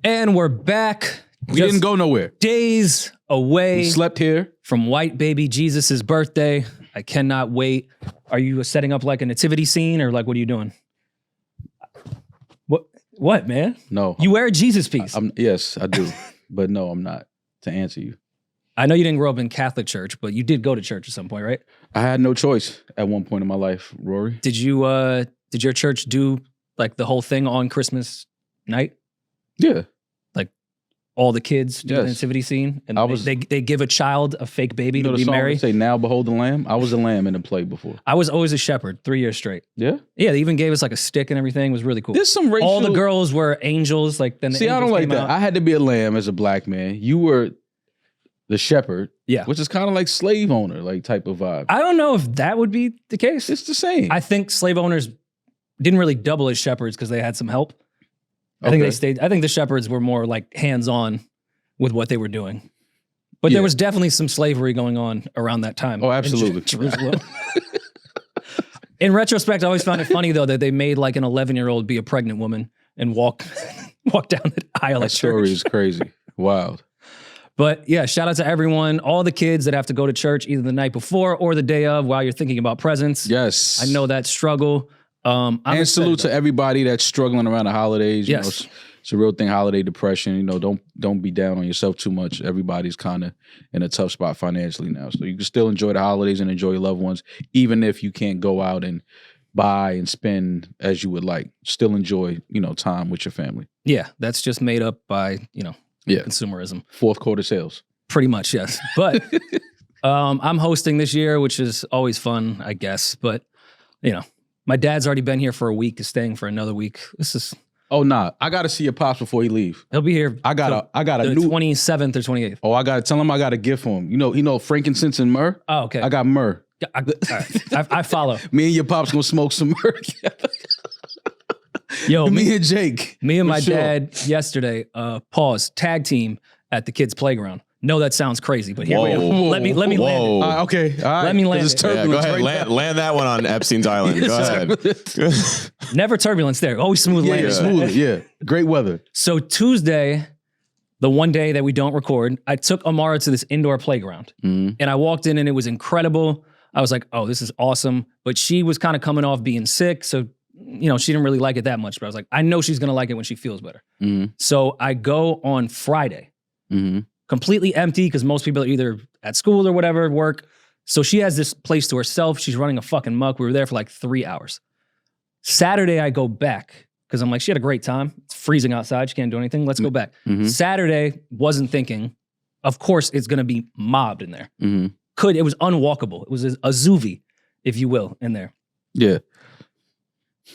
And we're back. We didn't go nowhere. Days away. We slept here. From white baby Jesus' birthday. I cannot wait. Are you setting up like a nativity scene or like what are you doing? What, man? No. You wear a Jesus piece. Yes, I do. But no, I'm not, to answer you. I know you didn't grow up in Catholic church, but you did go to church at some point, right? I had no choice at one point in my life, Rory. Did your church do like the whole thing on Christmas night? Yeah. Like all the kids do the nativity scene? And they give a child a fake baby to be married? Say, now behold the lamb? I was a lamb in the play before. I was always a shepherd 3 years straight. Yeah? Yeah, they even gave us like a stick and everything. It was really cool. There's some racial... All the girls were angels. Like then See, I don't like that. I had to be a lamb as a black man. You were the shepherd, which is kind of like slave owner, like type of vibe. I don't know if that would be the case. It's the same. I think slave owners didn't really double as shepherds because they had some help. I think they stayed. I think the shepherds were more like hands-on with what they were doing. But there was definitely some slavery going on around that time. Oh, absolutely. In Jerusalem. In retrospect, I always found it funny though that they made like an 11-year-old be a pregnant woman and walk down the aisle. That story is crazy. Wild. But yeah, shout out to everyone, all the kids that have to go to church either the night before or the day of while you're thinking about presents. Yes. I know that struggle. And salute to everybody that's struggling around the holidays. You know, it's a real thing, holiday depression. You know, don't be down on yourself too much. Everybody's kind of in a tough spot financially now. So you can still enjoy the holidays and enjoy your loved ones, even if you can't go out and buy and spend as you would like. Still enjoy, time with your family. Yeah, that's just made up by, consumerism. Fourth quarter sales. Pretty much, yes. But I'm hosting this year, which is always fun, I guess. But, my dad's already been here for a week, is staying for another week. This is... Oh, nah. I got to see your pops before he leave. He'll be here. I got a new... 27th or 28th. Oh, I got to tell him I got a gift for him. You know frankincense and myrrh? Oh, okay. I got myrrh. All right. I follow. Me and your pops gonna smoke some myrrh. Yo, me and Jake. Me and my dad yesterday, tag team at the kids' playground. No, that sounds crazy, but here we go. Let me land it. Okay, all right. Let me land it. Yeah, go ahead, land that one on Epstein's Island. Go ahead. Never turbulence there. Always smooth landing. Smooth. Great weather. So Tuesday, the one day that we don't record, I took Amara to this indoor playground. And I walked in and it was incredible. I was like, oh, this is awesome. But she was kind of coming off being sick, so she didn't really like it that much. But I was like, I know she's gonna like it when she feels better. So I go on Friday. Completely empty because most people are either at school or whatever, work. So she has this place to herself. She's running a fucking muck. We were there for like 3 hours. Saturday, I go back because I'm like, she had a great time. It's freezing outside. She can't do anything. Let's go back. Saturday, wasn't thinking. Of course, it's going to be mobbed in there. It was unwalkable. It was a zoovie, if you will, in there. Yeah.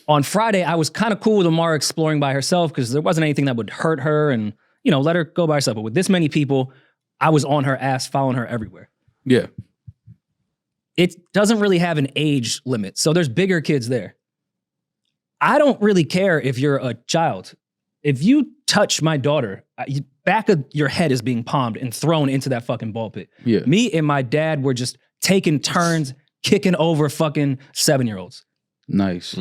On Friday, I was kind of cool with Amara exploring by herself because there wasn't anything that would hurt her and let her go by herself. But with this many people, I was on her ass, following her everywhere. Yeah. It doesn't really have an age limit. So there's bigger kids there. I don't really care if you're a child. If you touch my daughter, back of your head is being palmed and thrown into that fucking ball pit. Yeah. Me and my dad were just taking turns, kicking over fucking 7-year-olds. Nice.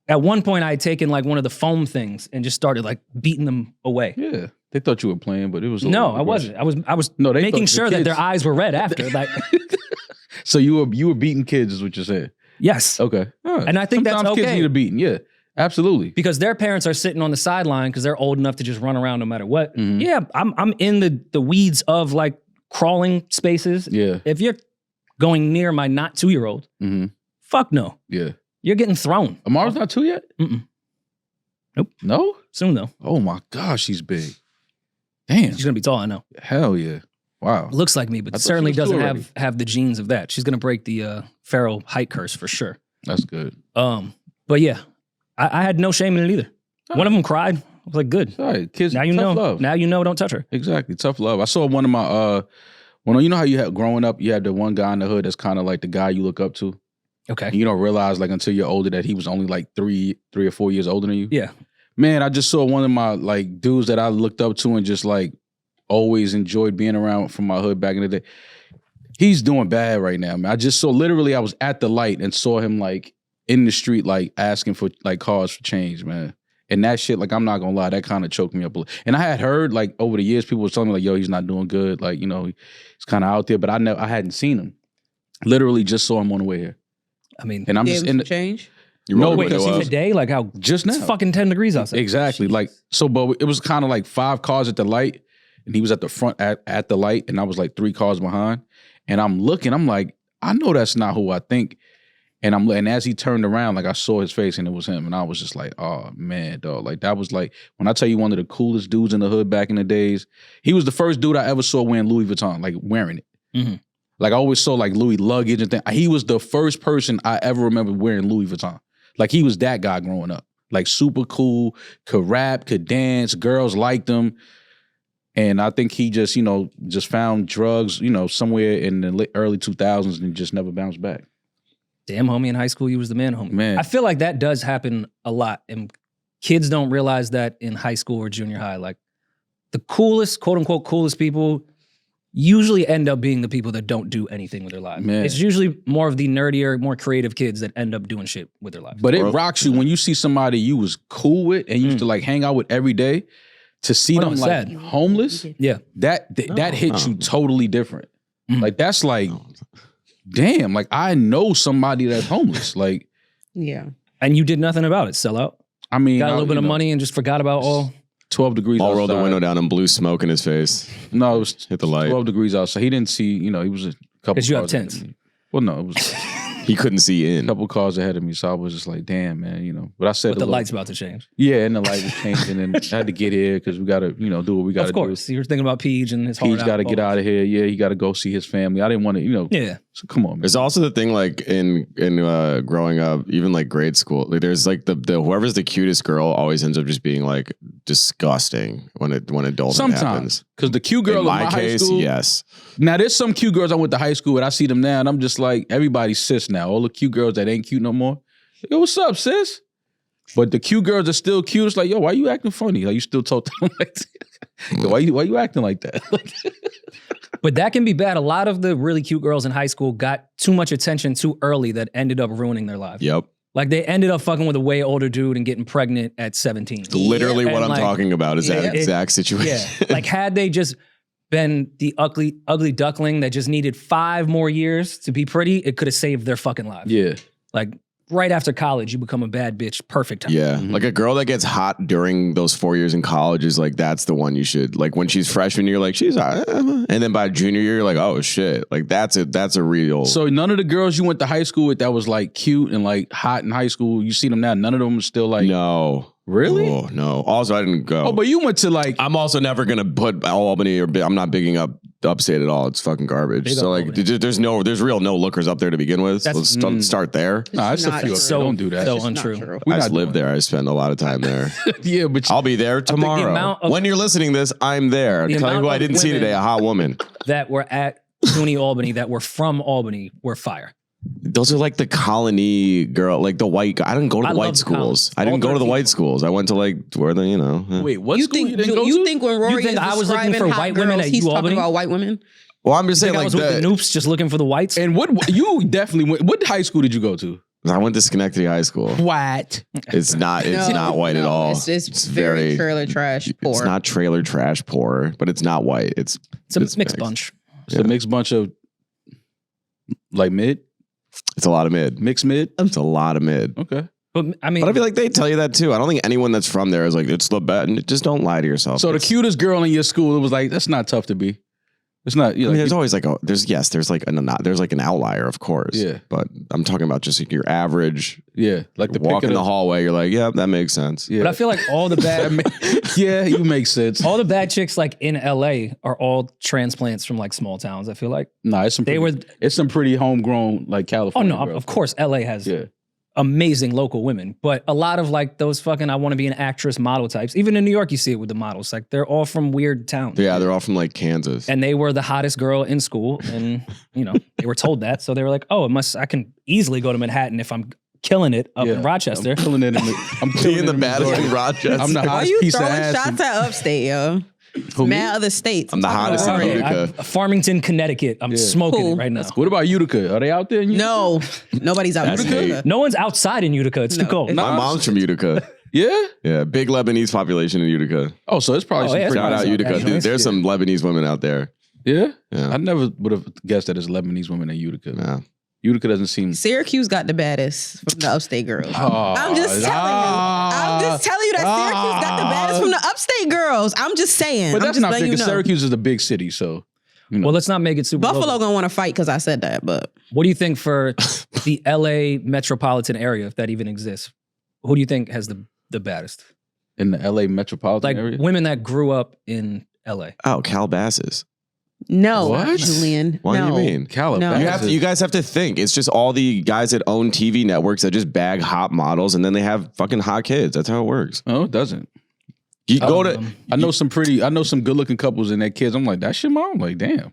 At one point, I had taken like one of the foam things and just started like beating them away. Yeah, they thought you were playing, but it was no, I wasn't. I was making sure that their eyes were red after. Like, so you were beating kids, is what you're saying? Yes. Okay. Right. And I think sometimes that's okay. Kids need a beating. Yeah, absolutely. Because their parents are sitting on the sideline because they're old enough to just run around no matter what. Yeah, I'm in the weeds of like crawling spaces. Yeah. If you're going near my not 2-year-old, fuck no. Yeah. You're getting thrown. Amara's not 2 yet? Nope. No? Soon, though. Oh, my gosh, she's big. Damn. She's going to be tall, I know. Hell yeah. Wow. Looks like me, but certainly doesn't have the genes of that. She's going to break the feral height curse for sure. That's good. But yeah, I had no shame in it either. One of them cried. I was like, good. All right, kids, now you know. Love. Now you know, don't touch her. Exactly, tough love. I saw one of my, you know how you had growing up, you had the one guy in the hood that's kind of like the guy you look up to? Okay. And you don't realize like until you're older that he was only like three or 4 years older than you. Yeah. Man, I just saw one of my like dudes that I looked up to and just like always enjoyed being around from my hood back in the day. He's doing bad right now, man. I just saw I was at the light and saw him like in the street like asking for like cars for change, man. And that shit, like, I'm not gonna lie, that kind of choked me up a little. And I had heard, like, over the years, people was telling me, like, yo, he's not doing good. Like, you know, he's kind of out there. But I hadn't seen him. Literally just saw him on the way here. I mean, and I'm just in the change. No, wait, today, like how just now it's fucking 10 degrees outside. Exactly. Like, so, but it was kind of like 5 cars at the light, and he was at the front at the light, and I was like 3 cars behind. And I'm looking, I'm like, I know that's not who I think. And as he turned around, like, I saw his face and it was him. And I was just like, oh man, dog. Like, that was like, when I tell you one of the coolest dudes in the hood back in the days, he was the first dude I ever saw wearing Louis Vuitton, like wearing it. Mm-hmm. Like, I always saw like Louis luggage and things. He was the first person I ever remember wearing Louis Vuitton. Like, he was that guy growing up. Like, super cool, could rap, could dance, girls liked him. And I think he just, you know, just found drugs, you know, somewhere in the early 2000s and just never bounced back. Damn, homie, in high school, you was the man, homie. Man. I feel like that does happen a lot. And kids don't realize that in high school or junior high. Like, the coolest, quote unquote, coolest people usually end up being the people that don't do anything with their lives. Man. It's usually more of the nerdier, more creative kids that end up doing shit with their lives. But it rocks you when you see somebody you was cool with and used to like hang out with every day, to see them like homeless. Yeah. That hits you totally different. Like, that's like, damn, like, I know somebody that's homeless. Like, yeah. And you did nothing about it, sell out. I mean, got a little bit of money and just forgot about all 12 degrees All outside. rolled the window down and blew smoke in his face. No, it was hit the light. 12 degrees outside. He didn't see, you know, he was a couple Because you have cars ahead tents. of me. Well, no, it was He couldn't see a in. couple cars ahead of me. So I was just like, damn, man, you know. But I said But the light's about to change. Yeah, and the light was changing, and I had to get here because we got to, you know, do what we got to do. Of course. You're thinking about Peach and his hard He's got to get out of here. Yeah, he got to go see his family. I didn't want to, you know. Yeah. So come on, man. There's also the thing, like, in growing up, even like grade school, like, there's like the whoever's the cutest girl always ends up just being like disgusting when adulthood happens. Sometimes, because the cute girl in my high school. Yes. Now there's some cute girls I went to high school with. I see them now, and I'm just like, everybody's sis now. All the cute girls that ain't cute no more. Yo, what's up, sis? But the cute girls are still cute. It's like, yo, why you acting funny? Like, you still told them like, yo, why you acting like that? But that can be bad. A lot of the really cute girls in high school got too much attention too early that ended up ruining their lives. Yep. Like, they ended up fucking with a way older dude and getting pregnant at 17. Literally what And I'm like, talking about is that exact situation. Yeah. Like, had they just been the ugly duckling that just needed 5 more years to be pretty, it could have saved their fucking lives. Yeah. Like, right after college, you become a bad bitch. Perfect time. Yeah. Like, a girl that gets hot during those 4 years in college is like, that's the one you should, like, when she's freshman, you're like, she's hot. And then by junior year, you're like, oh shit. Like, that's a real. So none of the girls you went to high school with that was like cute and like hot in high school, you see them now, none of them are still like. No. Really? Oh, no. Also, I didn't go. Oh, but you went to like. I'm also never going to put Albany I'm not bigging up upstate at all. It's fucking garbage. Big so up like, Albany. there's real no lookers up there to begin with. That's- Let's start there. Nah, it's a Not few. true. So don't do that. So It's not untrue. true. We're I not just live doing there. I spend a lot of time there. Yeah, but I'll be there tomorrow. amount of- When you're listening to this, I'm there. The Tell you amount who I of didn't see women- today, a hot woman. That were at SUNY Albany that were from Albany were fire. Those are like the colony girl, like the white. I didn't go to I the love white the schools. colonies. I didn't All go to the 13 white of them. schools. I went to like where the Wait, what You school think you didn't go you to? think when Rory think is I was looking describing for hot white women girls, at he's UAlbany? talking about white women? Well, I'm just saying I like was with the noobs just looking for the whites. And what you definitely went. What high school did you go to? I went to Schenectady High School. What? It's not white at all. It's very trailer trash poor. It's not trailer trash poor, but it's not white. It's It's a mixed bunch. It's a mixed bunch of like mid, It's a lot of mid. mixed mid. It's a lot of mid. Okay. But I mean, But I feel like they tell you that too. I don't think anyone that's from there is like, it's the best. Just don't lie to yourself. So the It's- cutest girl in your school, it was like, that's not tough to be. It's not. I mean, there's always like there's like an outlier, of course. Yeah. But I'm talking about just like your average. Yeah, like the Walk pick in of the hallway, you're like, yeah, that makes sense. Yeah. but I feel like all the bad, Yeah, you make sense. all the bad chicks like in LA are all transplants from like small towns. I feel like. Nah, it's some. They Pretty, it's some pretty homegrown like Oh California. no, girls. of course LA has Yeah. amazing local women, but a lot of like those fucking I want to be an actress model types. Even in New York, you see it with the models. Like they're all from weird towns. Yeah, they're all from like Kansas. And they were the hottest girl in school, and you know they were told that, so they were like, "Oh, I can easily go to Manhattan if I'm killing it up in Rochester." I'm killing it. I'm killing Being it the baddest Missouri. in Rochester. I'm the Why hottest you piece of throwing ass. shots at upstate, yo? Who, me? Mad other states. I'm the talking hottest about in Rory. Utica. Farmington, Connecticut. I'm smoking Cool. it right now. What about Utica? Are they out there in Utica? No, nobody's out That's in Utica. hate. No one's outside in Utica. It's too cold. it's- My mom's from Utica. Yeah? Yeah, big Lebanese population in Utica. Oh, so it's probably some Shout out Utica. Dude, there's some Lebanese women out there. Yeah? Yeah. I never would have guessed that it's Lebanese women in Utica. Yeah. Utica doesn't seem... Syracuse got the baddest from the upstate girls. Oh, I'm just telling you that Syracuse got the baddest from the upstate girls. I'm just saying. But that's not fair, you because know. Syracuse is a big city, so... You know. Well, let's not make it super Buffalo local. gonna want to fight because I said that, but What do you think for the LA metropolitan area, if that even exists? Who do you think has the baddest? In the LA metropolitan Like area? women that grew up in LA. Oh, Calabasas. no, What? Julian. What no. do you mean? Calabasas. You guys have to think. It's just all the guys that own TV networks that just bag hot models and then they have fucking hot kids. That's how it works. No, it doesn't. You go to I know some good looking couples and their kids. I'm like, that's your mom? I'm like, damn.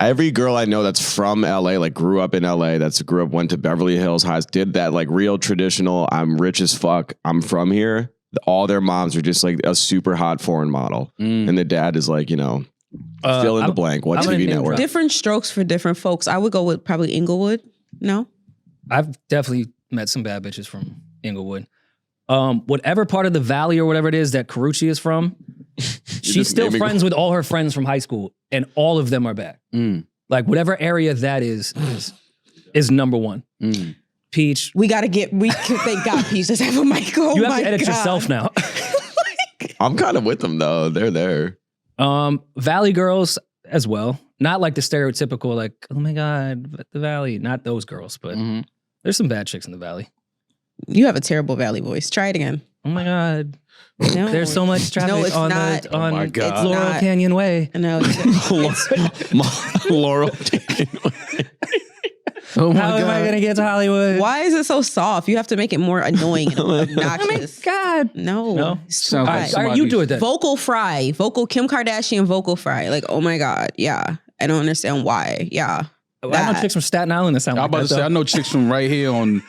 every girl I know that's from LA, like grew up in LA, went to Beverly Hills Highs, did that like real traditional, I'm rich as fuck, I'm from here. All their moms are just like a super hot foreign model. And the dad is like, fill in the blank. What TV network? Different strokes for different folks. I would go with probably Inglewood. No? I've definitely met some bad bitches from Inglewood. Whatever part of the valley or whatever it is that Carucci is from, she's still friends with all her friends from high school, and all of them are bad. Like whatever area that is number one. Peach. Thank God Peach doesn't have a mic. Oh You have my to edit God. yourself now. I'm kind of with them though. They're there. Valley girls as well. Not like the stereotypical, like, oh my God, the Valley. Not those girls, but there's some bad chicks in the Valley. You have a terrible Valley voice. Try it again. Oh my God. No. There's so much traffic No, it's on not. the on my God. Laurel not. Canyon Way. No. Laurel. Oh my How am I God. gonna get to Hollywood? Why is it so soft? You have to make it more annoying and obnoxious. God. No. It's Sounds all like right, somebody- you do it then. Vocal fry. Vocal Kim Kardashian vocal fry. Like, oh my God. Yeah. I don't understand why. Yeah. I know chicks from Staten Island that sound I like was about to that. say, I know chicks from right here on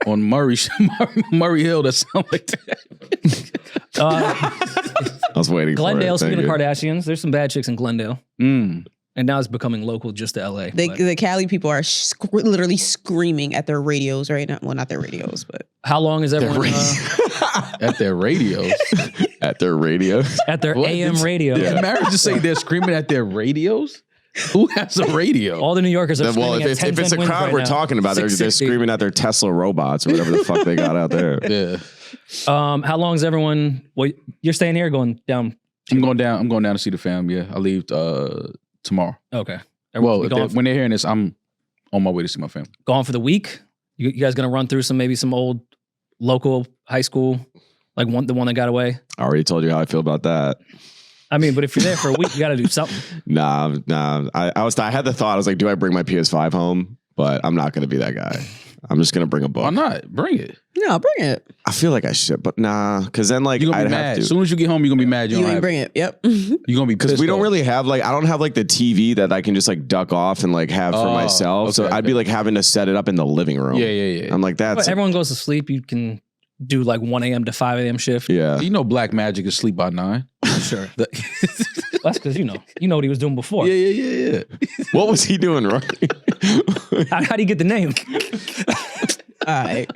Murray Hill that sound like that. I was waiting Glendale, for it. speaking of Thank you. Kardashians, there's some bad chicks in Glendale. And now it's becoming local just to LA. The Cali people are literally screaming at their radios right now. Well, not their radios, but How long is everyone At their radios. At their radios. at their What? AM radio? Did Marriage just say they're screaming at their radios? Who has a radio? All the New Yorkers are Well, screaming if at it's 10 a cent wins crowd right we're now. talking about, they're 660. screaming at their Tesla robots or whatever the fuck they got out there. Yeah. How long is everyone? Well, you're staying here, or going down. I'm going down to see the fam. Yeah. I leave tomorrow. Okay. Well, Everyone's when they're hearing this, I'm on my way to see my family. gone for the week. You guys gonna run through some old local high school, like the one that got away. I already told you how I feel about that. I mean, but if you're there for a week, you got to do something. Nah. I had the thought. I was like, do I bring my PS5 home? But I'm not going to be that guy. I'm just going to bring a book. Why not? Bring it. no, bring it. I feel like I should, but nah. Because then, like, You're going I'd to be have mad. to. As soon as you get home, you're going to be mad. You don't ain't have bring it. Yep. You're going to be Because pissed we don't off. really have I don't have like the TV that I can just like duck off and like have for myself. So okay, I'd be like having to set it up in the living room. Yeah. I'm like, But that's everyone goes to sleep. You can do like 1 a.m. to 5 a.m. shift. yeah. You know Black Magic is sleep by 9. Sure. That's because you know what he was doing before. Yeah. What was he doing wrong? How do you get the name? All right.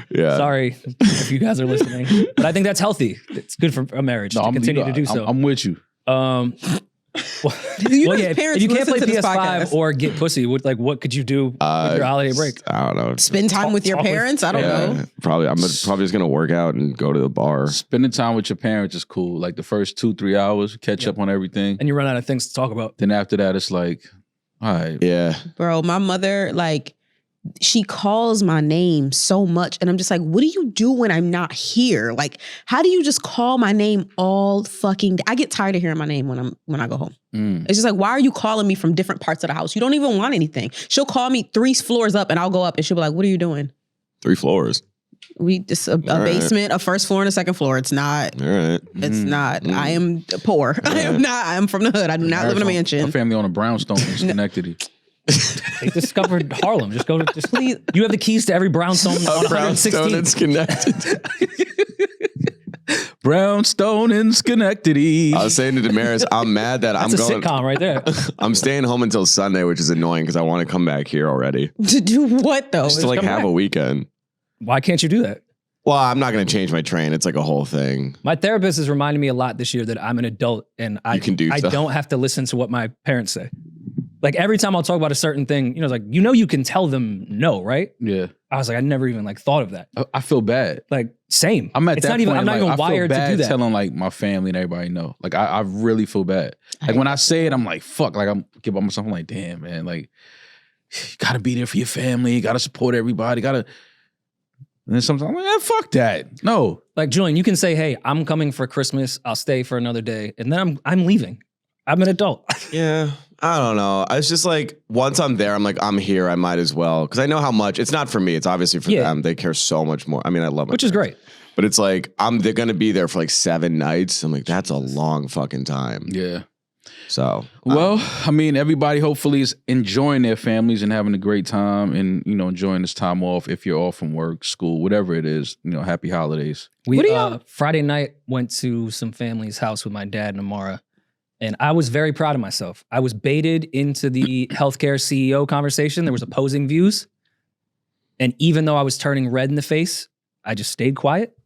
Yeah. Sorry if you guys are listening, but I think that's healthy. It's good for a marriage to continue to do so. I'm with you. You Well, know yeah, his parents if you can't listen play to this PS5 podcast. or get pussy, what could you do with your holiday break? I don't know. Spend time with your talk with- parents. I don't know. Probably. I'm probably just gonna work out and go to the bar. Spending time with your parents is cool. Like the first 2-3 hours, catch up on everything. And you run out of things to talk about. Then after that, it's like, all right. Yeah. Bro, my mother, like, she calls my name so much. And I'm just like, what do you do when I'm not here? Like, how do you just call my name all fucking day? I get tired of hearing my name when I go home. It's just like, why are you calling me from different parts of the house? You don't even want anything. She'll call me 3 floors up and I'll go up and she'll be like, what are you doing? 3 floors. We just a right. basement, a first floor and a second floor. It's not. All right. It's not. I am poor. I am not. I'm from the hood. I do not live in a My mansion. family on a brownstone in Schenectady. They discovered Harlem. Just go to. Please. You have the keys to every brownstone on Brownstone 116. and connected. Brownstone in Schenectady. I was saying to Damaris, I'm mad that That's I'm a going. sitcom right there. I'm staying home until Sunday, which is annoying because I want to come back here already. To do what though? Just to like come have back. a weekend. Why can't you do that? Well, I'm not going to change my train. It's like a whole thing. My therapist has reminded me a lot this year that I'm an adult and I don't have to listen to what my parents say. Like every time I'll talk about a certain thing, it's like, you can tell them no, right? Yeah. I was like, I never even like thought of that. I feel bad. Like same. I'm at that point. I'm not even wired to do that. Telling like my family and everybody no. Like I really feel bad. Like when I say it, I'm like, fuck. Like I'm giving myself. I'm like, damn, man. Like you gotta be there for your family. You gotta support everybody. And then sometimes I'm like, fuck that. No. Like Julian, you can say, hey, I'm coming for Christmas. I'll stay for another day, and then I'm leaving. I'm an adult. Yeah. I don't know. It's just like once I'm there, I'm like, I'm here. I might as well. Because I know how much. It's not for me. It's obviously for them. They care so much more. I mean, I love it. Which is great. But it's like, they're going to be there for like 7 nights. I'm like, that's a long fucking time. Yeah. So. Well, I mean, everybody hopefully is enjoying their families and having a great time and, enjoying this time off. If you're off from work, school, whatever it is, happy holidays. We Friday night went to some family's house with my dad and Amara. And I was very proud of myself. I was baited into the healthcare CEO conversation. There was opposing views. And even though I was turning red in the face, I just stayed quiet.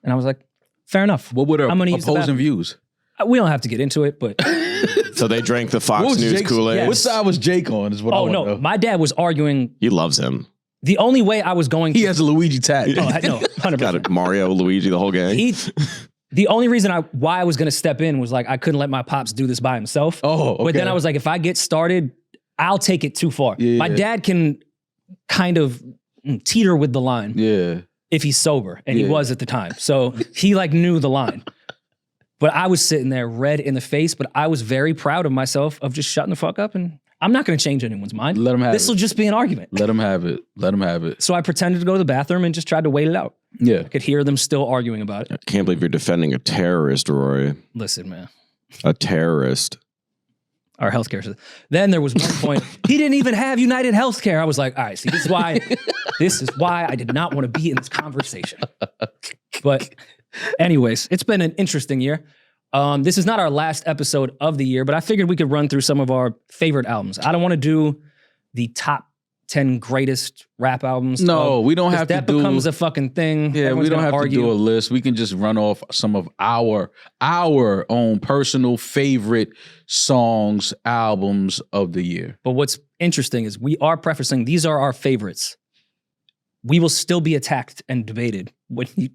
And I was like, fair enough. What were opposing views? We don't have to get into it, but... So they drank the Fox News Kool-Aid? Yes. What side was Jake on is what I want to know. My dad was arguing... He loves him. The only way I was going to... He has a Luigi tat. Oh, no, 100%. Got it. Mario, Luigi, the whole gang. The only reason why I was going to step in was like, I couldn't let my pops do this by himself. Oh, okay. But then I was like, if I get started, I'll take it too far. Yeah. My dad can kind of teeter with the line. Yeah. If he's sober. And he was at the time. So he like knew the line. But I was sitting there red in the face, but I was very proud of myself of just shutting the fuck up. And I'm not going to change anyone's mind. Let him have it. This will just be an argument. Let him have it. Let him have it. So I pretended to go to the bathroom and just tried to wait it out. Yeah. I could hear them still arguing about it. I can't believe you're defending a terrorist, Rory. Listen, man. A terrorist. Our healthcare system. Then there was one point, he didn't even have United Healthcare. I was like, all right, see, this is why I did not want to be in this conversation. But anyways, it's been an interesting year. This is not our last episode of the year, but I figured we could run through some of our favorite albums. I don't want to do the top 10 greatest rap albums. No, we don't have to do... That becomes a fucking thing. Yeah, we don't have to do a list. We can just run off some of our own personal favorite songs, albums of the year. But what's interesting is we are prefacing, these are our favorites. We will still be attacked and debated.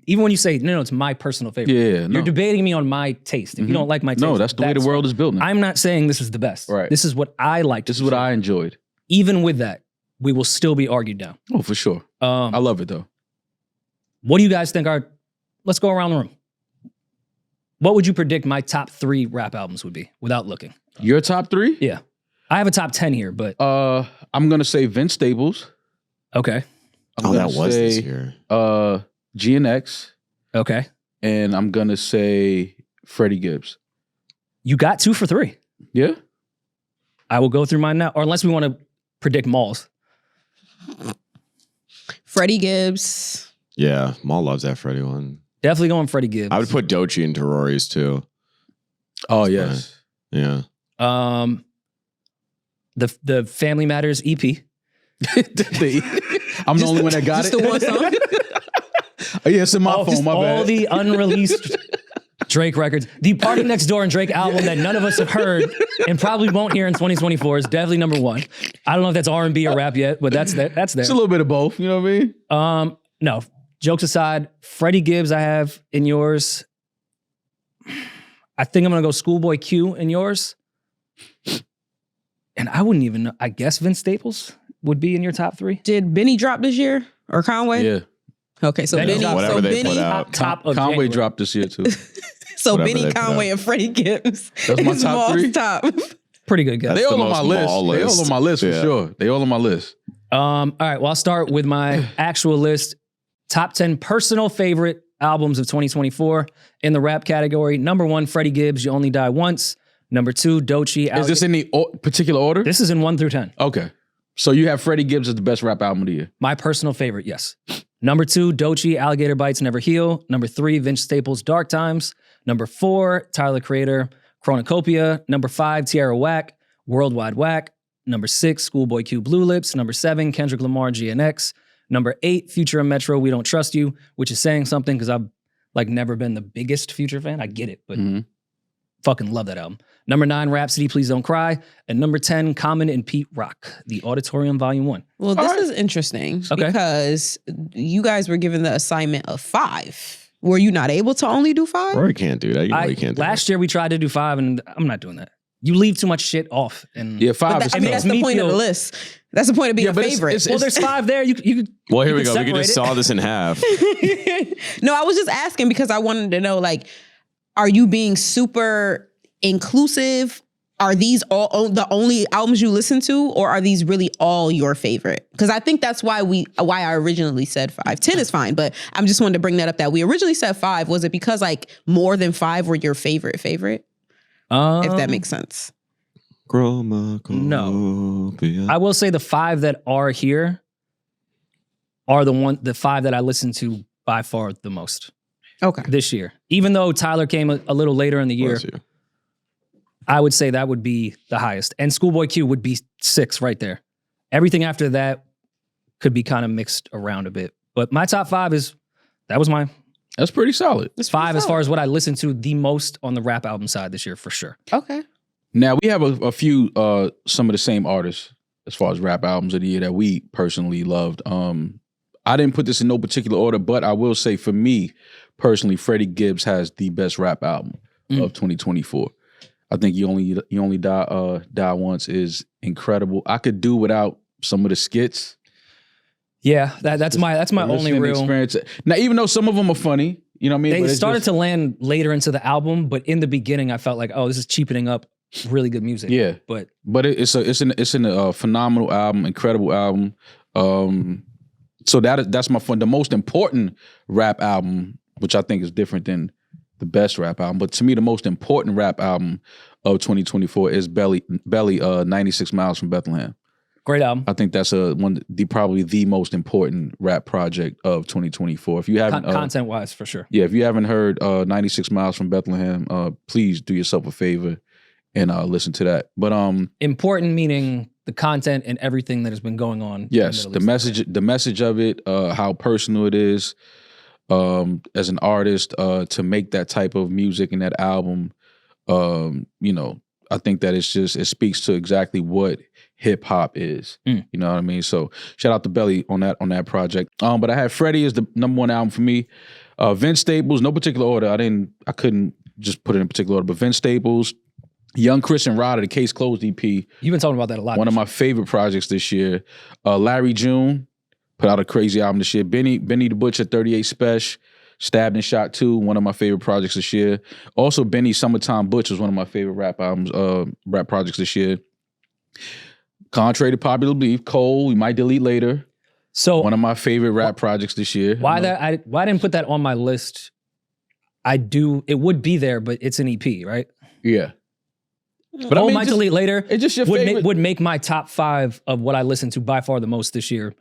Even when you say, no, it's my personal favorite. Yeah, You're debating me on my taste. If you don't like my taste. No, that's the way the world is built now. I'm not saying this is the best. Right. This is what I liked. This is what I enjoyed. Even with that, we will still be argued down. Oh, for sure. I love it, though. What do you guys think are... Let's go around the room. What would you predict my top 3 rap albums would be without looking? Your top 3? Yeah. I have a top 10 here, but... I'm going to say Vince Staples. Okay. That was this year. GNX. Okay. And I'm going to say Freddie Gibbs. You got 2 for 3. Yeah. I will go through mine now. Or unless we want to predict Malls. Freddie Gibbs. Yeah, Maul loves that Freddie one. Definitely going Freddie Gibbs. I would put Doechii into Rory's too. Oh, yes. Yeah. The Family Matters EP. I'm the only one that got it. Just the one song? Oh, yeah, it's in my phone, my bad. All the unreleased Drake records. The Party Next Door and Drake album that none of us have heard and probably won't hear in 2024 is definitely number 1. I don't know if that's R&B or rap yet, but that's there. It's a little bit of both, you know what I mean? No, jokes aside, Freddie Gibbs I have in yours. I think I'm going to go Schoolboy Q in yours. And I wouldn't even know. I guess Vince Staples would be in your top 3. Did Benny drop this year? Or Conway? Yeah. Okay, so Benny, Benny, whatever so they Benny, put out. top of Conway January. dropped this year too. so Whatever Benny, they put Conway, out. and Freddie Gibbs. That's my is top Maul's 3? Top. Pretty good guess. They all the on my most list. Maul They list. all on my list for Yeah. sure. They all on my list. All right, well, I'll start with my actual list. Top 10 personal favorite albums of 2024 in the rap category. Number 1, Freddie Gibbs, You Only Die Once. Number 2, Doechii. Is this in the particular order? This is in 1 through 10. Okay. So you have Freddie Gibbs as the best rap album of the year. My personal favorite, yes. Number 2, Doechii, Alligator Bites Never Heal. Number 3, Vince Staples, Dark Times. Number 4, Tyler, the Creator, Chronocopia. Number 5, Tierra Whack, Worldwide Whack. Number 6, Schoolboy Q, Blue Lips. Number 7, Kendrick Lamar, GNX. Number 8, Future and Metro, We Don't Trust You, which is saying something because I've like never been the biggest Future fan. I get it, but fucking love that album. Number 9, Rhapsody, Please Don't Cry. And number 10, Common and Pete Rock, The Auditorium Volume 1. Well, this is interesting because you guys were given the assignment of 5. Were you not able to only do 5? Rory can't do that. You know he can't do last year we tried to do 5 and I'm not doing that. You leave too much shit off. And yeah, 5 that's the point of the list. That's the point of being a favorite. Well, there's 5 there. Well, here we go. We could just saw this in half. No, I was just asking because I wanted to know, like, are you being super inclusive? Are these all the only albums you listen to, or are these really all your favorite? Because I think that's why I originally said 5. 10 is fine, but I'm just wanted to bring that up that we originally said 5. Was it because like more than 5 were your favorite? If that makes sense. No. I will say the 5 that are here are the 5 that I listen to by far the most. Okay. This year. Even though Tyler came a little later in the year, I would say that would be the highest. And Schoolboy Q would be 6 right there. Everything after that could be kind of mixed around a bit. But my top 5 That's pretty solid. It's 5 as far as what I listened to the most on the rap album side this year, for sure. Okay. Now, we have a few, some of the same artists as far as rap albums of the year that we personally loved. I didn't put this in no particular order, but I will say for me, personally, Freddie Gibbs has the best rap album of 2024. I think You Only Die Once is incredible. I could do without some of the skits. Yeah, that's my only real experience. Now, even though some of them are funny, you know what I mean? They started to land later into the album, but in the beginning, I felt like, oh, this is cheapening up really good music. Yeah, but it's a phenomenal album, incredible album. So that's the most important rap album, which I think is different than the best rap album. But to me, the most important rap album of 2024 is Belly 96 Miles from Bethlehem. Great album. I think that's probably the most important rap project of 2024. If you haven't content wise, for sure. Yeah, if you haven't heard 96 Miles from Bethlehem, please do yourself a favor and listen to that. But important meaning the content and everything that has been going on. Yes, the message of it, how personal it is as an artist to make that type of music and that album. I think that it speaks to exactly what hip hop is. You know what I mean? So shout out to Belly on that project. But I had Freddie as the number 1 album for me. Vince Staples, no particular order. I couldn't just put it in particular order, but Vince Staples, Young Chris and Ryder, the Case Closed EP. You've been talking about that a lot. One of my favorite projects this year. Larry June put out a crazy album this year. Benny the Butcher, 38 Special. Stabbed and Shot 2, one of my favorite projects this year. Also, Benny Summertime Butch was one of my favorite rap projects this year. Contrary to popular belief, Cole, we might delete later. So one of my favorite rap projects this year. Why I didn't put that on my list? It would be there, but it's an EP, right? Yeah. But might delete later. It's just your favorite. Would make my top 5 of what I listened to by far the most this year.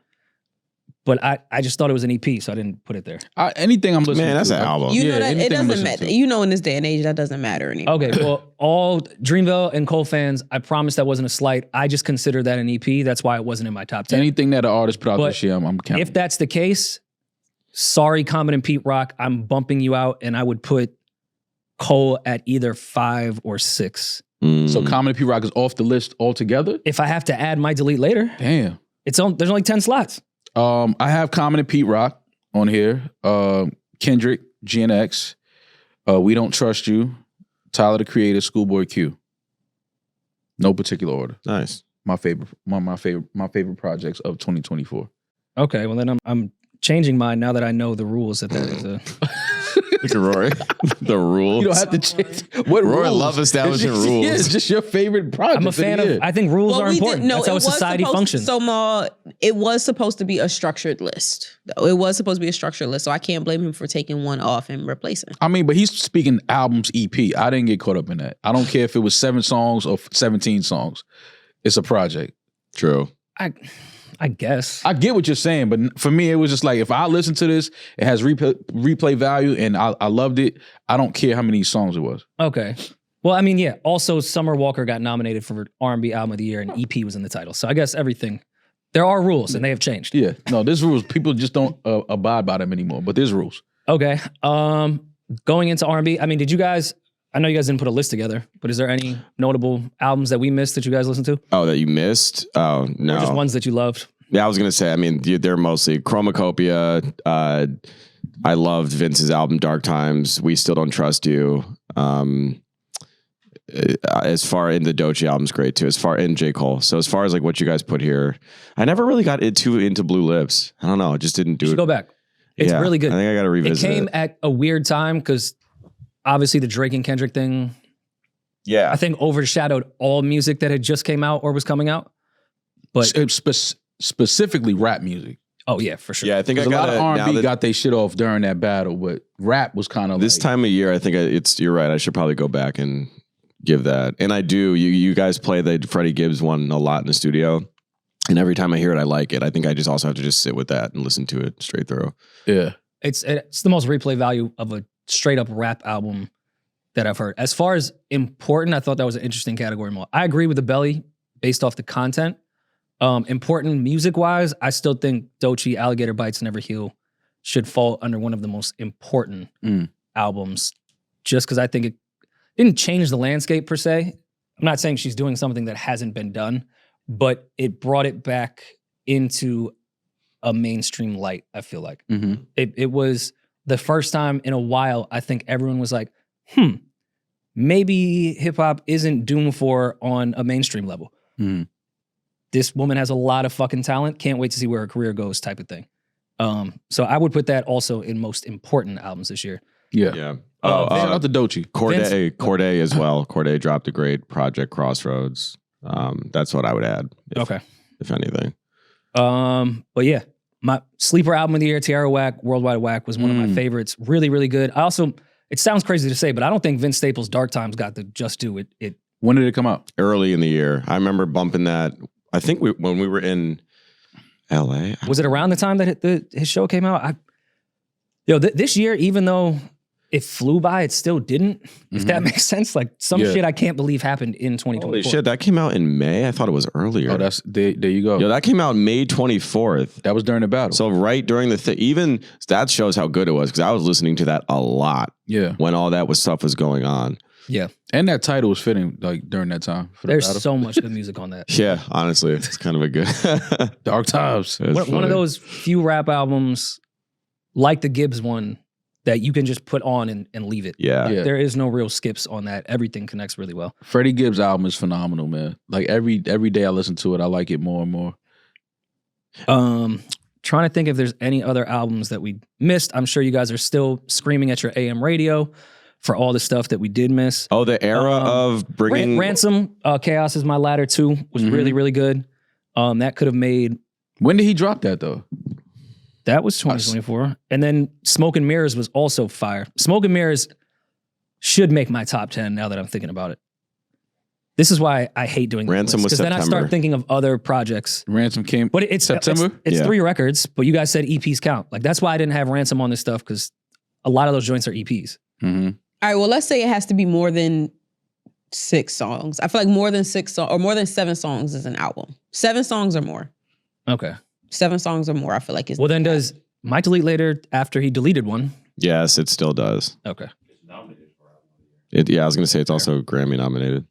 But I just thought it was an EP, so I didn't put it there. Anything I'm listening to. Man, that's an album. You know that it doesn't matter. You know, in this day and age, that doesn't matter anymore. Okay, well, all Dreamville and Cole fans, I promise that wasn't a slight. I just consider that an EP. That's why it wasn't in my top 10. Anything that an artist put out this year, I'm counting. If that's the case, sorry, Common and Pete Rock, I'm bumping you out, and I would put Cole at either 5 or 6. So Common and Pete Rock is off the list altogether? If I have to add my delete later. Damn. There's only 10 slots. I have Common and Pete Rock on here. Kendrick, GNX, We Don't Trust You, Tyler the Creator, Schoolboy Q. No particular order. Nice. My favorite projects of 2024. Okay, well then I'm changing mine now that I know the rules that there is a. Look at Rory. The rules. You don't have to change. What Rory rules? love establishing rules. Yeah, it's just your favorite project. I'm a fan of. I think rules are important. That's how a society functions. So it was supposed to be a structured list. It was supposed to be a structured list. So I can't blame him for taking one off and replacing. I mean, but he's speaking albums EP. I didn't get caught up in that. I don't care if it was 7 songs or 17 songs. It's a project. True. I guess. I get what you're saying, but for me, it was just like, if I listen to this, it has replay value, and I loved it. I don't care how many songs it was. Okay. Well, I mean, yeah. Also, Summer Walker got nominated for R&B Album of the Year, and EP was in the title. So I guess everything There are rules, and they have changed. Yeah, no, there's rules. People just don't abide by them anymore, but there's rules. Okay. Going into R&B, I mean, did you guys, I know you guys didn't put a list together, but is there any notable albums that we missed that you guys listened to? Oh, that you missed? Oh, no. Or just ones that you loved? Yeah, I was going to say, I mean, they're mostly Chromacopia. I loved Vince's album, Dark Times. We Still Don't Trust You. As far in the Doechii album's great too. As far in J. Cole. So as far as like what you guys put here, I never really got into Blue Lips. I don't know. I just didn't do it. Go back. It's really good. I think I got to revisit it. It came at a weird time because obviously the Drake and Kendrick thing, I think overshadowed all music that had just came out or was coming out. But specifically rap music. Oh yeah, for sure. Yeah, I think a lot of R&B got their shit off during that battle, but rap was kind of this time of year. I think you're right. I should probably go back and give that. And I do. You guys play the Freddie Gibbs one a lot in the studio, and every time I hear it, I like it. I think I just also have to just sit with that and listen to it straight through. Yeah, it's the most replay value of a straight up rap album that I've heard. As far as important, I thought that was an interesting category. More, I agree with the Belly based off the content. Important music wise, I still think Doechii, Alligator Bites, Never Heal should fall under one of the most important albums, just because I think it didn't change the landscape per se. I'm not saying she's doing something that hasn't been done, but it brought it back into a mainstream light, I feel like. Mm-hmm. It was the first time in a while, I think everyone was like, maybe hip hop isn't doomed for on a mainstream level. Mm-hmm. This woman has a lot of fucking talent. Can't wait to see where her career goes, type of thing. So I would put that also in most important albums this year. Yeah. Shout out to Doechii. Corday as well. Corday dropped a great Project Crossroads. That's what I would add. If anything. But yeah, my sleeper album of the year, Tierra Whack, Worldwide Whack, was one of my favorites. Really, really good. I also, it sounds crazy to say, but I don't think Vince Staples' Dark Times got the just due. When did it come out? Early in the year. I remember bumping that. I think when we were in LA. Was it around the time that his show came out? This year, even though it flew by, it still didn't. If that makes sense. Like some shit I can't believe happened in 2024. Holy shit, that came out in May? I thought it was earlier. Oh, there you go. Yo, that came out May 24th. That was during the battle. So right during the thing, even that shows how good it was, because I was listening to that a lot. Yeah. When all that stuff was going on. Yeah. And that title was fitting like during that time. There's so much good music on that. Yeah, honestly, it's kind of a good Dark Times. One of those few rap albums like the Gibbs one that you can just put on and leave it. Yeah. There is no real skips on that. Everything connects really well. Freddie Gibbs' album is phenomenal, man. Like every day I listen to it, I like it more and more. Trying to think if there's any other albums that we missed. I'm sure you guys are still screaming at your AM radio for all the stuff that we did miss. Oh, the era of bringing... Ransom, Chaos Is My Ladder 2 was really, really good. That could have made... When did he drop that, though? That was 2024. And then Smoke and Mirrors was also fire. Smoke and Mirrors should make my top 10 now that I'm thinking about it. This is why I hate doing Ransom was September. Because then I start thinking of other projects. Ransom came... But it's September? It's 3 records, but you guys said EPs count. Like, that's why I didn't have Ransom on this stuff, because a lot of those joints are EPs. Mm-hmm. All right, well, let's say it has to be more than 6 songs. I feel like more than 6 songs or more than 7 songs is an album. 7 songs or more. Okay. 7 songs or more, I feel like is. Well, then does My Delete Later after he deleted one? Yes, it still does. Okay. I was going to say it's also Grammy nominated.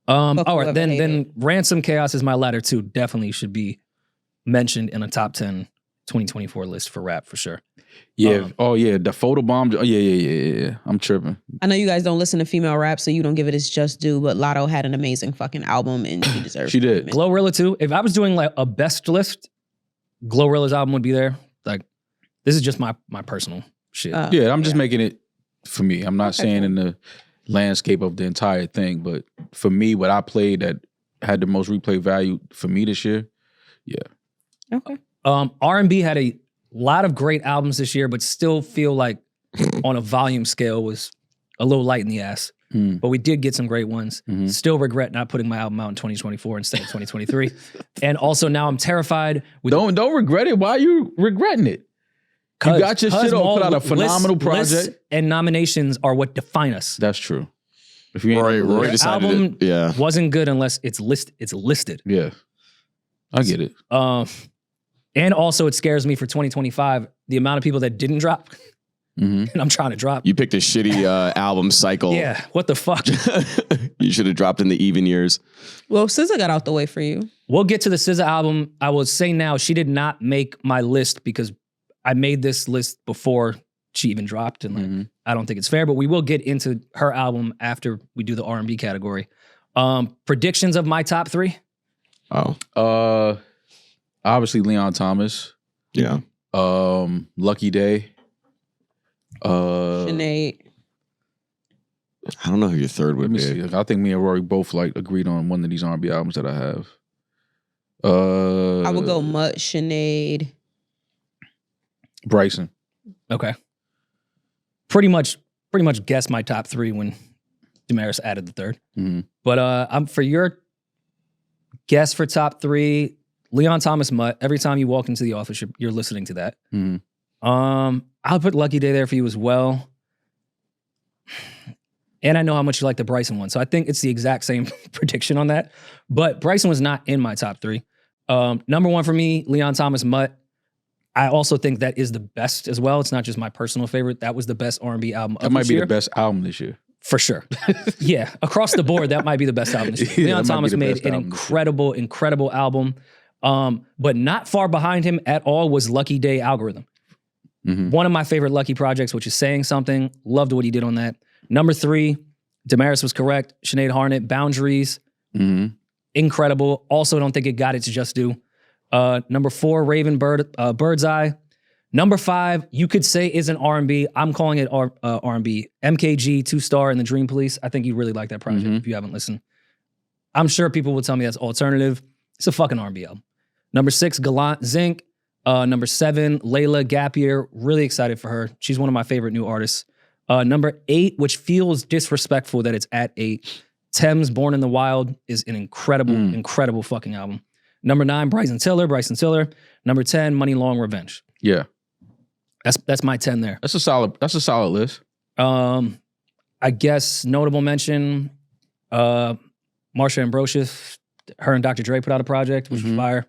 All right, then Ransom Chaos Is My Ladder 2 definitely should be mentioned in a top 10 2024 list for rap for sure. Yeah. The photo bomb. Oh, yeah. I'm tripping. I know you guys don't listen to female rap, so you don't give it its just due, but Lotto had an amazing fucking album and she deserves She did. Glorilla too. If I was doing like a best list, Glorilla's album would be there. Like, this is just my personal shit. I'm just making it for me. I'm not saying in the landscape of the entire thing, but for me, what I played that had the most replay value for me this year, Okay. R&B had a lot of great albums this year, but still feel like on a volume scale was a little light in the ass. But we did get some great ones. Still regret not putting my album out in 2024 instead of 2023. And also now I'm terrified. Don't regret it. Why are you regretting it? You got your shit on, put out a phenomenal project. Lists and nominations are what define us. That's true. If you Rory decided album it. Yeah. wasn't good unless it's listed. Yeah. I get it. And also it scares me for 2025, the amount of people that didn't drop. And I'm trying to drop. You picked a shitty album cycle. Yeah, what the fuck? You should have dropped in the even years. Well, SZA got out the way for you. We'll get to the SZA album. I will say now, she did not make my list because I made this list before she even dropped. And like, I don't think it's fair, but we will get into her album after we do the R&B category. Predictions of my top 3? Obviously Leon Thomas. Yeah. Lucky Day. Sinead. I don't know who your third would Let me be. see. I think me and Rory both like agreed on one of these R&B albums that I have. I would go Mutt, Sinead. Bryson. Okay. Pretty much guessed my top 3 when Damaris added the third. But I'm for your guess for top 3, Leon Thomas Mutt. Every time you walk into the office, you're listening to that. I'll put Lucky Day there for you as well. And I know how much you like the Bryson one. So I think it's the exact same prediction on that. But Bryson was not in my top 3. Number 1 for me, Leon Thomas Mutt. I also think that is the best as well. It's not just my personal favorite. That was the best R&B album of this year. That might be the best album this year. For sure. Yeah. Across the board, that might be the best album this year. Yeah, Leon Thomas made an incredible album. But not far behind him at all was Lucky Day Algorithm. One of my favorite Lucky projects, which is Saying Something. Loved what he did on that. Number 3, Damaris was correct. Sinead Harnett, Boundaries. Incredible. Also don't think it got its just due. Number 4, Raven Bird's Eye. Number 5, you could say is an R&B. I'm calling it R&B. MKG, 2-Star, and the Dream Police. I think you really like that project if you haven't listened. I'm sure people will tell me that's alternative. It's a fucking R&B album. Number 6, Gallant Zinc. Number 7, Layla Gap Year. Really excited for her. She's one of my favorite new artists. Number 8, which feels disrespectful that it's at 8, Thames Born in the Wild is an incredible fucking album. Number 9, Bryson Tiller. Number 10, Money Long Revenge. Yeah. That's my 10 there. That's a solid list. I guess notable mention, Marsha Ambrosius, her and Dr. Dre put out a project, which was fire.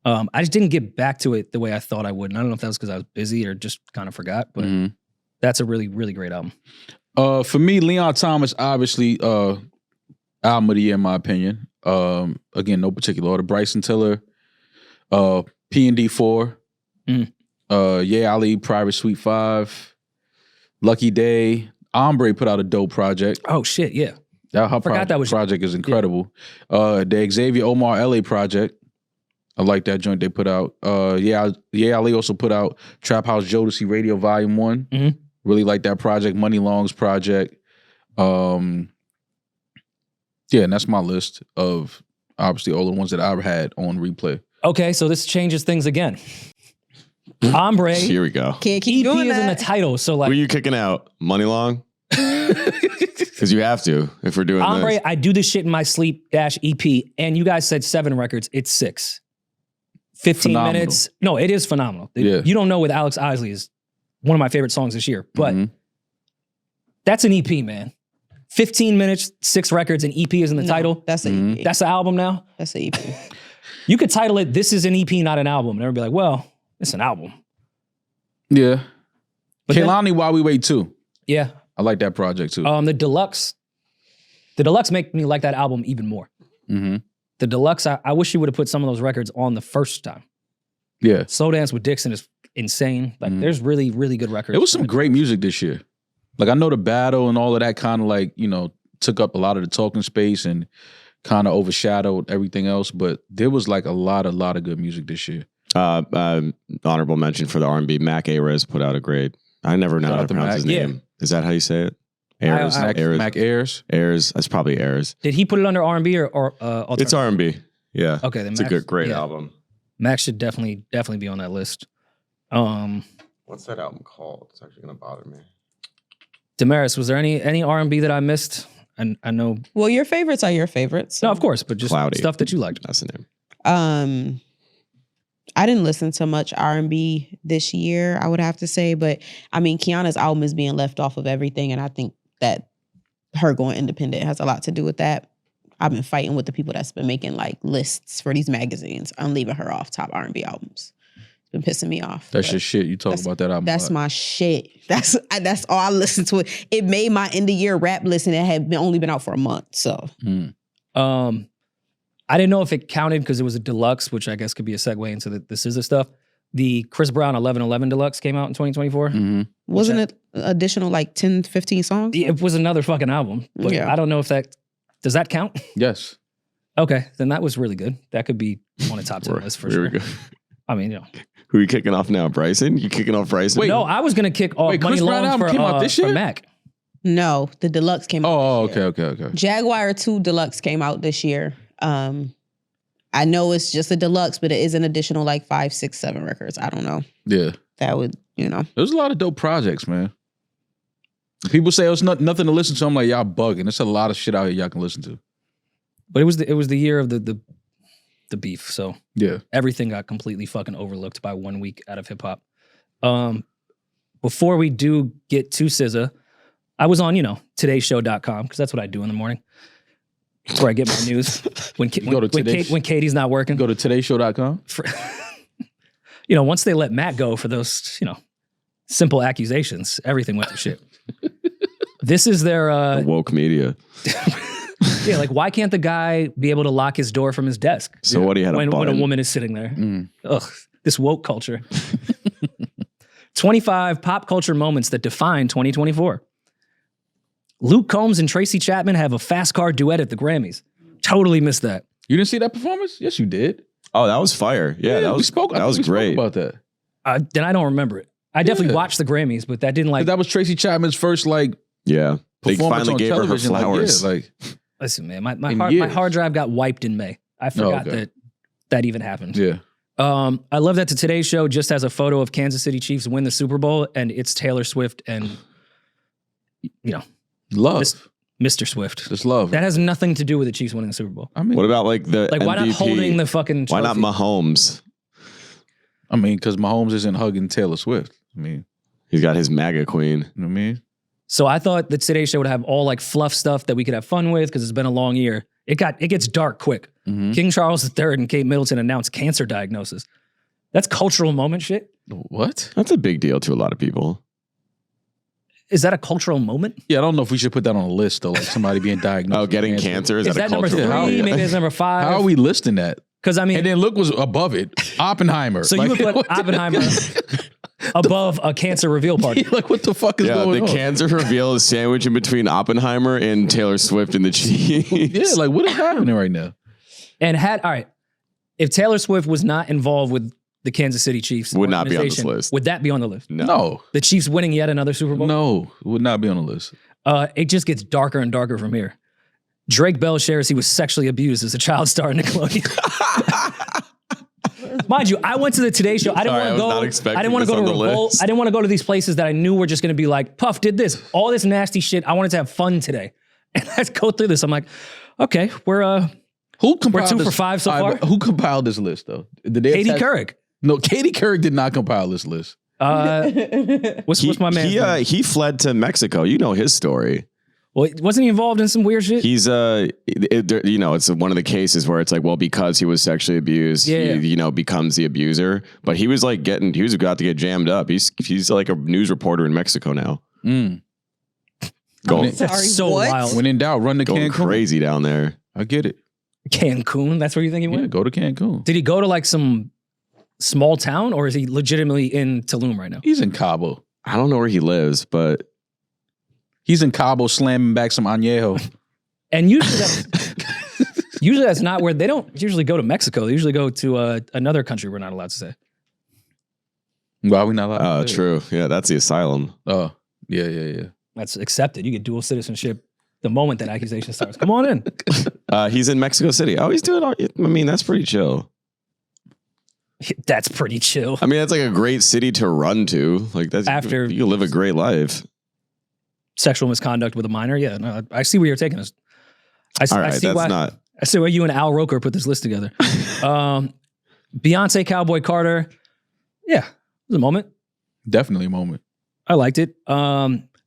I just didn't get back to it the way I thought I would. And I don't know if that was because I was busy or just kind of forgot, but that's a really, really great album. For me, Leon Thomas, obviously, album of the year, in my opinion. Again, no particular order. Bryson Tiller, P&D 4, Yeah Ali, Private Suite 5, Lucky Day. Ombre put out a dope project. Oh shit, yeah. That project is incredible. The Xavier Omar LA project. I like that joint they put out. Yeah, Ali also put out Trap House Jodeci Radio Volume 1. Really like that project. Money Long's project. Yeah, and that's my list of obviously all the ones that I've had on replay. Okay, so this changes things again. Ombre. Here we go. Can't keep EP doing is in the that. title, so like. Who are you kicking out? Money Long? Because you have to if we're doing Ombre, this. I do this shit in my sleep -EP, and you guys said 7 records. It's 6. 15 Phenomenal. minutes. No, it is phenomenal. Yeah. You Don't Know with Alex Isley is one of my favorite songs this year, but that's an EP, man. 15 minutes, 6 records, and EP is in the title. That's an EP. That's the album now. That's an EP. You could title it, This is an EP, not an album. And everybody be like, well, it's an album. Yeah. But then- Kehlani, While We Wait too. Yeah. I like that project too. The deluxe make me like that album even more. The deluxe, I wish you would have put some of those records on the first time. Yeah. Slow Dance with Dixon is insane. Like there's really, really good records. It was some great music this year. Like I know the battle and all of that kind of like, took up a lot of the talking space and kind of overshadowed everything else, but there was like a lot of good music this year. Honorable mention for the R&B, Mac Ayres put out a great, I never know Shout how out to to pronounce Mac. his name. Is that how you say it? Ayres. Mac Ayres. Ayres. That's probably Ayres. Did he put it under R&B or alternative? It's R&B. Yeah. Okay, then it's a great album. Max should definitely be on that list. What's that album called? It's actually gonna bother me. Damaris, was there any R&B that I missed? And I know. Well, your favorites are your favorites. No, of course, but just Cloudy. stuff that you liked. That's the name. I didn't listen to much R&B this year, I would have to say, but I mean, Kiana's album is being left off of everything, and I think that her going independent has a lot to do with that. I've been fighting with the people that's been making like lists for these magazines. I'm leaving her off top R&B albums. It's been pissing me off. That's your shit. You talk about that album. That's my shit. That's all I listen to. It made my end of year rap list, and it had only been out for a month. So, I didn't know if it counted because it was a deluxe, which I guess could be a segue into the SZA stuff. The Chris Brown 1111 Deluxe came out in 2024. Wasn't it additional like 10, 15 songs? It was another fucking album. But I don't know if does that count? Yes. Okay, then that was really good. That could be on a top 10 list for sure. Here we go. I mean, you know. Who are you kicking off now, Bryson? You kicking off Bryson? Wait, no, I was going to kick off Money Chris Brown Long album came out this year? for Mac. No, the deluxe came out. Oh, okay. Jaguar 2 Deluxe came out this year. I know it's just a deluxe, but it is an additional like 5, 6, 7 records. I don't know. Yeah. That would, There's a lot of dope projects, man. People say it's nothing to listen to. I'm like, y'all bugging. There's a lot of shit out here y'all can listen to. But it was the year of the beef, so yeah, everything got completely fucking overlooked by 1 week out of hip hop. Before we do get to SZA, I was on todayshow.com because that's what I do in the morning. That's where I get my news when Katie's not working. Go to todayshow.com. Once they let Matt go for those simple accusations, everything went to shit. This is their the woke media. Yeah, like why can't the guy be able to lock his door from his desk? So what he had when a woman is sitting there. Ugh, this woke culture. 25 pop culture moments that define 2024. Luke Combs and Tracy Chapman have a fast car duet at the Grammys. Totally missed that. You didn't see that performance? Yes, you did. Oh, that was fire. Yeah, that was great. Spoke about that. Then I don't remember it. I definitely watched the Grammys, but that didn't that was Tracy Chapman's first they performance finally on gave television. her her flowers. Listen, man, my hard drive got wiped in May. I forgot that even happened. Yeah. I love that the Today Show just has a photo of Kansas City Chiefs win the Super Bowl, and it's Taylor Swift and love. Mr. Swift. Just love. That has nothing to do with the Chiefs winning the Super Bowl. I mean, what about the MVP? Why not holding the fucking trophy? Why not Mahomes? I mean, because Mahomes isn't hugging Taylor Swift. I mean, he's got his MAGA queen. You know what I mean? So I thought the Today Show would have all like fluff stuff that we could have fun with because it's been a long year. It gets dark quick. King Charles III and Kate Middleton announced cancer diagnosis. That's cultural moment shit. What? That's a big deal to a lot of people. Is that a cultural moment? Yeah, I don't know if we should put that on a list though. Like somebody being diagnosed. Getting cancer. Is that a number 3? Maybe it's number 5. How are we listing that? Because I mean, and then look was above it. Oppenheimer. So you would put Oppenheimer above a cancer reveal party. Like what the fuck is going on? The cancer reveal is sandwiched in between Oppenheimer and Taylor Swift and the Chiefs. Yeah, like what is happening right now? And if Taylor Swift was not involved with the Kansas City Chiefs, would not be on this list. Would that be on the list? No. The Chiefs winning yet another Super Bowl? No, it would not be on the list. It just gets darker and darker from here. Drake Bell shares he was sexually abused as a child star in Nickelodeon. Mind you, I went to the Today Show. I didn't want to go. I didn't want to go to Revolt. I didn't want to go to these places that I knew were just going to be like, Puff did this, all this nasty shit. I wanted to have fun today, and let's go through this. I'm like, okay, we're 2 for 5 so far. Who compiled this list though? Katie Couric. No, Katie Couric did not compile this list. What's my man? He fled to Mexico. You know his story. Well, wasn't he involved in some weird shit? He's it's one of the cases where it's like, well, because he was sexually abused, he becomes the abuser. But he was like he was about to get jammed up. He's like a news reporter in Mexico now. That's so wild. When in doubt, run to Cancun. Crazy down there. I get it. Cancun? That's where you think he went? Yeah, go to Cancun. Did he go to like some small town, or is he legitimately in Tulum right now? He's in Cabo. I don't know where he lives, but he's in Cabo slamming back some añejo. And usually that's not where they don't usually go to Mexico. They usually go to another country we're not allowed to say. Why are we not allowed? Oh, true. Yeah, that's the asylum. Oh, yeah. That's accepted. You get dual citizenship the moment that accusation starts. Come on in. He's in Mexico City. Oh, he's doing all. I mean, that's pretty chill. That's pretty chill. I mean, that's like a great city to run to. Like that's after you live a great life. Sexual misconduct with a minor. Yeah, no, I see where you're taking us. I see why you and Al Roker put this list together. Beyonce, Cowboy Carter. Yeah, it was a moment. Definitely a moment. I liked it.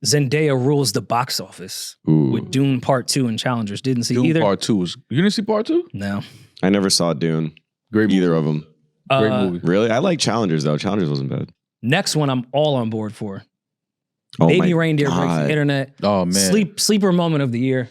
Zendaya rules the box office with Dune Part 2 and Challengers. Didn't see Dune either. Part 2 was. You didn't see Part 2? No. I never saw Dune. Great movie. Either of them. Great movie. Really? I like Challengers though. Challengers wasn't bad. Next one I'm all on board for. Oh Baby my Reindeer breaks God. the internet. Oh man. Sleeper moment of the year.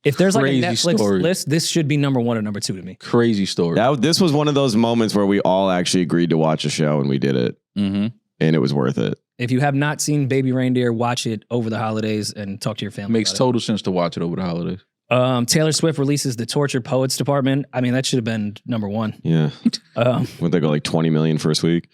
If there's Crazy like a Netflix story. list, this should be number 1 or number 2 to me. Crazy story. This was one of those moments where we all actually agreed to watch a show and we did it. Mm-hmm. And it was worth it. If you have not seen Baby Reindeer, watch it over the holidays and talk to your family. Makes about total sense to watch it over the holidays. it. Taylor Swift releases the Tortured Poets Department. I mean, that should have been number 1. Yeah. Would they go like 20 million first week?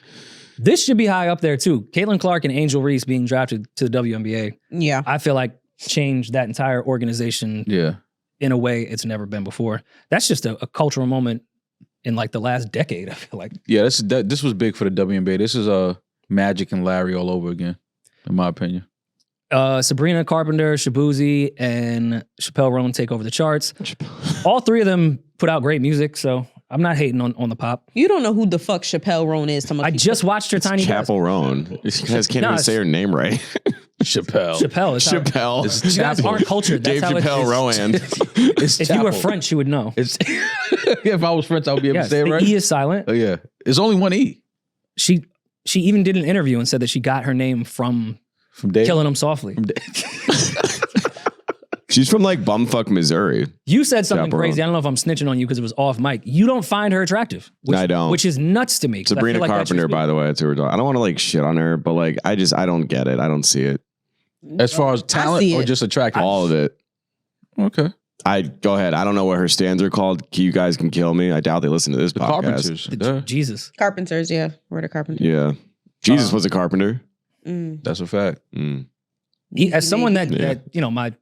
This should be high up there too. Caitlin Clark and Angel Reese being drafted to the WNBA. Yeah. I feel like changed that entire organization Yeah. in a way it's never been before. That's just a cultural moment in like the last decade, I feel like. Yeah, this was big for the WNBA. This is Magic and Larry all over again, in my opinion. Sabrina Carpenter, Shabuzi, and Chappelle Roan take over the charts. All 3 of them put out great music, so I'm not hating on the pop. You don't know who the fuck Chappelle Roan is. I just watched her Tiny Desk. Chapel Roan. You guys can't even say her name right. Chappelle. Chappelle. Is Chappelle. It's you guys Chapel. aren't cultured. That's Dave how Chappelle Rowan. It's if you were Chapel. French, you would know. It's if I was French, I would be able Yes, to say it the right. E is silent. Oh yeah, it's only one E She even did an interview and said that she got her name from from Dave. Killing Him Softly. From Dave. She's from like bumfuck Missouri. You said something Chaperone. crazy. I don't know if I'm snitching on you because it was off mic. You don't find her attractive. Which, I don't. Which is nuts to me. 'cause I Sabrina feel like that Carpenter, should be- by the way, that's who we're talking. I don't want to like shit on her, but like I don't get it. I don't see it. As far as see talent or it. just attractive? All of it. Okay. Go ahead. I don't know what her stands are called. You guys can kill me. I doubt they listen to this The podcast. Carpenters. Yeah, Jesus. Carpenters, yeah. We're the Carpenters. Yeah. Jesus was a carpenter. that's a fact. Mm. As someone that Yeah. my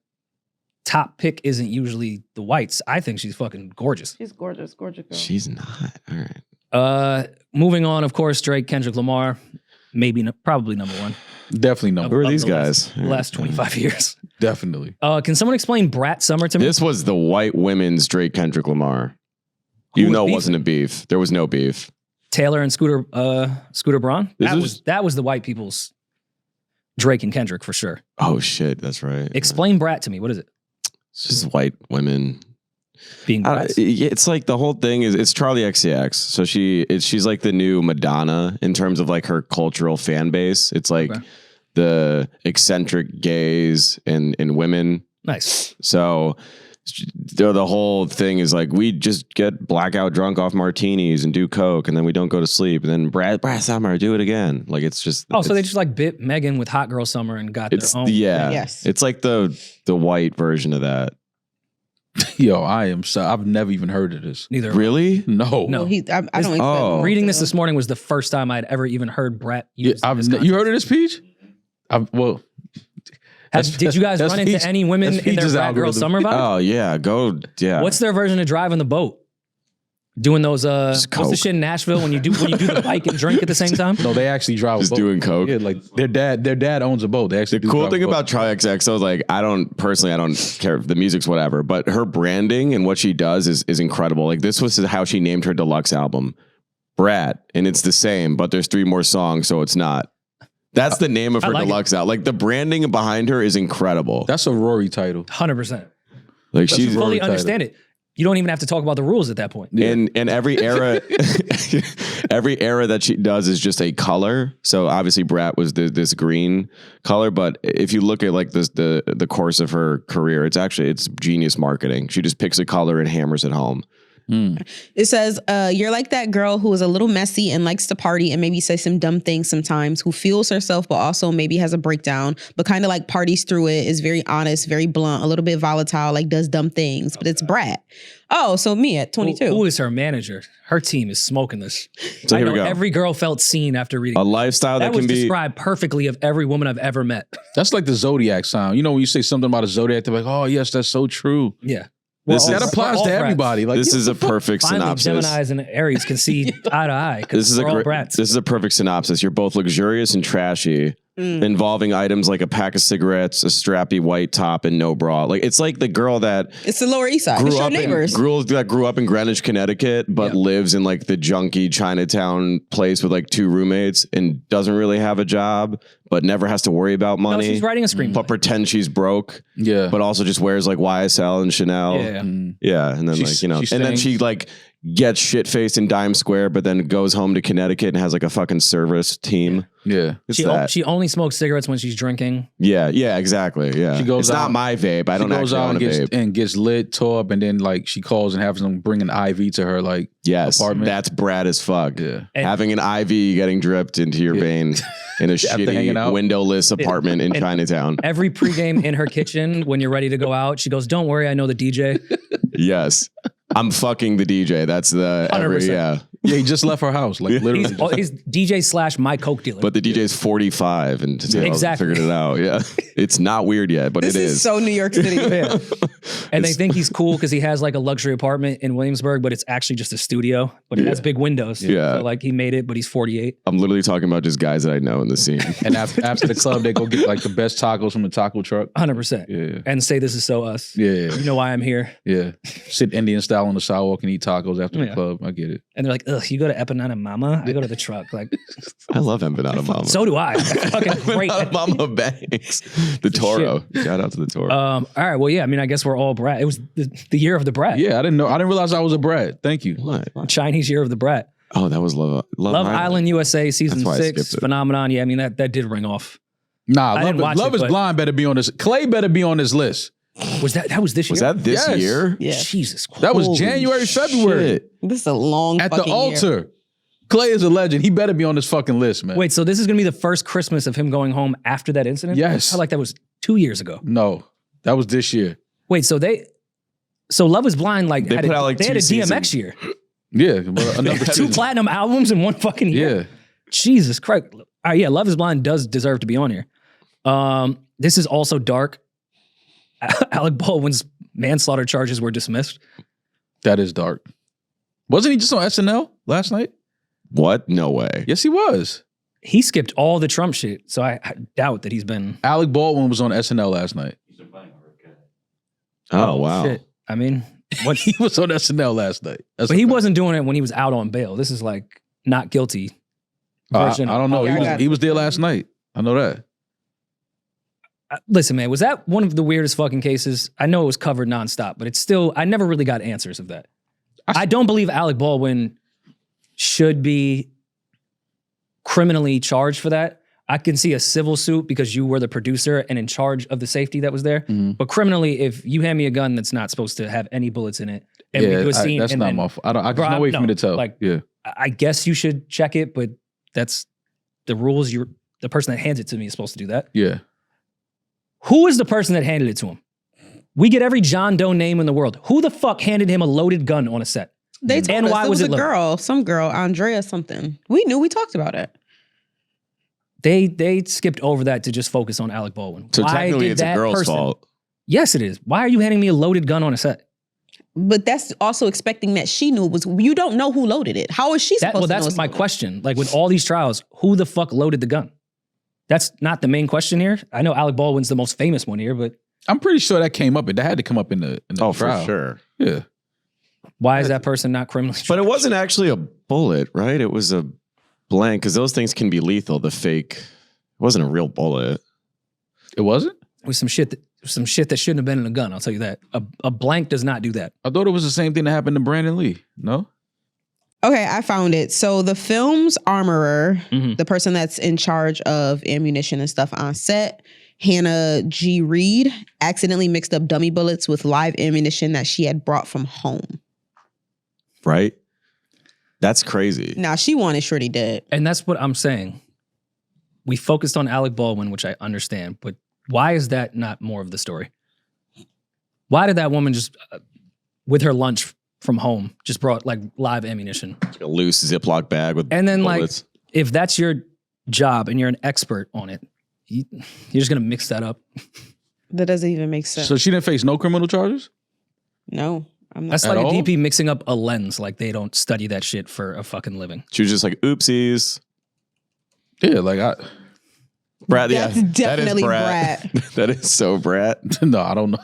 top pick isn't usually the whites, I think she's fucking gorgeous. She's gorgeous, gorgeous girl. She's not. All right. Moving on, of course, Drake, Kendrick Lamar, probably number 1. Definitely no. Who are of these the guys? The last 25 years. Definitely. Can someone explain Brat Summer to me? This was the white women's Drake Kendrick Lamar. Who Even was though it beefing? wasn't a beef. There was no beef. Taylor and Scooter Braun. This That was the white people's Drake and Kendrick for sure. Oh shit, that's right. Explain Brat to me. What is it? It's just white women. Being brats? It's like the whole thing is it's Charlie XCX. So she's like the new Madonna in terms of like her cultural fan base. It's like Okay. the eccentric gays and women. Nice. So the whole thing is like we just get blackout drunk off martinis and do coke and then we don't go to sleep and then Brad Summer do it again. Like it's just So they just like bit Megan with Hot Girl Summer and got it's their own. Yes. It's like the white version of that. Yo, I am so. I've never even heard of this. Neither. Really? No. No. I don't expect Oh. Reading this morning was the first time I'd ever even heard Brat Yeah, use this you heard of this, Peach? Did you guys that's run into Peach- any women that's in their Peach's Brat Girl algorithm. Summer vibe? Oh yeah. What's their version of driving the boat? Doing those Just what's the coke. shit in Nashville when you do the bike and drink at the same time? No, they actually drive Just a boat. doing coke? Yeah, like their dad owns a boat. They actually The cool thing about Charlie XCX, like I don't care if the music's whatever, but her branding and what she does is incredible. Like this was how she named her deluxe album, Brat, and it's the same, but there's 3 more songs, so it's not. That's the name of her like deluxe album. Like the branding behind her is incredible. That's a Rory title. 100%. Like that's she's a Rory Fully title. understand it. You don't even have to talk about the rules at that point. in every era, every era that she does is just a color. So obviously Brat was this green color, but if you look at like the course of her career, it's genius marketing. She just picks a color and hammers it home. It says, you're like that girl who is a little messy and likes to party and maybe say some dumb things sometimes, who feels herself but also maybe has a breakdown, but kind of like parties through it, is very honest, very blunt, a little bit volatile, like does dumb things, but it's Brat. Oh, so me at 22. Who is her manager? Her team is smoking this. So I here we know go. every girl felt seen after reading. A lifestyle that that was can be described perfectly of every woman I've ever met. That's like the Zodiac sound. You know, when you say something about a Zodiac, they're like, oh, yes, that's so true. Yeah. That applies to everybody. Like, this is a perfect Finally, synopsis. Geminis and Aries can see eye to eye. This is we're all brats. this is a perfect synopsis. You're both luxurious and trashy, involving items like a pack of cigarettes, a strappy white top, and no bra. Like it's like the girl that It's the Lower East Side. It's your neighbors. Grew up in Greenwich, Connecticut, but lives in like the junky Chinatown place with like 2 roommates and doesn't really have a job, but never has to worry about money. No, she's writing a screenplay. But pretend she's broke. Yeah. But also just wears like YSL and Chanel. Yeah. Yeah. And then and then she like gets shit faced in Dime Square, but then goes home to Connecticut and has like a fucking service team. Yeah. She only smokes cigarettes when she's drinking. Yeah, exactly. Yeah. She goes it's out, not my vape. I don't actually own a vape. And gets lit, tore up, and then like she calls and has them bring an IV to her like apartment. That's Brad as fuck. Yeah. Having an IV getting dripped into your vein in a shitty windowless apartment in Chinatown. Every pregame in her kitchen, when you're ready to go out, she goes, "Don't worry, I know the DJ." Yes. I'm fucking the DJ. That's the 100%. Yeah, he just left her house. Like literally. He's DJ / my coke dealer. But the DJ's 45 and figured it out. Yeah. It's not weird yet, but this it is. This is so New York City. And they think he's cool because he has like a luxury apartment in Williamsburg, but it's actually just a studio. But it has big windows. Yeah. So like he made it, but he's 48. I'm literally talking about just guys that I know in the scene. And after the club, they go get like the best tacos from the taco truck. 100%. Yeah. And say this is so us. Yeah. You know why I'm here. Yeah. Sit Indian style on the sidewalk and eat tacos after the club. I get it. And they're like, ugh, you go to Empanada Mama? I go to the truck. Like, I love Empanada Mama. So do I. That's fucking great. Empanada Mama bangs. The Toro. Shout out to the Toro. All right. Well, yeah. I mean, I guess we're all Brat. It was the year of the Brat. Yeah, I didn't know. I didn't realize I was a Brat. Thank you. What? Chinese year of the Brat. Oh, that was Love Island USA season 6 phenomenon. Yeah, I mean that did ring off. Nah, Love is Blind better be on this. Clay better be on this list. Was that was this year? Was that this year? Yeah. Jesus Christ. That was January, February. Shit. This is a long At the fucking altar. year. Clay is a legend. He better be on this fucking list, man. Wait, so this is going to be the first Christmas of him going home after that incident? Yes. I felt like that was 2 years ago. No, that was this year. Wait, so Love is Blind like They had put out like they had a 2 DMX seasons. year. Yeah, well, another 2 platinum albums in one fucking year. Yeah. Jesus Christ. All right, yeah, Love is Blind does deserve to be on here. This is also dark. Alec Baldwin's manslaughter charges were dismissed. That is dark. Wasn't he just on SNL last night? What? No way. Yes, he was. He skipped all the Trump shit, so I doubt that he's been. Alec Baldwin was on SNL last night. Oh, wow. Shit. I mean, what He was on SNL last night. That's but he a fact. wasn't doing it when he was out on bail. This is like not guilty. I version don't know. of- He was there last night. I know that. Listen, man, was that one of the weirdest fucking cases? I know it was covered nonstop, but it's still, I never really got answers of that. I don't believe Alec Baldwin should be criminally charged for that. I can see a civil suit because you were the producer and in charge of the safety that was there. Mm-hmm. But criminally, if you hand me a gun that's not supposed to have any bullets in it, and we do a scene, that's and not then, my fault. There's no way for me to tell. Like, yeah. I guess you should check it, but that's the rules. The person that hands it to me is supposed to do that. Yeah. Who is the person that handed it to him? We get every John Doe name in the world. Who the fuck handed him a loaded gun on a set? They told And us why it was was it a loaded? girl, some girl, Andrea something. We knew, we talked about it. They skipped over that to just focus on Alec Baldwin. So Why technically did it's a that girl's person- fault. Yes, it is. Why are you handing me a loaded gun on a set? But that's also expecting that she knew it was, you don't know who loaded it. How is she supposed to know? That's it's my loaded? question. Like with all these trials, who the fuck loaded the gun? That's not the main question here. I know Alec Baldwin's the most famous one here, but I'm pretty sure that came up. That had to come up in the Oh, trial. for sure. Yeah. why is that person not criminally charged? But it wasn't actually a bullet, right? It was a blank because those things can be lethal. The fake, it wasn't a real bullet. It wasn't? It was some shit that shouldn't have been in a gun. I'll tell you that. A blank does not do that. I thought it was the same thing that happened to Brandon Lee. No? Okay, I found it. So the film's armorer, Mhm. the person that's in charge of ammunition and stuff on set, Hannah G. Reed, accidentally mixed up dummy bullets with live ammunition that she had brought from home. Right? That's crazy. Now, she wanted Shorty dead. And that's what I'm saying. We focused on Alec Baldwin, which I understand, but why is that not more of the story? Why did that woman just, with her lunch from home, just brought like live ammunition? Like a loose Ziploc bag with And then bullets. like, if that's your job and you're an expert on it, you're just gonna mix that up. That doesn't even make sense. So she didn't face no criminal charges? No, I'm not. That's At like all? a DP mixing up a lens, like they don't study that shit for a fucking living. She was just like, oopsies. Yeah, like Brad, That's definitely Brad. That is so Brad. No, I don't know.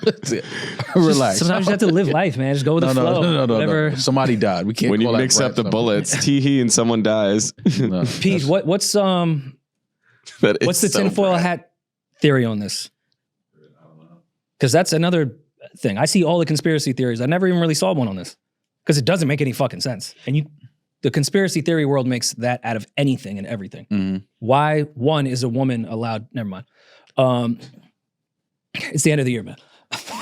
Relax. Sometimes you have to live life, man. Just go with the flow. No. Somebody died. We can't. When you call that mix Brad up the something. bullets, tee and someone dies. No, Pete, what's the tinfoil hat theory on this? Because that's another thing. I see all the conspiracy theories. I never even really saw one on this because it doesn't make any fucking sense. And the conspiracy theory world makes that out of anything and everything. Mm-hmm. Why one is a woman allowed? Never mind. It's the end of the year, man.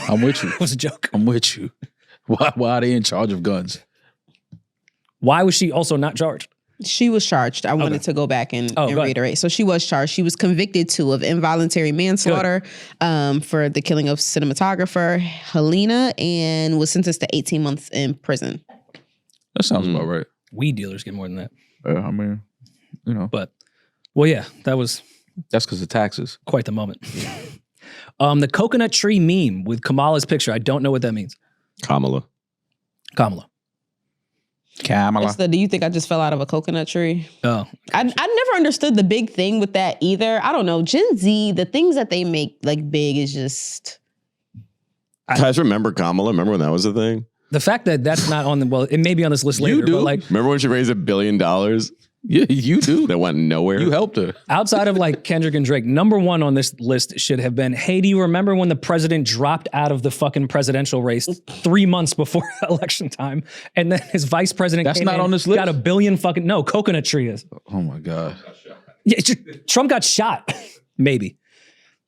I'm with you. It was a joke. I'm with you. Why are they in charge of guns? Why was she also not charged? She was charged. I wanted to go back and go ahead. reiterate. So she was charged. She was convicted too of involuntary manslaughter for the killing of cinematographer Helena and was sentenced to 18 months in prison. That sounds about right. Weed dealers get more than that. I mean, you know. But, well, yeah, that's because of taxes. quite the moment. The coconut tree meme with Kamala's picture. I don't know what that means. Kamala. Kamala. Do you think I just fell out of a coconut tree? Oh. I never understood the big thing with that either. I don't know. Gen Z, the things that they make like big is just... Guys, remember Kamala? Remember when that was a thing? The fact that that's not on the, well, it may be on this list later, You do. but like Remember when she raised $1 billion Yeah, you do. that went nowhere? You helped her. outside of like Kendrick and Drake, number one on this list should have been, hey, do you remember when the president dropped out of the fucking presidential race 3 months before election time? And then his vice president That's came not in, on this list? got $1 billion fucking, no, coconut tree is. Oh my God. Yeah, Trump got shot, maybe.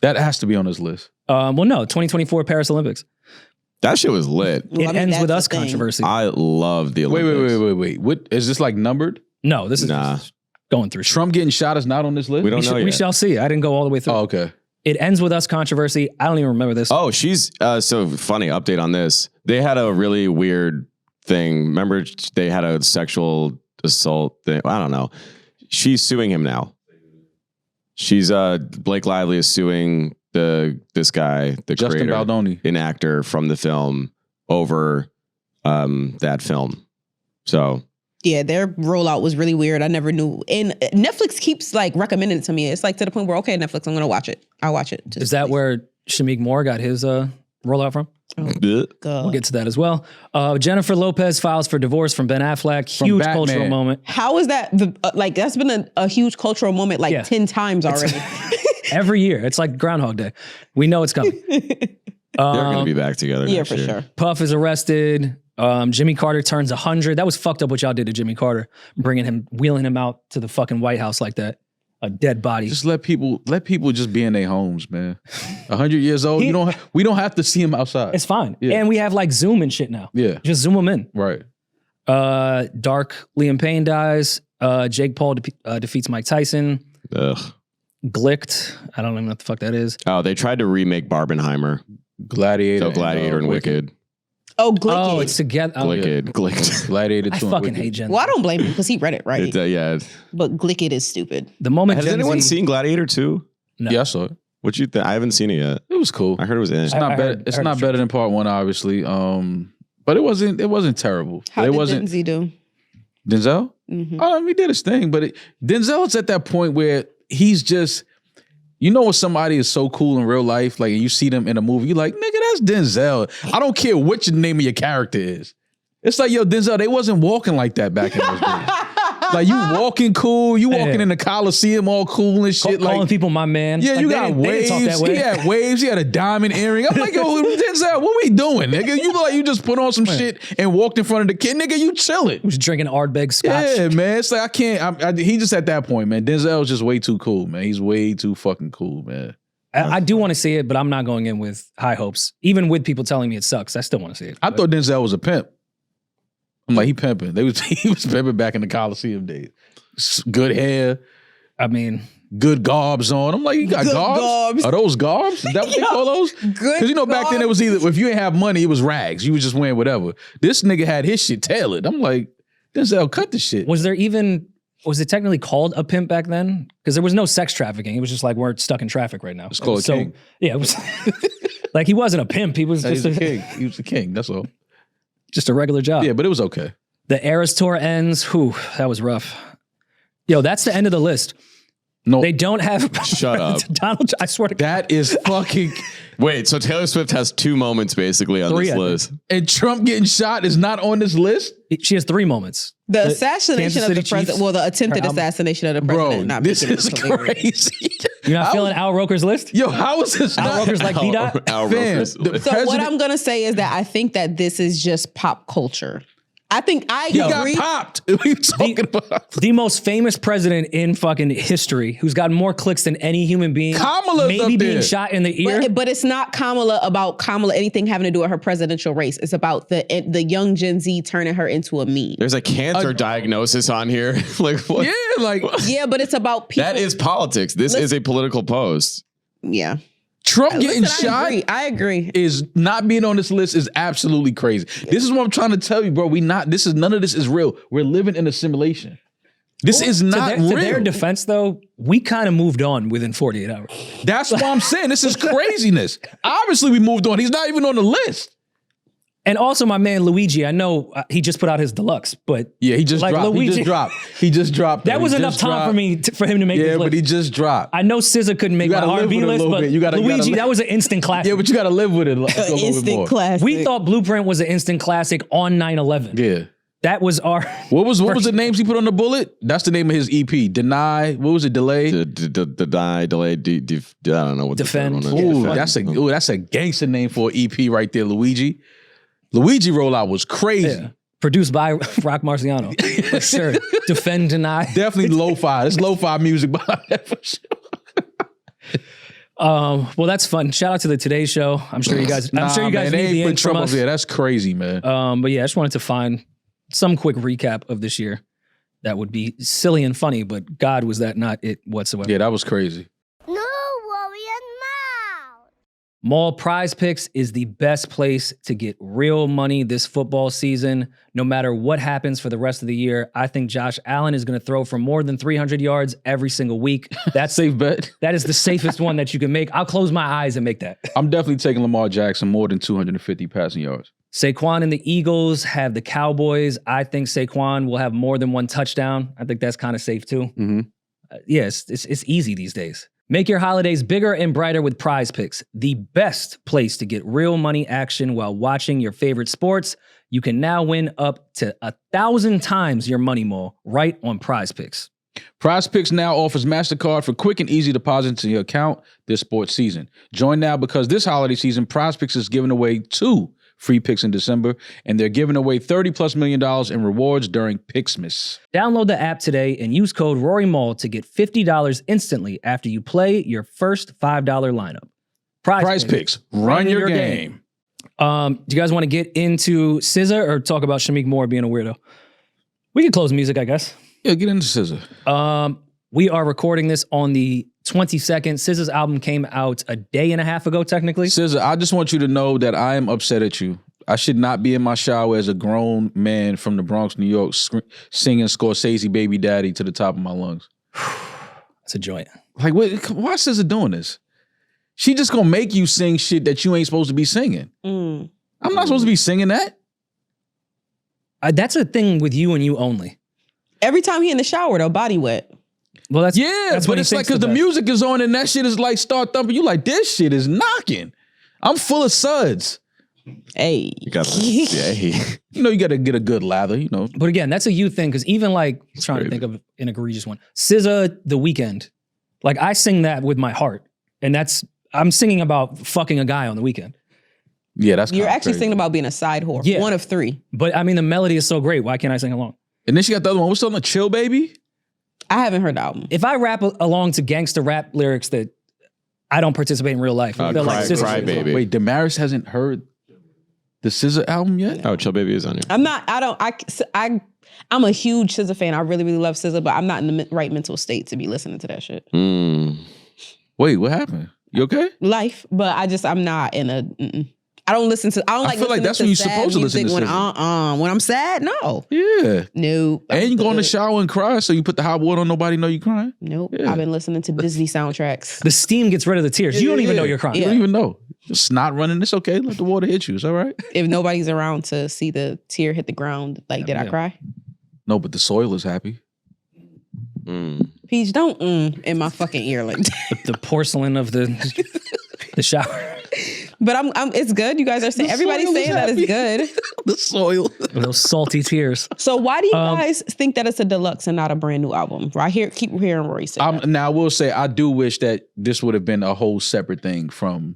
That has to be on this list. Well, no, 2024 Paris Olympics. That shit was lit. Well, It I mean, ends with that's us the thing. controversy. I love the Olympics. Wait. What is this like numbered? No, this is Nah. just going through shit. Trump getting shot is not on this list? We don't know We yet. shall see. I didn't go all the way through. Oh, okay. It ends with us controversy. I don't even remember this. Oh, she's so funny. Update on this. They had a really weird thing. Remember, they had a sexual assault thing. I don't know. She's suing him now. She's Blake Lively is suing this guy, the Justin creator, Baldoni. an actor from the film, over that film. So Yeah, their rollout was really weird. I never knew. And Netflix keeps like recommending it to me. It's like to the point where, okay, Netflix, I'm going to watch it. I'll watch it. Just Is that please. where Shameik Moor got his rollout from? bleh. We'll get to that as well. Jennifer Lopez files for divorce from Ben Affleck. Huge Batman. cultural moment. How is that? Like, that's been a huge cultural moment like Yeah. 10 times already. Every year. It's like Groundhog Day. We know it's coming. They're going to be back together. Yeah, next for year. sure. Puff is arrested. Jimmy Carter turns 100. That was fucked up what y'all did to Jimmy Carter. Wheeling him out to the fucking White House like that. A dead body. Just let people just be in their homes, man. 100 years old, we don't have to see him outside. It's fine. Yeah. And we have like Zoom and shit now. Yeah. Just zoom them in. Right. Dark Liam Payne dies. Jake Paul defeats Mike Tyson. Ugh. Glicked. I don't even know what the fuck that is. Oh, they tried to remake Barbenheimer. Gladiator. So Gladiator and Wicked. Oh, Glick. Oh, it's together. Oh, Glicked. Glicked. Gladiator 2 I and fucking Wicked. hate Gen Z. Well, I don't blame him because he read it right. It's, yeah. But Glicked is stupid. The moment Has Gen anyone Z, seen Gladiator 2? No. Yeah, I saw it. What you think? I haven't seen it yet. It was cool. I heard it was in. It's I not better. heard- It's I heard not it's better than part 1, obviously. But it wasn't terrible. How it did wasn't Denzel do? Denzel. Mhm. He did his thing, but Denzel's at that point where he's just, you know, when somebody is so cool in real life, like you see them in a movie, you're like, nigga, that's Denzel. I don't care what your name of your character is. It's like, yo, Denzel, they wasn't walking like that back in those days. Like you walking cool, you walking Yeah. in the Coliseum all cool and shit. calling Like, people my man. yeah, Like, you they got didn't- they didn't talk waves. that way. He had waves. He had a diamond earring. I'm like, yo, Denzel, what we doing, nigga? You look like you just put on some shit and walked in front of the kid, nigga. You chilling. He was drinking Ardbeg scotch. Yeah, man. It's like I can't. He just at that point, man. Denzel's just way too cool, man. He's way too fucking cool, man. I do want to see it, but I'm not going in with high hopes. Even with people telling me it sucks, I still want to see it. I thought Denzel was a pimp. I'm like, he pimping. He was pimping back in the Coliseum days. Good hair, I mean, good garbs on. I'm like, you got Good garbs? garbs. Are those garbs? Is that what they call those? Good. Because you know, back then it was either, if you ain't have money, it was rags. You was just wearing whatever. This nigga had his shit tailored. I'm like, Denzel, cut the shit. was it technically called a pimp back then? Because there was no sex trafficking. It was just like, we're stuck in traffic right now. It's called a king. Yeah, it was like he wasn't a pimp. He was He's just a king. He was the king. That's all. just a regular job. Yeah, but it was okay. The Eras Tour ends. Whew, that was rough. Yo, that's the end of the list. No, They don't have. Shut up. Donald. I swear to God. that is fucking. Wait, so Taylor Swift has 2 moments basically on 3, this I think. list. And Trump getting shot is not on this list, She has 3 moments. The Kansas assassination of City the president. Chiefs. Well, the attempted Her album. assassination of the bro. president. Not This making it is hilarious. crazy. You're not feeling Al Roker's list? Yo, how is this Al not? Roker's like B-Dot? Al Fam, Roker's the list. So what president- I'm gonna say is that I think that this is just pop culture. I think I He got agree. popped. What are you talking about? The most famous president in fucking history, who's gotten more clicks than any human being. Kamala's maybe up being there. shot in the ear. But it's not about Kamala anything having to do with her presidential race. It's about the young Gen Z turning her into a meme. There's a cancer diagnosis on here. Like what? Yeah, like Yeah, but it's about people. That is politics. This is a political post. Yeah. Trump getting Listen, shot I agree. is not being on this list is absolutely crazy. This is what I'm trying to tell you, bro. None of this is real. We're living in a simulation. This is not to real. their defense, though, we kind of moved on within 48 hours. That's why I'm saying this is craziness. Obviously, we moved on. He's not even on the list. And also, my man Luigi, I know he just put out his deluxe, but Yeah, he just Like dropped. Luigi- He just dropped. that He was just enough time dropped. for me for him to make Yeah, this but list. he just dropped. I know SZA couldn't make You my gotta live R&B with it a list, little but bit. You gotta Luigi, live- that was an instant classic. Yeah, but you got to live with it a little bit Instant more. classic. We thought Blueprint was an instant classic on 9/11. Yeah. That was our. What was the names he put on the bullet? That's the name of his EP. Deny. What was it? Delay. Deny, delay, I don't know what Defend. the third one Ooh, is. that's a gangster name for an EP right there, Luigi. Luigi rollout was crazy. Yeah. Produced by Rock Marciano. For sure. Defend, deny. Definitely lo-fi. It's lo-fi music behind that for sure. Well, that's fun. Shout out to the Today Show. I'm sure you guys. I'm sure you guys man, need they the ain't end put from Trump us. up there. That's crazy, man. But yeah, I just wanted to find some quick recap of this year. That would be silly and funny, but God, was that not it whatsoever? Yeah, that was crazy. No worry now. Mall Prize Picks is the best place to get real money this football season. No matter what happens for the rest of the year, I think Josh Allen is going to throw for more than 300 yards every single week. That's Safe bet. That is the safest one that you can make. I'll close my eyes and make that. I'm definitely taking Lamar Jackson more than 250 passing yards. Saquon and the Eagles have the Cowboys. I think Saquon will have more than 1 touchdown. I think that's kind of safe too. Mm-hmm. Yes, it's easy these days. Make your holidays bigger and brighter with Prize Picks, the best place to get real money action while watching your favorite sports. You can now win up to 1,000 times your money more right on Prize Picks. Prize Picks now offers MasterCard for quick and easy deposits in your account this sports season. Join now because this holiday season, Prize Picks is giving away 2 free picks in December, and they're giving away $30+ million in rewards during Pixmas. Download the app today and use code RoryMall to get $50 instantly after you play your first $5 lineup. Prize Picks, run your game. Do you guys want to get into SZA or talk about Shameik Moor being a weirdo? We can close music, I guess. Yeah, get into SZA. We are recording this on the 22nd. SZA's album came out a day and a half ago, technically. SZA, I just want you to know that I am upset at you. I should not be in my shower as a grown man from the Bronx, New York, singing Scorsese Baby Daddy to the top of my lungs. It's a joint. Like, why is SZA doing this? She just gonna make you sing shit that you ain't supposed to be singing. I'm not supposed to be singing that. That's a thing with you and you only. Every time he in the shower, though, body wet. Well, that's But what he it's like thinks because the best. music is on and that shit is like start thumping. You like, this shit is knocking. I'm full of suds. Hey. You got that. You know, you gotta get a good lather, you know. But again, that's a you thing because even like trying to think of an egregious one, SZA, The Weeknd. Like I sing that with my heart, and I'm singing about fucking a guy on the weekend. Yeah, that's You're kinda actually crazy. thinking about being a side whore. Yeah. 1 of 3. But I mean, the melody is so great. Why can't I sing along? And then she got the other one. What's on the Chill Baby? I haven't heard the album. If I rap along to gangster rap lyrics that I don't participate in real life, I feel like SZA Cry should- Baby. Wait, Damaris hasn't heard the SZA album yet? Oh, Chill Baby is on here. I'm a huge SZA fan. I really, really love SZA, but I'm not in the right mental state to be listening to that shit. Wait, what happened? You okay? Life, but I'm not in a. I don't listen to. I don't like. feel like listening that's to when you're sad supposed to listen to music SZA. when I'm sad. No, Yeah. no. And you go in the shower and cry, so you put the hot water on, nobody know you crying. Nope. Yeah. I've been listening to Disney soundtracks. The steam gets rid of the tears. You don't even know you're crying. You don't even know. Just snot running. It's okay. Let the water hit you. It's all right. If nobody's around to see the tear hit the ground, like, did I cry? No, but the soil is happy. Peach, don't in my fucking ear like that. The porcelain of the shower. But I'm it's good. You guys are saying everybody's saying that it's good. The soil. Those salty tears. So why do you guys think that it's a deluxe and not a brand new album? I keep hearing Rory say that. Now I will say I do wish that this would have been a whole separate thing from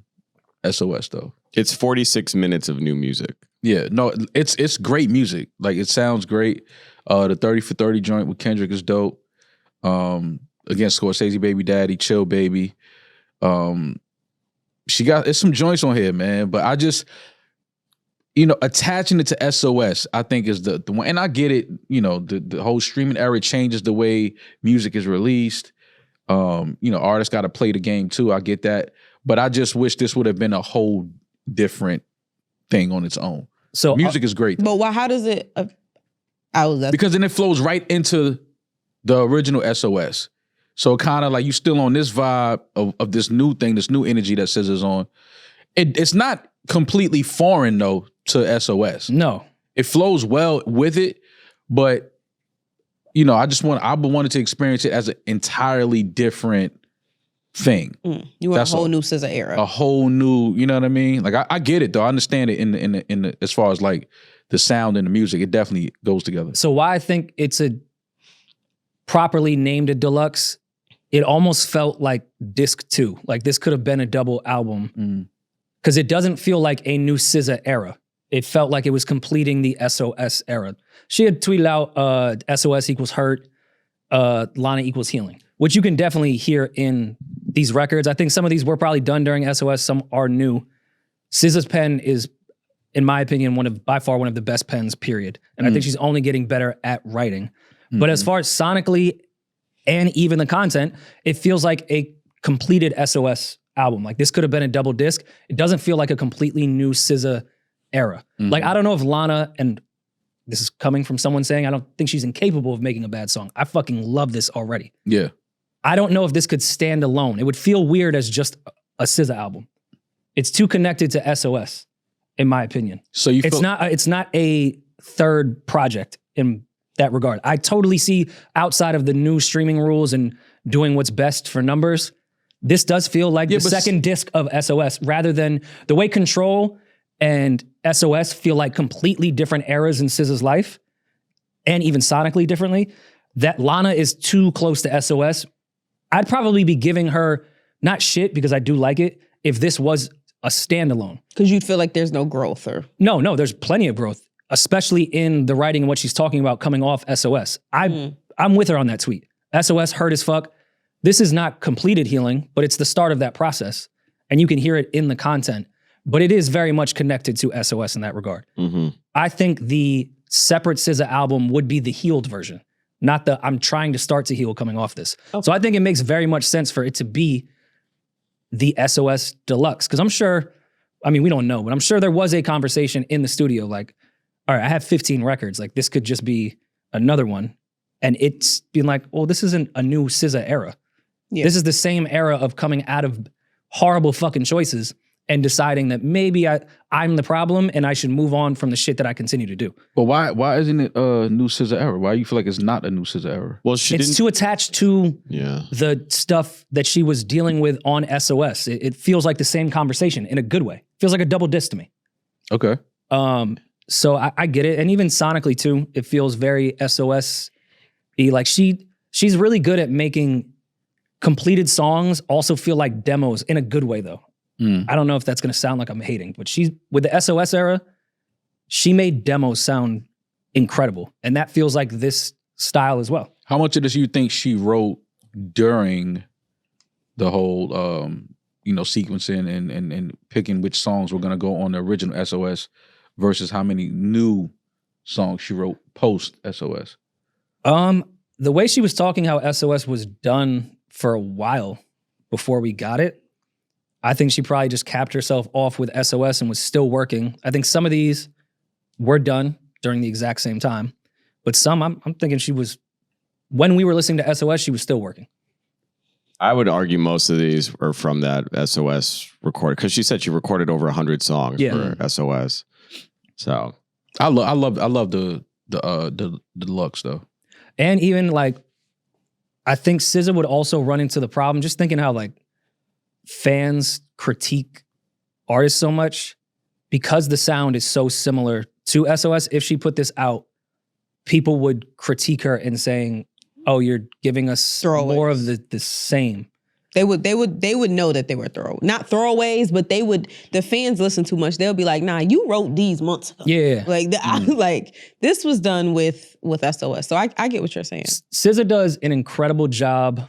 SOS though. It's 46 minutes of new music. Yeah, no, it's great music. Like it sounds great. The 30 for 30 joint with Kendrick is dope. Again, Scorsese Baby Daddy, Chill Baby. It's some joints on here, man. But I just, attaching it to SOS, I think is the one. And I get it, the whole streaming era changes the way music is released. Artists got to play the game too. I get that. But I just wish this would have been a whole different thing on its own. So music is great. But why? How does it? Because then it flows right into the original SOS. So kind of like you still on this vibe of this new thing, this new energy that SZA's on. It's not completely foreign though to SOS. No. It flows well with it, but I wanted to experience it as an entirely different thing. You want a whole new SZA era. A whole new, you know what I mean? Like I get it though. I understand it in the as far as like the sound and the music. It definitely goes together. So why I think it's a properly named a deluxe, it almost felt like disc 2. Like this could have been a double album. Because it doesn't feel like a new SZA era. It felt like it was completing the SOS era. She had tweeted out SOS equals hurt, Lana equals healing, which you can definitely hear in these records. I think some of these were probably done during SOS, some are new. SZA's pen is, in my opinion, by far one of the best pens, period. And I think she's only getting better at writing. But as far as sonically and even the content, it feels like a completed SOS album. Like this could have been a double disc. It doesn't feel like a completely new SZA era. Like I don't know if Lana, and this is coming from someone saying I don't think she's incapable of making a bad song. I fucking love this already. Yeah. I don't know if this could stand alone. It would feel weird as just a SZA album. It's too connected to SOS, in my opinion. So it's not a third project in that regard. I totally see outside of the new streaming rules and doing what's best for numbers, this does feel like the second disc of SOS rather than the way Control and SOS feel like completely different eras in SZA's life and even sonically differently. That Lana is too close to SOS. I'd probably be giving her not shit because I do like it if this was a standalone. Because you'd feel like there's no growth or... No, there's plenty of growth, especially in the writing and what she's talking about coming off SOS. I'm with her on that tweet. SOS hurt as fuck. This is not completed healing, but it's the start of that process. And you can hear it in the content. But it is very much connected to SOS in that regard. I think the separate SZA album would be the healed version, not the I'm trying to start to heal coming off this. Okay. So I think it makes very much sense for it to be the SOS Deluxe. Because I'm sure, we don't know, but I'm sure there was a conversation in the studio like, all right, I have 15 records. Like this could just be another one. And it's being like, well, this isn't a new SZA era. Yeah. This is the same era of coming out of horrible fucking choices and deciding that maybe I'm the problem and I should move on from the shit that I continue to do. But why isn't it a new SZA era? Why do you feel like it's not a new SZA era? Well, it's too attached to the stuff that she was dealing with on SOS. It feels like the same conversation in a good way. It feels like a double disc to me. Okay. So I get it. And even sonically too, it feels very SOS-y. Like she's really good at making completed songs also feel like demos in a good way though. I don't know if that's going to sound like I'm hating, but with the SOS era, she made demos sound incredible. And that feels like this style as well. How much of this you think she wrote during the whole, sequencing and picking which songs were going to go on the original SOS versus how many new songs she wrote post SOS? The way she was talking how SOS was done for a while before we got it, I think she probably just capped herself off with SOS and was still working. I think some of these were done during the exact same time, but some I'm thinking when we were listening to SOS, she was still working. I would argue most of these are from that SOS record because she said she recorded over 100 songs for SOS. So I love the deluxe though, and even like I think SZA would also run into the problem, just thinking how like fans critique artists so much because the sound is so similar to SOS. If she put this out, people would critique her and saying, oh, you're giving us more of the same. They would know that they were not throwaways, but the fans listen too much. They'll be like, nah, you wrote these months ago. Yeah. Like this was done with SOS. So I get what you're saying. SZA does an incredible job.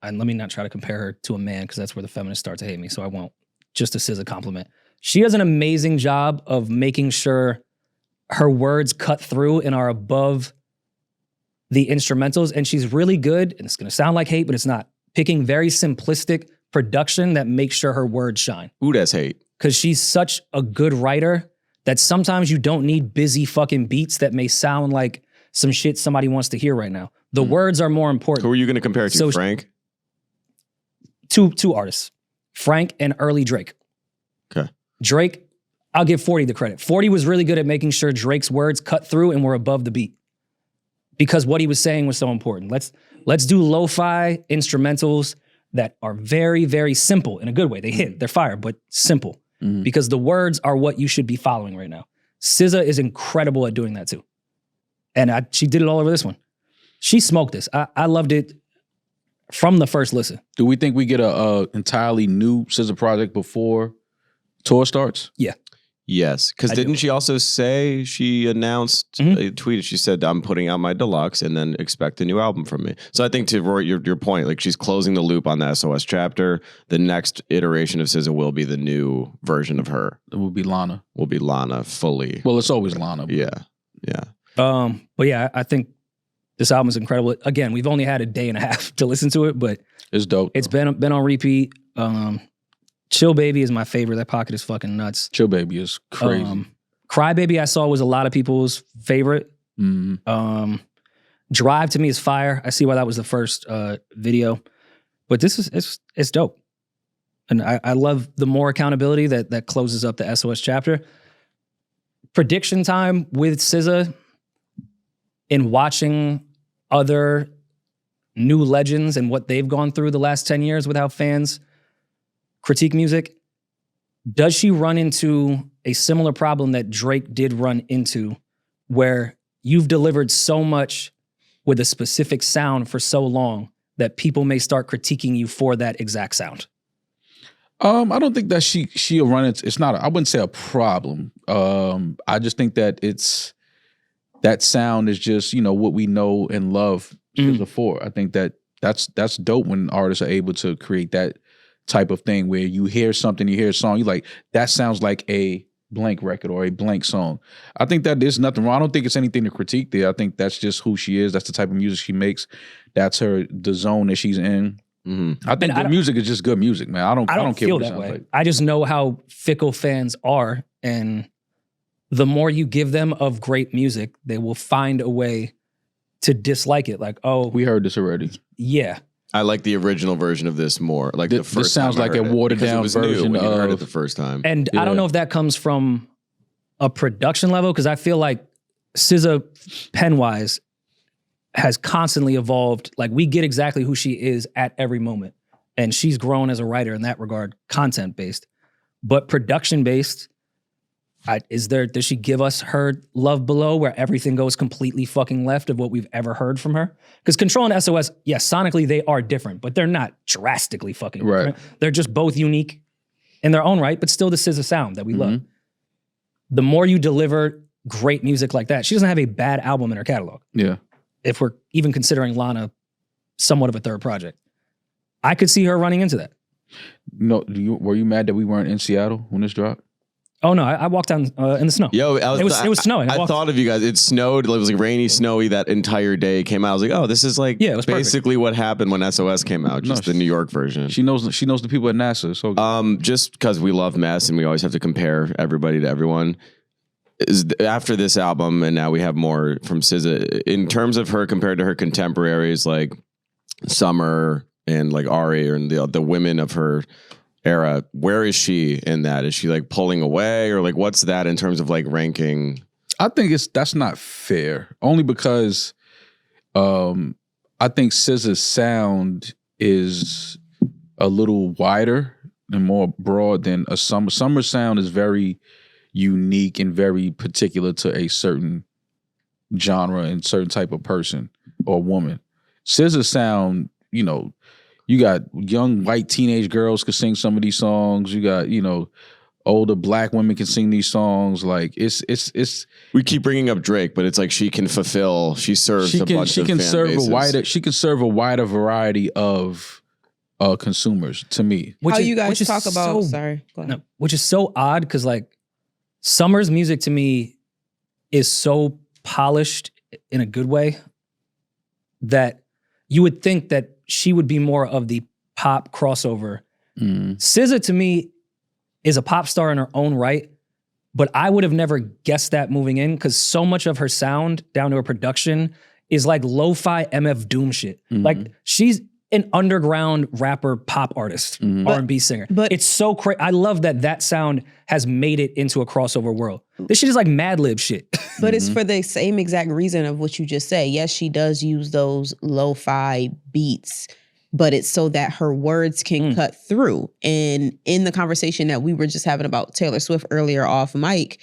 And let me not try to compare her to a man because that's where the feminists start to hate me. So I won't. Just a SZA compliment. She does an amazing job of making sure her words cut through and are above the instrumentals. And she's really good, and it's going to sound like hate, but it's not, picking very simplistic production that makes sure her words shine. Ooh, that's hate. Because she's such a good writer that sometimes you don't need busy fucking beats that may sound like some shit somebody wants to hear right now. The words are more important. Who are you going to compare it to, Frank? Two artists, Frank and early Drake. Okay. Drake, I'll give 40 the credit. 40 was really good at making sure Drake's words cut through and were above the beat because what he was saying was so important. Let's do lo-fi instrumentals that are very, very simple in a good way. They hit, they're fire, but simple because the words are what you should be following right now. SZA is incredible at doing that too. And she did it all over this one. She smoked this. I loved it from the first listen. Do we think we get a entirely new SZA project before tour starts? Yeah. Yes, because didn't she also say, she announced, tweeted, she said, I'm putting out my deluxe and then expect a new album from me. So I think to Rory, your point, like she's closing the loop on the SOS chapter. The next iteration of SZA will be the new version of her. It will be Lana. Will be Lana fully. Well, it's always Lana. Yeah. But yeah, I think this album is incredible. Again, we've only had a day and a half to listen to it, but it's dope. It's been on repeat. Chill Baby is my favorite. That pocket is fucking nuts. Chill Baby is crazy. Cry Baby I saw was a lot of people's favorite. Drive to me is fire. I see why that was the first video. But this is it's dope. And I love the more accountability that closes up the SOS chapter. Prediction time with SZA in watching other new legends and what they've gone through the last 10 years with how fans critique music. Does she run into a similar problem that Drake did run into where you've delivered so much with a specific sound for so long that people may start critiquing you for that exact sound? I don't think that she'll run into, it's not, I wouldn't say a problem. I just think that that sound is just, what we know and love SZA for. I think that's dope when artists are able to create that type of thing where you hear something, you hear a song, you're like, that sounds like a blank record or a blank song. I think that there's nothing wrong. I don't think it's anything to critique there. I think that's just who she is. That's the type of music she makes. That's the zone that she's in. I think the music is just good music, man. I don't care feel what it that sounds way. like. I just know how fickle fans are, and the more you give them of great music, they will find a way to dislike it. Like, oh, we heard this already. Yeah. I like the original version of this more. Like the first this sounds like a watered down version when you heard of it the first time. And I don't know if that comes from a production level, because I feel like SZA pen-wise has constantly evolved. Like, we get exactly who she is at every moment. And she's grown as a writer in that regard, content-based. But production-based, does she give us her Love Below where everything goes completely fucking left of what we've ever heard from her? Because Control and SOS, yes, sonically they are different, but they're not drastically fucking different. They're just both unique in their own right, but still the SZA sound that we love. The more you deliver great music like that, she doesn't have a bad album in her catalog. Yeah. If we're even considering Lana somewhat of a third project. I could see her running into that. No, were you mad that we weren't in Seattle when this dropped? Oh no, I walked down in the snow. Yo, it was snowing. I thought of you guys. It snowed. It was like rainy, snowy that entire day. Came out. I was like, oh, this is like it was basically what happened when SOS came out. Just the New York version. She knows the people at NASA. So just because we love mess and we always have to compare everybody to everyone. After this album, and now we have more from SZA in terms of her compared to her contemporaries like Summer and like Ari and the women of her era. Where is she in that? Is she like pulling away, or like what's that in terms of like ranking? I think that's not fair. Only because I I think SZA's sound is a little wider and more broad than a Summer. Summer sound is very unique and very particular to a certain genre and certain type of person or woman. SZA sound, you know, you got young white teenage girls could sing some of these songs. You got, you know, older black women can sing these songs. Like it's. We keep bringing up Drake, but it's like she can fulfill. She serves a bunch of fan bases. She can serve a wider variety of consumers. To me, How you guys talk about? Sorry, go ahead. No, which is so odd because like Summer's music to me is so polished in a good way that you would think that she would be more of the pop crossover. SZA to me is a pop star in her own right, but I would have never guessed that moving in because so much of her sound down to her production is like lo-fi MF Doom shit. Like she's an underground rapper, pop artist, R&B singer. But it's so crazy. I love that sound has made it into a crossover world. This shit is like Mad Lib shit. But it's for the same exact reason of what you just said. Yes, she does use those lo-fi beats, but it's so that her words can cut through. And in the conversation that we were just having about Taylor Swift earlier off mic,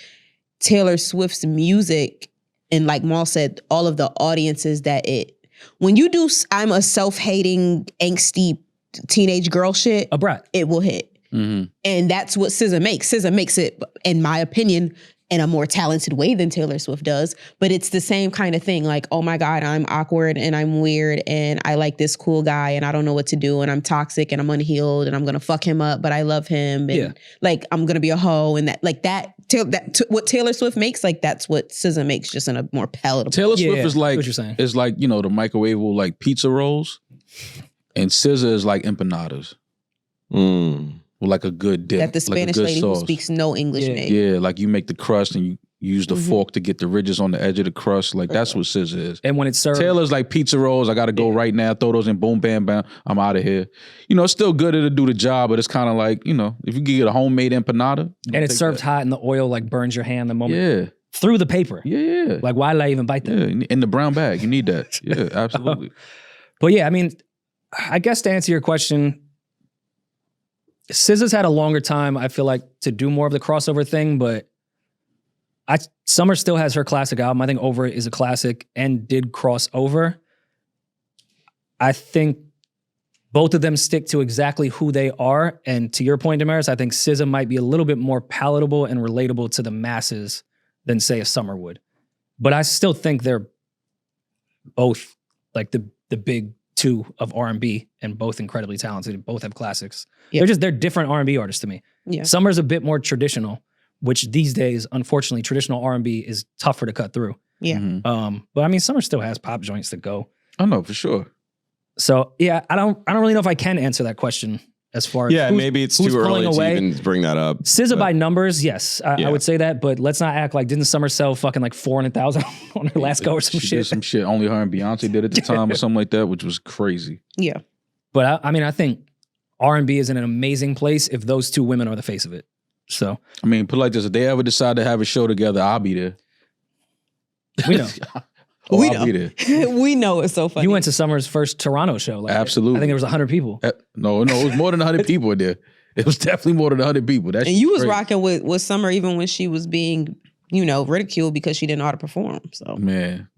Taylor Swift's music, and like Maul said, all of the audiences that when you do I'm a self-hating, angsty teenage girl shit, a brat, it will hit. And that's what SZA makes. SZA makes it, in my opinion, in a more talented way than Taylor Swift does. But it's the same kind of thing. Like, oh my God, I'm awkward and I'm weird and I like this cool guy and I don't know what to do and I'm toxic and I'm unhealed and I'm going to fuck him up, but I love him. And like, I'm going to be a hoe. And what Taylor Swift makes, like that's what SZA makes, just in a more palatable. Taylor Swift is like, what you're saying. It's like, you know, the microwavable like pizza rolls, and SZA is like empanadas. With like a good dip. That the Spanish like lady sauce. who speaks no English made. Yeah, like you make the crust and you use the fork to get the ridges on the edge of the crust. Like that's what SZA is. And when it's served, Taylor's like pizza rolls. I got to go right now. Throw those in, boom, bam, bam. I'm out of here. You know, it's still good to do the job, but it's kind of like, you know, if you can get a homemade empanada. And it's served hot and the oil like burns your hand the moment. Through the paper. Yeah. Like why did I even bite that? Yeah, in the brown bag. You need that. Yeah, absolutely. But yeah, I mean, I guess to answer your question, SZA's had a longer time, I feel like, to do more of the crossover thing, but Summer still has her classic album. I think Over It is a classic and did cross over. I think both of them stick to exactly who they are. And to your point, Damaris, I think SZA might be a little bit more palatable and relatable to the masses than, say, a Summer would. But I still think they're both like the big two of R&B and both incredibly talented and both have classics. They're different R&B artists to me. Summer's a bit more traditional, which these days, unfortunately, traditional R&B is tougher to cut through. But I mean, Summer still has pop joints that go. I know for sure. So yeah, I don't really know if I can answer that question as far as maybe it's too early to even bring that up. SZA by numbers, yes, I would say that, but let's not act like didn't Summer sell fucking like 400,000 on her last go or some shit. Did some shit only her and Beyonce did at the time or something like that, which was crazy. Yeah, but I mean, I think R&B is in an amazing place if those two women are the face of it. So I mean, put it like this: if they ever decide to have a show together, I'll be there. We know. I'll be there. We know it's so funny. You went to Summer's first Toronto show. Like, absolutely. I think there was 100 people. No, it was more than 100 people in there. It was definitely more than 100 people. And you was rocking with Summer even when she was being, you know, ridiculed because she didn't know how to perform. So man,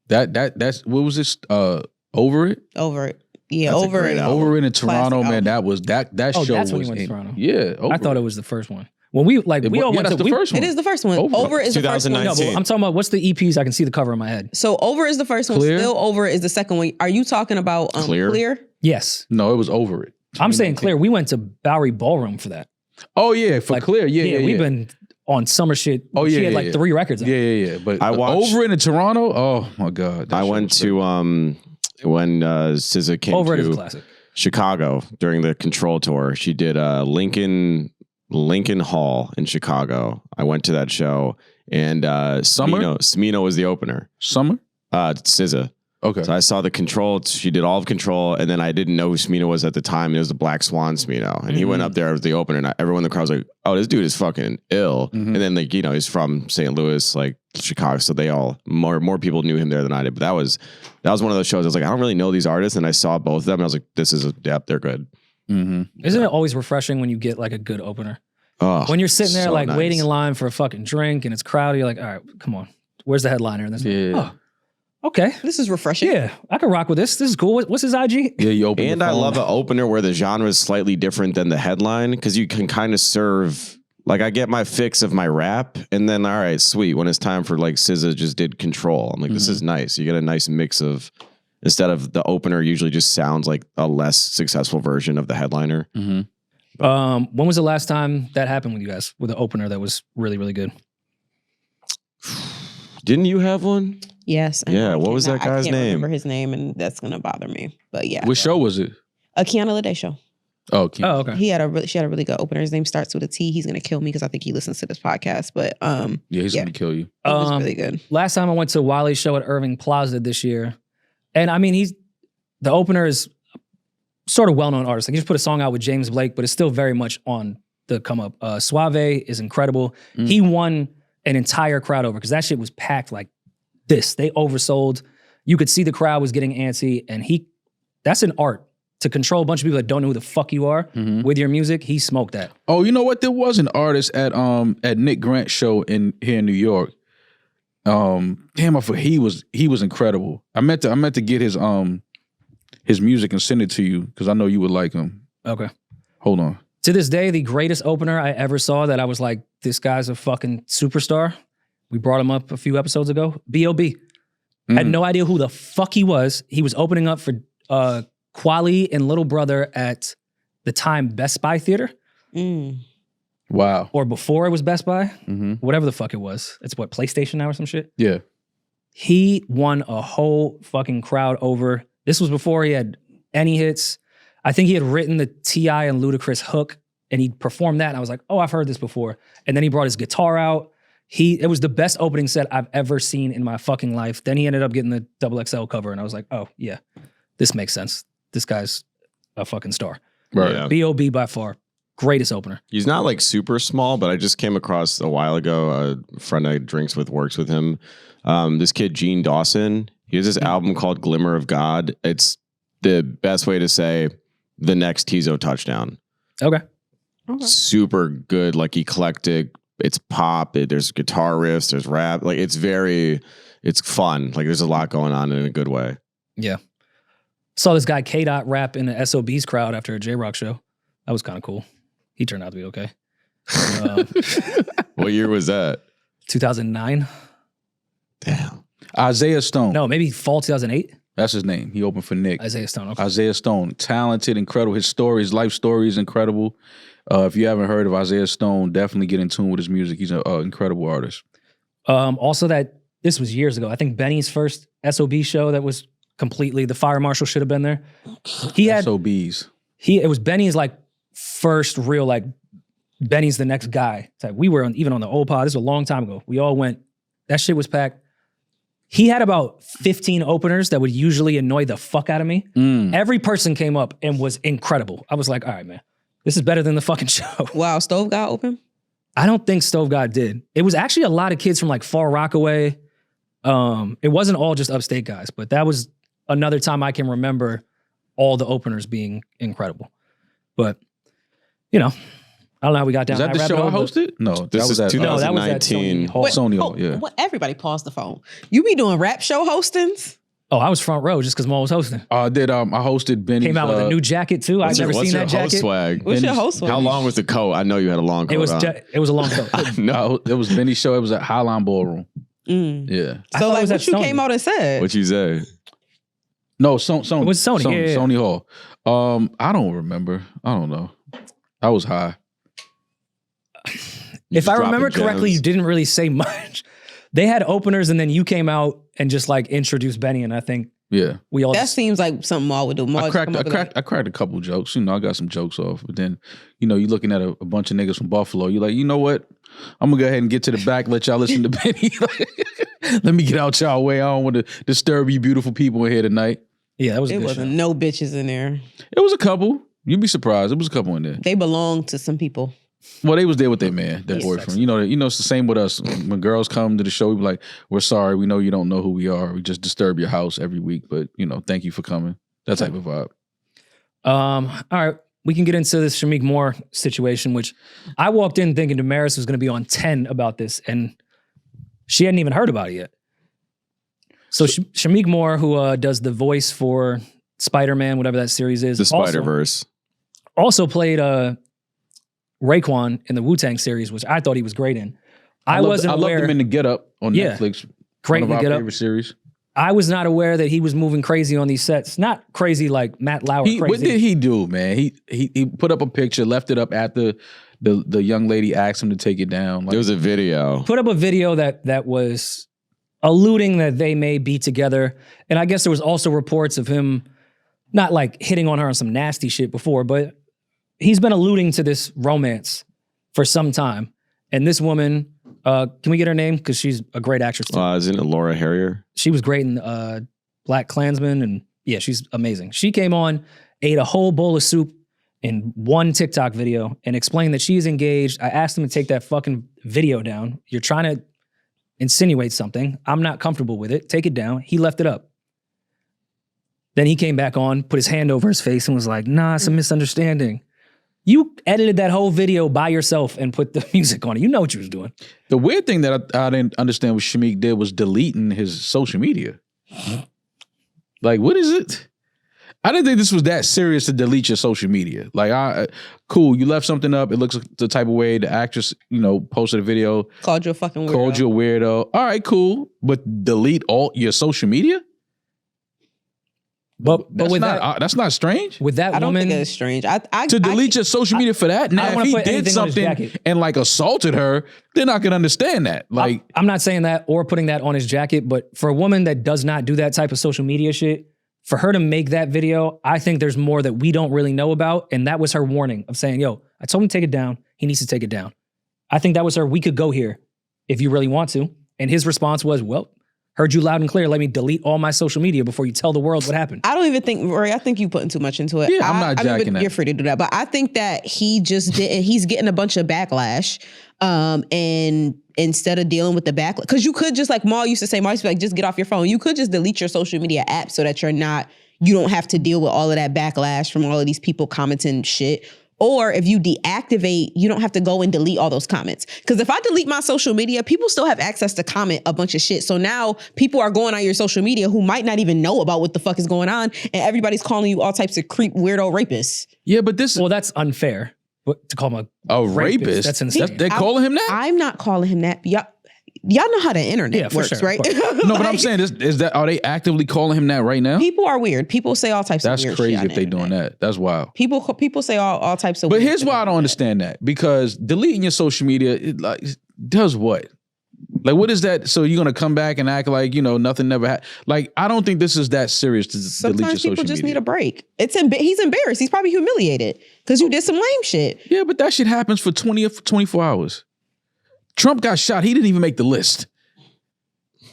that's what was this? Over It. Over It. Yeah, Over It. Over It in Toronto, man. That was that show that's when was you went to Toronto. Yeah, I thought it was the first one. When we all went to the first one. It is the first one. Over is the first one. No, but I'm talking about what's the EPs? I can see the cover in my head. So Over is the first one. Clear? Still Over is the second one. Are you talking about Clear? Yes. No, it was Over It. I'm saying Clear. We went to Bowery Ballroom for that. Oh yeah, for Clear. Yeah. We've been on Summer shit. Oh yeah, she had like 3 records out. Yeah. But I watched Over It in Toronto. Oh my God. I went to when SZA came Over It is a to classic. Chicago during the Control tour. She did Lincoln Hall in Chicago. I went to that show, and Summer? Smino was the opener. Summer? SZA. Okay. So I saw the Control. She did all of Control, and then I didn't know who Smino was at the time. It was the Black Swan Smino, and he went up there as the opener, and everyone in the crowd was like, "Oh, this dude is fucking ill." And then like he's from St. Louis, like Chicago, so they all more people knew him there than I did. But that was one of those shows. I was like, I don't really know these artists, and I saw both of them, and I was like, this is they're good. Isn't it always refreshing when you get like a good opener? Oh, When you're sitting there so like nice. waiting in line for a fucking drink and it's crowded, you're like, all right, come on, where's the headliner? And then oh, okay, This is refreshing. yeah, I can rock with this. This is cool. What's his IG? Yeah, you open And the I phone. love an opener where the genre is slightly different than the headline because you can kind of serve. Like I get my fix of my rap, and then all right, sweet. When it's time for like SZA just did Control, I'm like, this is nice. You get a nice mix of instead of the opener usually just sounds like a less successful version of the headliner. When was the last time that happened with you guys with an opener that was really, really good? Didn't you have one? Yes. Yeah, what was that guy's I can't name? remember his name, and that's gonna bother me. But yeah, Which show was it? a Keanu Lede show. Oh, okay. Oh, okay. She had a really good opener. His name starts with a T. He's gonna kill me because I think he listens to this podcast. But Yeah, he's gonna kill you. it was really good. Last time I went to Wiley's show at Irving Plaza this year, and I mean, the opener is sort of well-known artist. Like he just put a song out with James Blake, but it's still very much on the come up. Suave is incredible. He won an entire crowd over because that shit was packed like this. They oversold. You could see the crowd was getting antsy, and that's an art. To control a bunch of people that don't know who the fuck you are with your music, he smoked that. Oh, you know what? There was an artist at Nick Grant's show here in New York. Damn, I forgot he was incredible. I meant to get his music and send it to you because I know you would like him. Okay. Hold on. To this day, the greatest opener I ever saw that I was like, this guy's a fucking superstar. We brought him up a few episodes ago. B.O.B. Had no idea who the fuck he was. He was opening up for Quali and Little Brother at the time Best Buy Theater. Wow. Or before it was Best Buy. Whatever the fuck it was. It's what, PlayStation now or some shit? Yeah. He won a whole fucking crowd over. This was before he had any hits. I think he had written the T.I. and Ludacris hook and he performed that. And I was like, oh, I've heard this before. And then he brought his guitar out. It was the best opening set I've ever seen in my fucking life. Then he ended up getting the XXL cover. And I was like, oh, yeah, this makes sense. This guy's a fucking star. Right. Yeah. B.O.B. by far. Greatest opener. He's not like super small, but I just came across a while ago a friend I drinks with works with him. This kid, Gene Dawson, he has this album called Glimmer of God. It's the best way to say the next Tizo touchdown. Okay. Super good, like eclectic. It's pop. There's guitar riffs. There's rap. Like it's fun. Like there's a lot going on in a good way. Yeah. Saw this guy K-Dot rap in the SOB's crowd after a J-Rock show. That was kind of cool. He turned out to be okay. What year was that? 2009? Damn. Isaiah Stone. No, maybe fall 2008? That's his name. He opened for Nick. Isaiah Stone. Okay. Isaiah Stone. Talented, incredible. His life story is incredible. If you haven't heard of Isaiah Stone, definitely get in tune with his music. He's an incredible artist. Also, this was years ago. I think Benny's first SOB show that was completely, the fire marshal should have been there. He had SOBs. It was Benny's like first real like Benny's the next guy type. We were even on the old pod. This was a long time ago. We all went. That shit was packed. He had about 15 openers that would usually annoy the fuck out of me. Every person came up and was incredible. I was like, all right, man, this is better than the fucking show. Wow, Stove got open? I don't think Stove God did. It was actually a lot of kids from like Far Rockaway. It wasn't all just upstate guys, but that was another time I can remember all the openers being incredible. But, you know, I don't know how we got down. Is that the show I hosted? No, This is at 2019. Sony Hall. Yeah. What? Everybody pause the phone. You be doing rap show hostings? Oh, I was front row just because Maul was hosting. I did. I hosted Benny's. Came out with a new jacket too. I've never seen that What's jacket. your host swag? What's your host swag? How long was the coat? I know you had a long coat. It was a long coat. No. It was Benny's show. It was at Highline Ballroom. Yeah. I So thought it like was what at you Sony. came out and said? What you say? No, Sony. It was Sony, yeah. Sony Hall. I don't remember. I don't know. I was high. If I remember dropping correctly, you gems. didn't really say much. They had openers and then you came out and just like introduced Benny, and I think Yeah. we all That just, seems like something Maul would do. Maul I just cracked come up with like- a couple jokes. You know, I got some jokes off. But then, you know, you're looking at a bunch of niggas from Buffalo. You're like, you know what? I'm gonna go ahead and get to the back, let y'all listen to Benny. Let me get out y'all way. I don't want to disturb you beautiful people in here tonight. Yeah, that was a It good wasn't show. no bitches in there. It was a couple. You'd be surprised. It was a couple in there. They belong to some people. Well, they was there with their man, their Yes. boyfriend. You know, it's the same with us. When girls come to the show, we be like, we're sorry. We know you don't know who we are. We just disturb your house every week. But, thank you for coming. That type of vibe. All right. We can get into this Shameik Moor situation, which I walked in thinking Damaris was going to be on 10 about this, and she hadn't even heard about it yet. So Shameik Moor, who does the voice for Spider-Man, whatever that series is. The Spider-Verse. Also played Raekwon in the Wu-Tang series, which I thought he was great in. I wasn't aware. I loved him in the Get Up on Netflix. Great one in of the our Get Up. favorite series. I was not aware that he was moving crazy on these sets. Not crazy like Matt Lauer crazy. What did he do, man? He put up a picture, left it up after the young lady asked him to take it down. Like, There was a video. Put up a video that was alluding that they may be together. And I guess there was also reports of him not like hitting on her on some nasty shit before, but he's been alluding to this romance for some time. And this woman, can we get her name? Because she's a great actress too. Isn't it Laura Harrier? She was great in Black Klansman, and yeah, she's amazing. She came on, ate a whole bowl of soup in one TikTok video and explained that she's engaged. I asked him to take that fucking video down. You're trying to insinuate something. I'm not comfortable with it. Take it down. He left it up. Then he came back on, put his hand over his face and was like, nah, it's a misunderstanding. You edited that whole video by yourself and put the music on it. You know what you was doing. The weird thing that I didn't understand what Shameik did was deleting his social media. Like, what is it? I didn't think this was that serious to delete your social media. Like, cool, you left something up. It looks the type of way the actress, posted a video. Called you a fucking weirdo. Called you a weirdo. All right, cool. But delete all your social media? But with that's not strange. with that I don't woman, think it's strange. To delete your social media for that? I Now, don't if wanna he put did anything on his something jacket. and like assaulted her, then I can understand that. Like, I'm not saying that or putting that on his jacket, but for a woman that does not do that type of social media shit, for her to make that video, I think there's more that we don't really know about. And that was her warning of saying, yo, I told him to take it down. He needs to take it down. I think that was her, we could go here if you really want to. And his response was, well, heard you loud and clear. Let me delete all my social media before you tell the world what happened. I don't even think, Rory, I think you putting too much into it. Yeah, I'm not jacking that. You're free to do that. But I think that he just didn't, he's getting a bunch of backlash. And instead of dealing with the backlash, because you could just, like Maul used to say, just get off your phone. You could just delete your social media app so that you don't have to deal with all of that backlash from all of these people commenting shit. Or if you deactivate, you don't have to go and delete all those comments. Because if I delete my social media, people still have access to comment a bunch of shit. So now people are going on your social media who might not even know about what the fuck is going on. And everybody's calling you all types of creep, weirdo rapists. yeah, but this Well, that's unfair. But to call him a rapist. That's insane. They're calling him that? I'm not calling him that. Y'all know how the internet for works, sure, right? No, but I'm saying, are they actively calling him that right now? People are weird. People say all types That's of weird crazy shit on if they the doing internet. that. That's wild. People say all types of But weird here's shit why I on don't the understand that. Because deleting your social media, it like does what? Like, what is that? So you're gonna come back and act like nothing never happened? Like, I don't think this is that serious to delete your Sometimes social people just media. need a break. He's embarrassed. He's probably humiliated because you did some lame shit. Yeah, but that shit happens for 24 hours. Trump got shot. He didn't even make the list.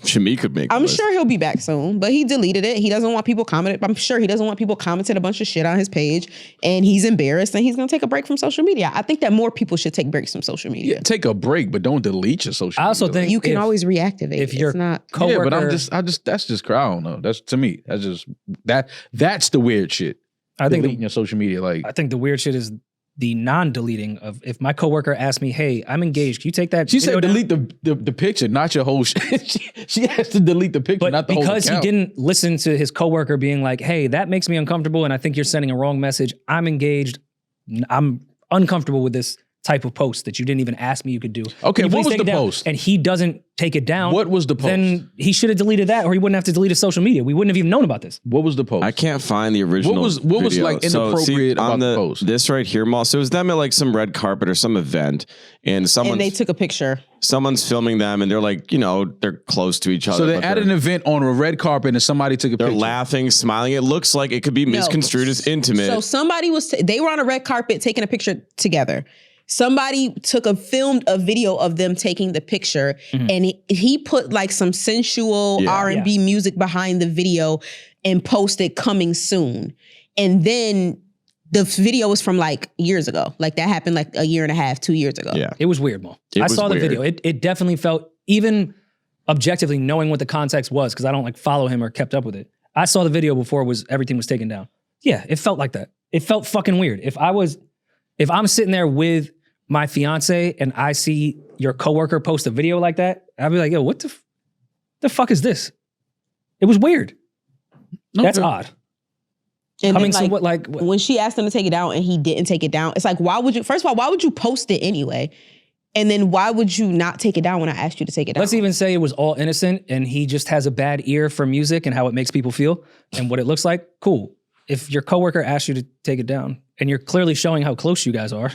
Shameik could make. I'm sure he'll be back soon, but he deleted it. He doesn't want people commenting. I'm sure he doesn't want people commenting a bunch of shit on his page, and he's embarrassed, and he's gonna take a break from social media. I think that more people should take breaks from social media. Yeah, take a break, but don't delete your social media. I also think You can if- always reactivate. if you're it's not. coworker, Yeah, but that's just I don't know. That's to me. That's the weird shit. I think Deleting your social media, like I think the weird shit is the non-deleting of if my coworker asked me, "Hey, I'm engaged. Can you take that?" she video said, down?" delete the picture, not your whole shit. she has to delete the picture, But not the whole because he account. didn't listen to his coworker being like, "Hey, that makes me uncomfortable, and I think you're sending a wrong message. I'm engaged. I'm uncomfortable with this type of post that you didn't even ask me you could do." Okay, Can you what please was take the it down? post? And he doesn't take it down. What was the post? Then he should have deleted that, or he wouldn't have to delete his social media. We wouldn't have even known about this. What was the post? I can't find the original. What was video. like inappropriate on about the post? This right here, Mal. So it was them at like some red carpet or some event, and And they took a picture. someone's filming them, and they're like, they're close to each other. So they're but at an event on a red carpet and somebody took a They're picture. laughing, smiling. It looks like it could be misconstrued as intimate. So somebody they were on a red carpet taking a picture together. Somebody filmed a video of them taking the picture, and he put like some sensual R&B music behind the video and posted coming soon. And then the video was from like years ago. Like that happened like a year and a half, 2 years ago. Yeah. It was weird, Mo. I saw the video. It definitely felt, even objectively knowing what the context was, because I don't like follow him or kept up with it. I saw the video before everything was taken down. Yeah, it felt like that. It felt fucking weird. If I'm sitting there with my fiance and I see your coworker post a video like that, I'd be like, yo, what the fuck is this? It was weird. That's odd. And Coming then, what? When she asked him to take it down and he didn't take it down, it's like, first of all, why would you post it anyway? And then why would you not take it down when I asked you to take it down? Let's even say it was all innocent and he just has a bad ear for music and how it makes people feel and what it looks like. Cool. If your coworker asked you to take it down and you're clearly showing how close you guys are,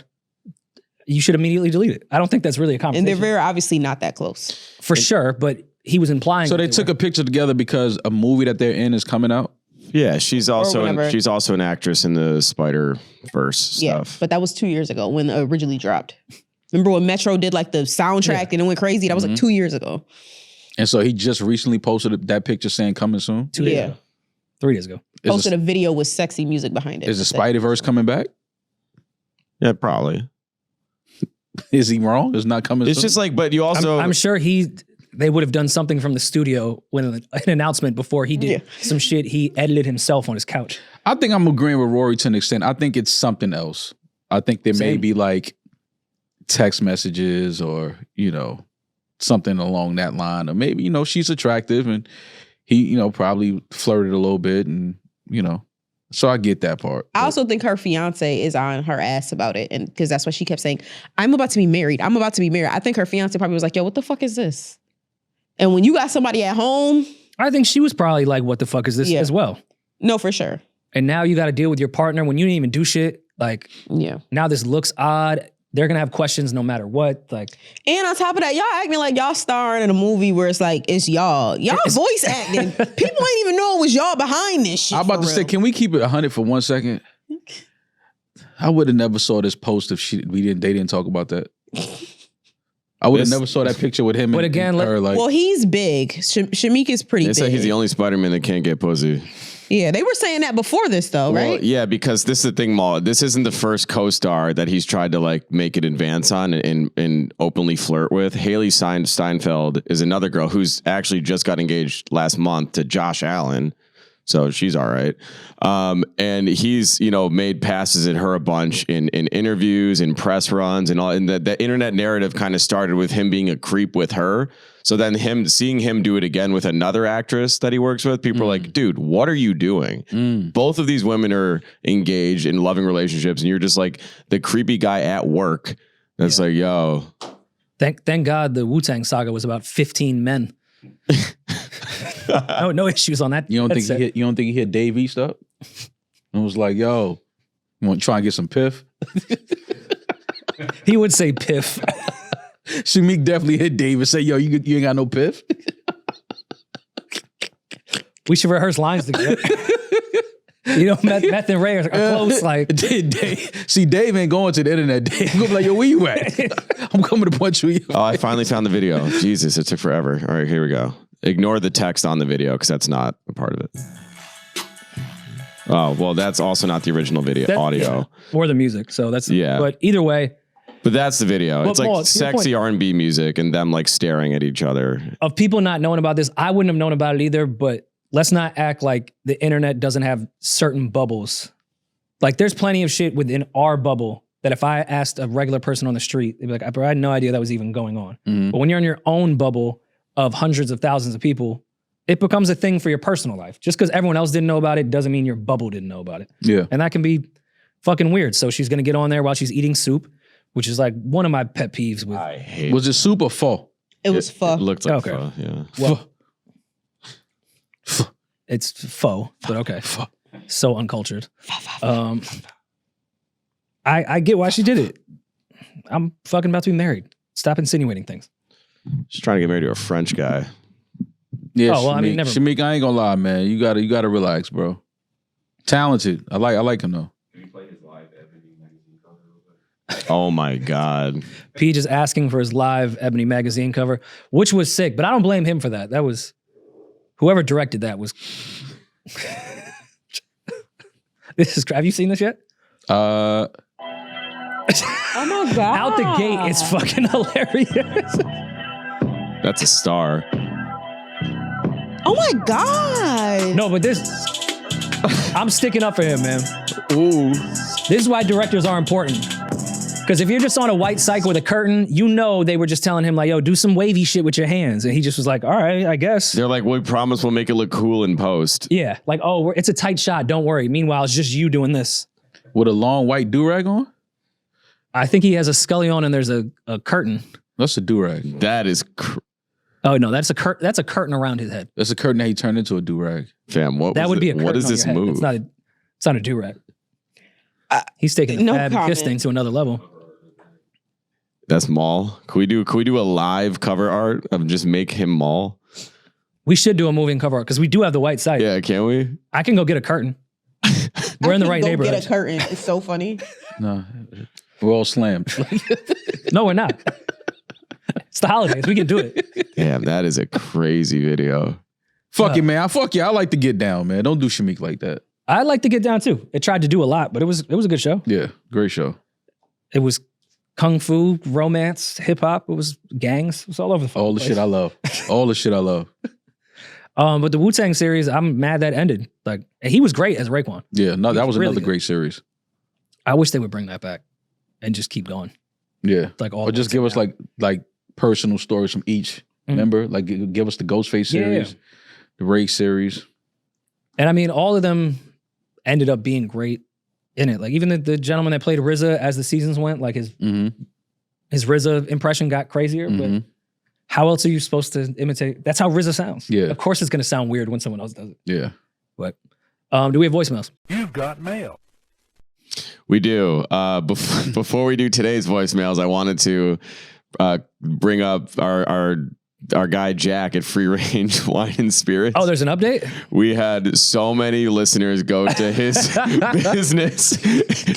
you should immediately delete it. I don't think that's really a conversation. And they're very obviously not that close. For sure, but he was implying. So they took a picture together because a movie that they're in is coming out? Yeah, she's also an actress in the Spider-Verse stuff. Yeah, but that was 2 years ago when it originally dropped. Remember when Metro did like the soundtrack and it went crazy? That was like 2 years ago. And so he just recently posted that picture saying coming soon? 2 days ago. 3 days ago. Posted a video with sexy music behind it. Is the Spider-Verse coming back? Yeah, probably. Is he wrong? It's not coming soon? It's just like, but you also... I'm sure they would have done something from the studio when an announcement before he did some shit he edited himself on his couch. I think I'm agreeing with Rory to an extent. I think it's something else. I think there may be like text messages or, something along that line. Or maybe, she's attractive and he, probably flirted a little bit and, so I get that part. I also think her fiance is on her ass about it, and because that's what she kept saying. I'm about to be married. I'm about to be married. I think her fiance probably was like, yo, what the fuck is this? And when you got somebody at home. I think she was probably like, what the fuck is this as well? No, for sure. And now you got to deal with your partner when you didn't even do shit. Like, now this looks odd. They're going to have questions no matter what. Like, and on top of that, y'all acting like y'all starring in a movie where it's like, it's y'all. Y'all voice acting. People ain't even know it was y'all behind this shit. I'm about to say, can we keep it 100 for 1 second? I would have never saw this post if they didn't talk about that. I would have never saw that picture with him. But again, well, he's big. Shameik is pretty big. They say he's the only Spider-Man that can't get pussy. Yeah, they were saying that before this though, right? Yeah, because this is the thing, Maul. This isn't the first co-star that he's tried to like make an advance on and openly flirt with. Haley Steinfeld is another girl who's actually just got engaged last month to Josh Allen. So she's all right. And he's, made passes at her a bunch in interviews and press runs and all. And the internet narrative kind of started with him being a creep with her. So then seeing him do it again with another actress that he works with, people are like, dude, what are you doing? Both of these women are engaged in loving relationships. And you're just like the creepy guy at work. That's like, yo. Thank God the Wu-Tang saga was about 15 men. No issues on that. You don't think he hit Dave East up? And was like, yo, you want to try and get some piff? He would say piff. Shameik definitely hit Dave and say, yo, you ain't got no piff? We should rehearse lines together. Meth and Ray are close. Like, see, Dave ain't going to the internet. Dave gonna be like, yo, where you at? I'm coming to punch you. Oh, I finally found the video. Jesus, it took forever. All right, here we go. Ignore the text on the video because that's not a part of it. Oh, well, that's also not the original audio. Or the music. So that's, yeah. But either way. But that's the video. Well, it's like sexy R&B music and them like staring at each other. Of people not knowing about this, I wouldn't have known about it either, but let's not act like the internet doesn't have certain bubbles. Like there's plenty of shit within our bubble that if I asked a regular person on the street, they'd be like, I had no idea that was even going on. But when you're in your own bubble of hundreds of thousands of people, it becomes a thing for your personal life. Just because everyone else didn't know about it doesn't mean your bubble didn't know about it. Yeah. And that can be fucking weird. So she's going to get on there while she's eating soup, which is like one of my pet peeves with. I hate Was it soup or pho? It was pho. It looked like pho, yeah. Well, it's pho, but okay. So uncultured. I get why she did it. I'm fucking about to be married. Stop insinuating things. She's trying to get married to a French guy. Yeah, oh, well, I mean, never. Shameik, I ain't gonna lie, man. You gotta relax, bro. Talented. I like him though. Oh my God. P just asking for his live Ebony magazine cover, which was sick, but I don't blame him for that. That was, whoever directed that was. Have you seen this yet? Oh my God. Out the gate, it's fucking hilarious. That's a star. Oh my God. No, but this, I'm sticking up for him, man. Ooh. This is why directors are important. Because if you're just on a white cycle with a curtain, you know they were just telling him like, yo, do some wavy shit with your hands. And he just was like, all right, I guess. They're like, we promise we'll make it look cool in post. Yeah, like, oh, it's a tight shot, don't worry. Meanwhile, it's just you doing this. With a long white do-rag on? I think he has a scully on and there's a curtain. That's a do-rag. That is... Oh, no, that's a curtain around his head. That's a curtain that he turned into a do-rag. Fam, that would be a curtain. What is on this your head. move? It's not a do-rag. He's taking the Fab and Kiss thing to another level. That's Maul. Can we do a live cover art of just make him Maul? We should do a moving cover art because we do have the white site. Yeah, can we? I can go get a curtain. We're in the right neighborhood. Get a curtain. It's so funny. No, we're all slammed. No, we're not. It's the holidays. We can do it. Damn, that is a crazy video. Fuck it, man. Fuck you. I like to get down, man. Don't do Shameik like that. I like to get down too. It tried to do a lot, but it was a good show. Yeah, great show. It was kung fu, romance, hip hop. It was gangs. It was all over the place. All the shit I love. All the shit I love. But the Wu-Tang series, I'm mad that ended. Like, he was great as Raekwon. Yeah, no, that was really another good. great series. I wish they would bring that back and just keep going. Yeah, like all. Or just give us like personal stories from each member. Like give us the Ghostface series, the Ray series, and I mean all of them ended up being great in it. Like even the gentleman that played RZA as the seasons went, like his RZA impression got crazier. But how else are you supposed to imitate? That's how RZA sounds. Yeah, of course it's going to sound weird when someone else does it. Yeah, but do we have voicemails? You've got mail. We do. Before we do today's voicemails, I wanted to bring up our guy Jack at Free Range Wine and Spirits. Oh, there's an update? We had so many listeners go to his business.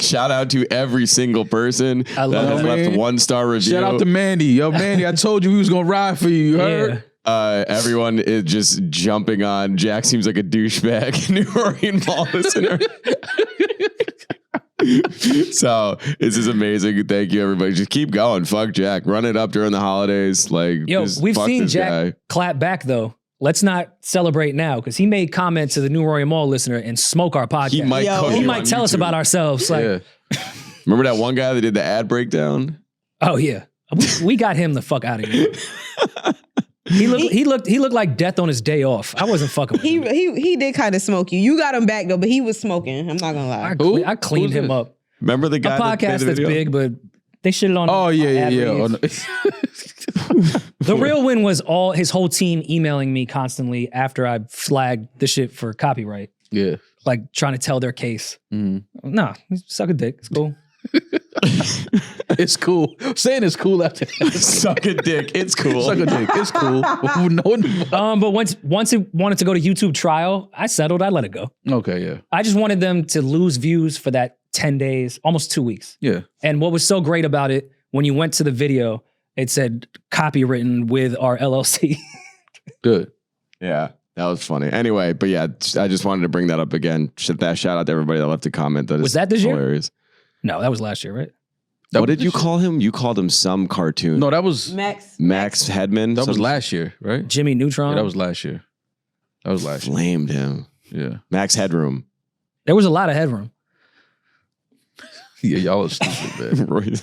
Shout out to every single person that has left a 1-star review. Shout out to Mandy. Yo, Mandy, I told you we was gonna ride for you. You heard? Everyone is just jumping on. Jack seems like a douchebag. New Rory and Paul listener. So this is amazing. Thank you, everybody. Just keep going. Fuck Jack. Run it up during the holidays. Like, yo, we've seen Jack clap back though. Let's not celebrate now because he made comments to the New Rory Mall listener and smoke our podcast. He might tell us about ourselves. Like, remember that one guy that did the ad breakdown? Oh yeah, we got him the fuck out of here. He looked like death on his day off. I wasn't fucking with him. He did kind of smoke you. You got him back though, but he was smoking. I'm not gonna lie. I cleaned him up. Remember the guy? A podcast that's big, but they shitted on. Oh yeah. Oh, no. The real win was his whole team emailing me constantly after I flagged the shit for copyright. Yeah, like trying to tell their case. Nah, suck a dick. It's cool. It's cool. Saying it's cool after suck a dick. It's cool. Suck a dick. It's cool. But once it wanted to go to YouTube trial, I settled. I let it go. Okay, yeah. I just wanted them to lose views for that 10 days, almost 2 weeks. Yeah. And what was so great about it, when you went to the video, it said copywritten with our LLC. Good. Yeah. That was funny. Anyway, but yeah, I just wanted to bring that up again. Shout out to everybody that left a comment. Was that this year? Hilarious. No, that was last year, right? What did you call him? You called him some cartoon. No, that was Max Headman. That was last year, right? Jimmy Neutron. Yeah, that was last year. Flamed him. Yeah. Max Headroom. There was a lot of headroom. Yeah, y'all are stupid, man.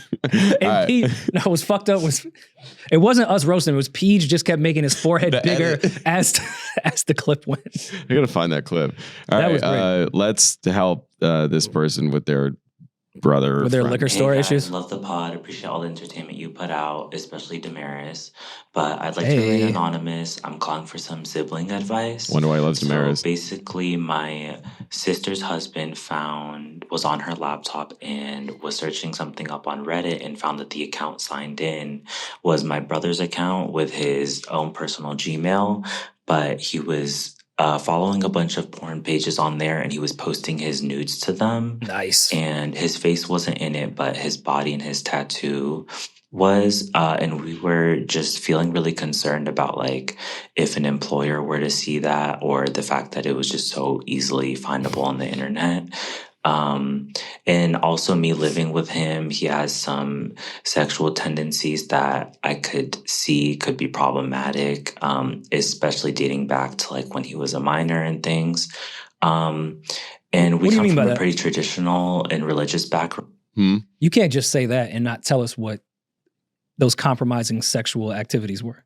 And Pete, no, what was fucked up was it wasn't us roasting. It was Peach just kept making his forehead bigger as the clip went. I gotta find that clip. All right, let's help this person with their brother with their liquor store issues. Love the pod. Appreciate all the entertainment you put out, especially Damaris. But I'd like to remain anonymous. I'm calling for some sibling advice. Wonder why he loves Damaris. So basically, my sister's husband was on her laptop and was searching something up on Reddit and found that the account signed in was my brother's account with his own personal Gmail, but he was following a bunch of porn pages on there, and he was posting his nudes to them. Nice. And his face wasn't in it, but his body and his tattoo was. And we were just feeling really concerned about like if an employer were to see that, or the fact that it was just so easily findable on the internet. And also me living with him, he has some sexual tendencies that I could see could be problematic, especially dating back to like when he was a minor and things. And we come from a pretty traditional and religious background. You can't just say that and not tell us what those compromising sexual activities were.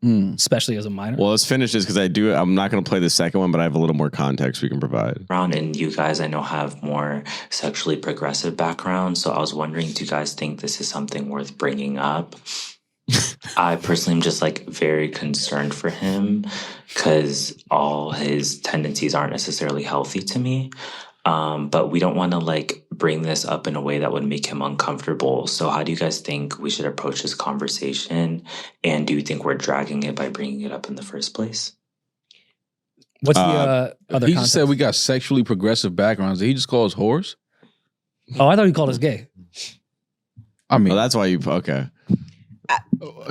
Especially as a minor. Well, let's finish this because I'm not going to play the second one, but I have a little more context we can provide. And you guys, I know, have more sexually progressive backgrounds. So I was wondering, do you guys think this is something worth bringing up? I personally am just like very concerned for him because all his tendencies aren't necessarily healthy to me. But we don't want to like bring this up in a way that would make him uncomfortable. So how do you guys think we should approach this conversation? And do you think we're dragging it by bringing it up in the first place? What's the other He context? just said we got sexually progressive backgrounds. Did he just call us whores? Oh, I thought he called us gay. I mean, Well, that's why okay.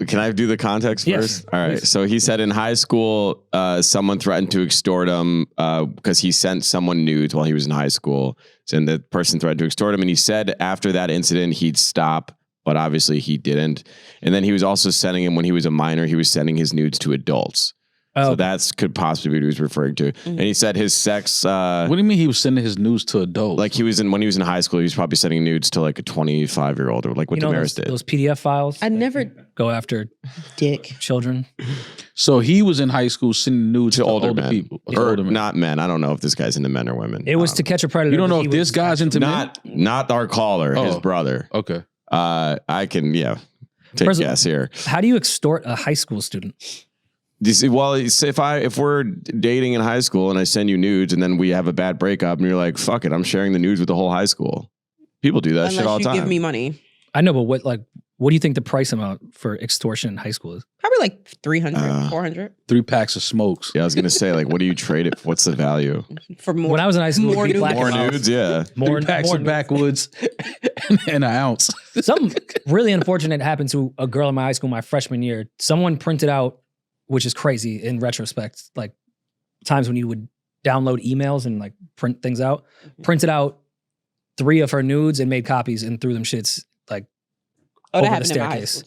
Can I do the context first? Yes, All right. please. So he said in high school, someone threatened to extort him because he sent someone nudes while he was in high school. And the person threatened to extort him. And he said after that incident, he'd stop, but obviously he didn't. And then he was also sending him, when he was a minor, he was sending his nudes to adults. So that's could possibly be what he was referring to. And he said his sex. what do you mean he was sending his nudes to adults? Like when he was in high school, he was probably sending nudes to like a 25-year-old or like what Damaris did. Those PDF files? I never go after dick children. So he was in high school sending nudes to older men. people. Or not men. I don't know if this guy's into men or women. It was To Catch a Predator. You don't know but if he this was guy's into men? Not our caller, his brother. Okay. I can, take a guess here. How do you extort a high school student? Well, if we're dating in high school and I send you nudes and then we have a bad breakup and you're like, fuck it, I'm sharing the nudes with the whole high school. People do that shit all the time. Unless you give me money. I know, but what do you think the price amount for extortion in high school is? Probably like 300, 400. 3 packs of smokes. Yeah, I was going to say, like, what do you trade it for? What's the value? For more. When I was in high school, more it'd be nudes. black More and white. nudes? Yeah. 3 packs of backwoods and an ounce. Something really unfortunate happened to a girl in my high school my freshman year. Someone printed out, which is crazy in retrospect, like times when you would download emails and like print things out, printed out 3 of her nudes and made copies and threw them shits like over the staircase.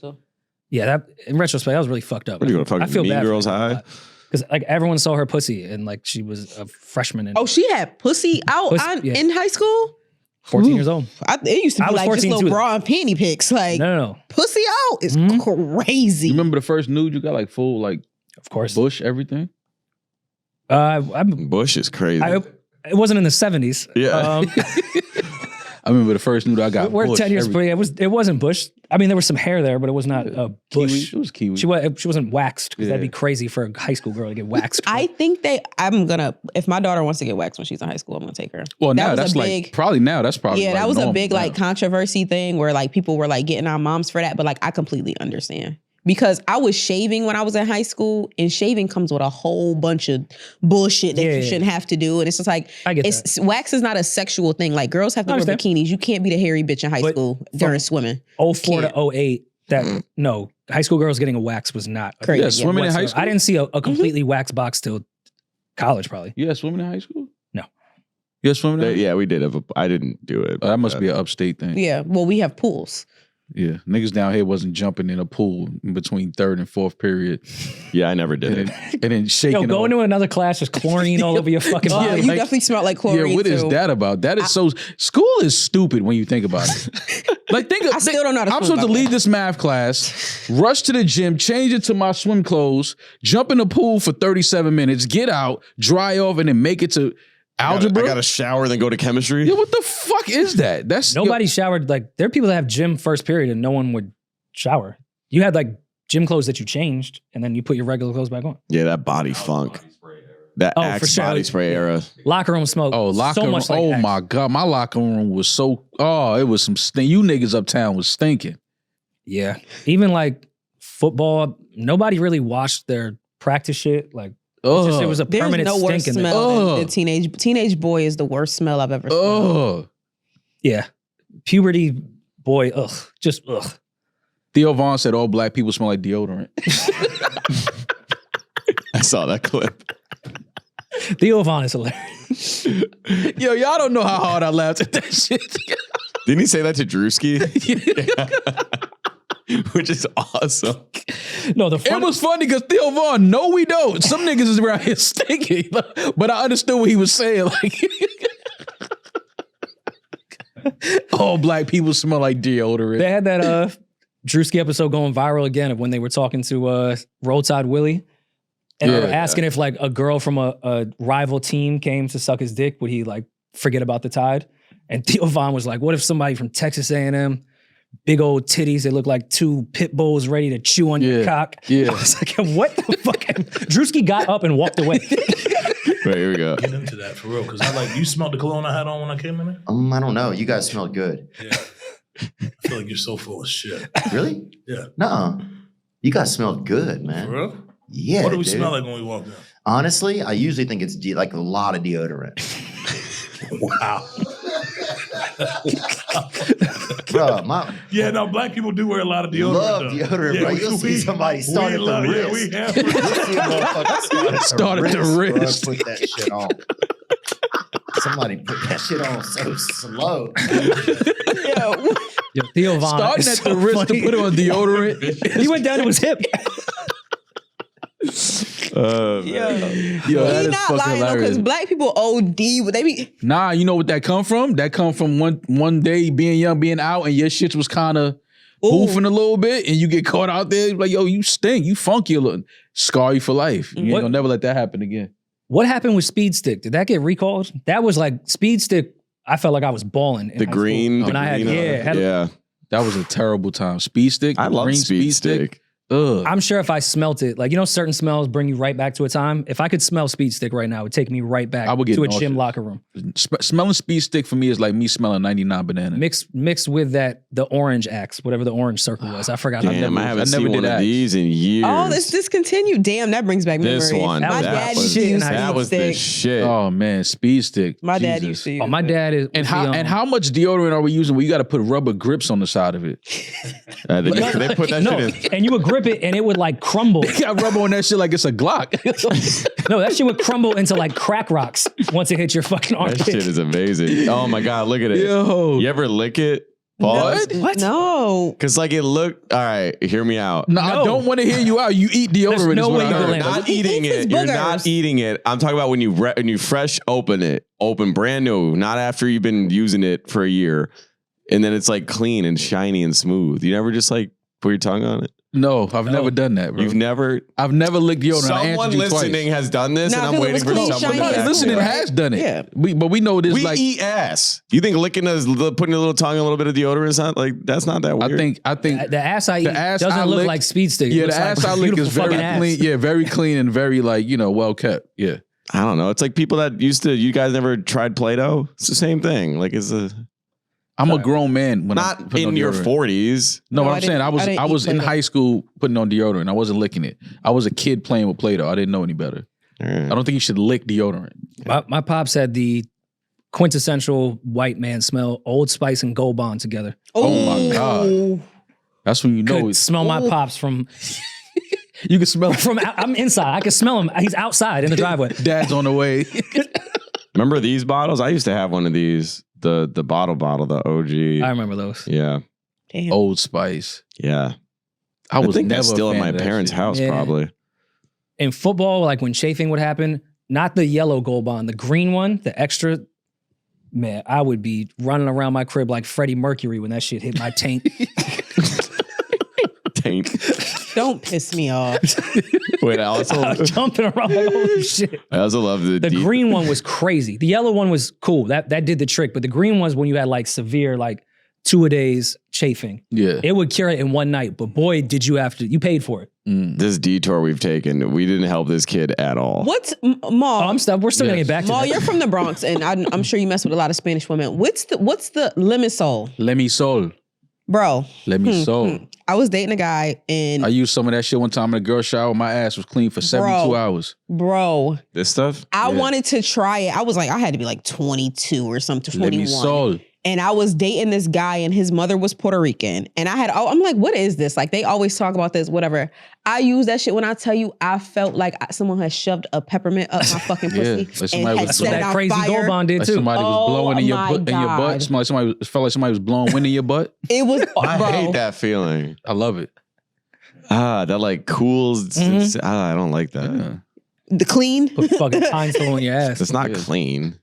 Yeah, that in retrospect, that was really fucked up. What are you going to fucking I feel Mean bad Girls High? because like everyone saw her pussy and like she was a freshman and Oh, she had pussy out in high school? 14 years old. It used to I be was like just 14 little too. bra and panty pics. Like, No. pussy out is crazy. You remember the first nude you got like full like Of course. bush, everything? Bush is crazy. It wasn't in the 70s. Yeah. I remember the first nude I got. We're bush, 10 years, everything. but it wasn't bush. I mean, there was some hair there, but it was not a bush. Kiwi. It was kiwi. She wasn't waxed because that'd be crazy for a high school girl to get waxed. I think if my daughter wants to get waxed when she's in high school, I'm gonna take her. Well, That now was a that's big- like probably now that's probably Yeah, like that was a normal big now. like controversy thing where like people were like getting our moms for that, but like I completely understand. Because I was shaving when I was in high school, and shaving comes with a whole bunch of bullshit that you shouldn't have to do. And it's just like, I get wax is not a sexual thing. Like girls have to wear bikinis. You can't be the hairy bitch in high school during swimming. 04 to 08, no, high school girls getting a wax was not Crazy. Yeah, swimming in high school. I didn't see a completely waxed box till college, probably. You had swimming in high school? No. You had swimming in high school? Yeah, we did. I didn't do it. That must be an upstate thing. Yeah, well, we have pools. Yeah, niggas down here wasn't jumping in a pool in between 3rd and 4th period. Yeah, I never did and it. then shaking. Yo, go into another class, just chlorine all over your fucking Oh, body. you like- definitely smell like chlorine. Yeah, what is too. that about? That is so. School is stupid when you think about it. Like, I still don't know how to I'm swim, supposed by to the way. leave this math class, rush to the gym, change it to my swim clothes, jump in the pool for 37 minutes, get out, dry off, and then make it to algebra. I got to shower, then go to chemistry. Yeah, what the fuck is that? That's Nobody showered. Like, there are people that have gym first period and no one would shower. You had like gym clothes that you changed and then you put your regular clothes back on. Yeah, that body funk. That for Axe sure. body spray era. Locker room smoke. Oh, locker so room. much like Oh Axe. my God. My locker room was so, it was some stink. You niggas uptown was stinking. Yeah. Even like football, nobody really washed their practice shit. Like, It was a There's permanent no worse stink in there. smell than teenage boy is the worst smell I've ever smelled. Yeah. Puberty boy, just ugh. Theo Vaughn said all black people smell like deodorant. I saw that clip. Theo Vaughn is hilarious. Yo, y'all don't know how hard I laughed at that shit. Didn't he say that to Drewski? Which is awesome. No, it was funny because Theo Vaughn, no, we don't. Some niggas is around here stinking, but I understood what he was saying. Like, all black people smell like deodorant. They had that Drewski episode going viral again of when they were talking to Roadside Willie. And they were asking if like a girl from a rival team came to suck his dick, would he like forget about the Tide? And Theo Vaughn was like, what if somebody from Texas A&M, big old titties, they look like two pit bulls ready to chew on your cock? Yeah. I was like, what the fuck? And Drewski got up and walked away. Right, here we go. Get into that for real, because you smelled the cologne I had on when I came in there? I don't know. You guys smelled good. Yeah. I feel like you're so full of shit. Really? Yeah. Nuh-uh. You guys smelled good, man. For real? Yeah. What do we smell like when we walk in? Honestly, I usually think it's like a lot of deodorant. Wow. Bro, yeah, no, black people do wear a lot of deodorant. Love deodorant, bro. You'll see somebody start at the wrist. Yeah, we have. You'll see a motherfucker start at the wrist. Bro, put that shit on. Somebody put that shit on so slow. Yo, Theo Vaughn starting at the wrist to put on deodorant. He went down to his hip. Yo, He's not lying though, because black people OD. They be nah. You know what that come from? That come from one day being young, being out, and your shit was kind of boofing a little bit, and you get caught out there like, yo, you stink, you funky a little, scar you for life. You ain't gonna never let that happen again. What happened with Speed Stick? Did that get recalled? That was like Speed Stick. I felt like I was balling. The green, yeah. That was a terrible time. Speed Stick. I love Speed Stick. Ugh. I'm sure if I smelt it, like, you know, certain smells bring you right back to a time. If I could smell Speed Stick right now, it would take me right back to a gym locker room. Smelling Speed Stick for me is like me smelling 99 banana. Mixed with the orange axe, whatever the orange circle was. I forgot. Damn, I haven't seen one of these in years. Oh, it's discontinued. Damn, that brings back memories. This one. My dad used to use that was the shit. Oh man, Speed Stick. My dad used to use my dad is. And how much deodorant are we using? Well, you got to put rubber grips on the side of it. They put that shit in. And you would grip it and it would like crumble. You got rubber on that shit like it's a Glock. No, that shit would crumble into like crack rocks once it hit your fucking armpit. That shit is amazing. Oh my God, look at it. Yo. You ever lick it? Pause? What? No. Because like it looked, all right, hear me out. No, I don't want to hear you out. You eat deodorant. No way You're not eating it. You're not eating it. I'm talking about when you fresh open brand new, not after you've been using it for a year. And then it's like clean and shiny and smooth. You never just like put your tongue on it? No, I've never done that, bro. I've never licked deodorant. Someone listening has done this, and I'm waiting for someone to listening has done it. Yeah, but we know this. We eat ass. You think licking putting a little tongue, a little bit of deodorant is not like that's not that weird? I think the ass I eat doesn't look like Speed Stick. Yeah, the ass I lick is very clean. Yeah, very clean and very well kept. Yeah, I don't know. It's like people that you guys never tried Play-Doh. It's the same thing. Like I'm a grown man when not in your 40s. No, I'm saying I was in high school putting on deodorant. I wasn't licking it. I was a kid playing with Play-Doh. I didn't know any better. I don't think you should lick deodorant. My pops had the quintessential white man smell: Old Spice and Gold Bond together. Oh my God, that's when you know. Could smell my pops from. You can smell it from. I'm inside. I can smell him. He's outside in the driveway. Dad's on the way. Remember these bottles? I used to have one of these. The bottle, the OG. I remember those. Yeah. Damn. Old Spice. Yeah. I was think never that's still at my parents' house, probably. In football, like when chafing would happen, not the yellow Gold Bond, the green one, the extra, man, I would be running around my crib like Freddie Mercury when that shit hit my taint. Taint. Don't piss me off. Wait, I was jumping around like, holy shit. I also love the green one was crazy. The yellow one was cool. That did the trick. But the green ones, when you had like severe, like 2-a-days chafing, it would cure it in one night. But boy, did you paid for it. This detour we've taken, we didn't help this kid at all. What's Maul? We're still gonna get back to Maul, that. you're from the Bronx, and I'm sure you mess with a lot of Spanish women. What's the Lemisol? Lemisol. Bro. Let me so. I was dating a guy and I used some of that shit one time in a girl shower. My ass was clean for 72 hours. Bro. This stuff? I wanted to try it. I was like, I had to be like 22 or something, 21. Let me so. And I was dating this guy and his mother was Puerto Rican. And I'm like, what is this? Like, they always talk about this, whatever. I use that shit when I tell you I felt like someone had shoved a peppermint up my fucking pussy. Like and That's what that crazy Gold Bond did like too. somebody was blowing in your butt. It felt like somebody was blowing wind in your butt. It was, I bro. hate that feeling. I love it. That like cools. I don't like that. Yeah. The clean. Put fucking pine stone in your ass. It's not clean.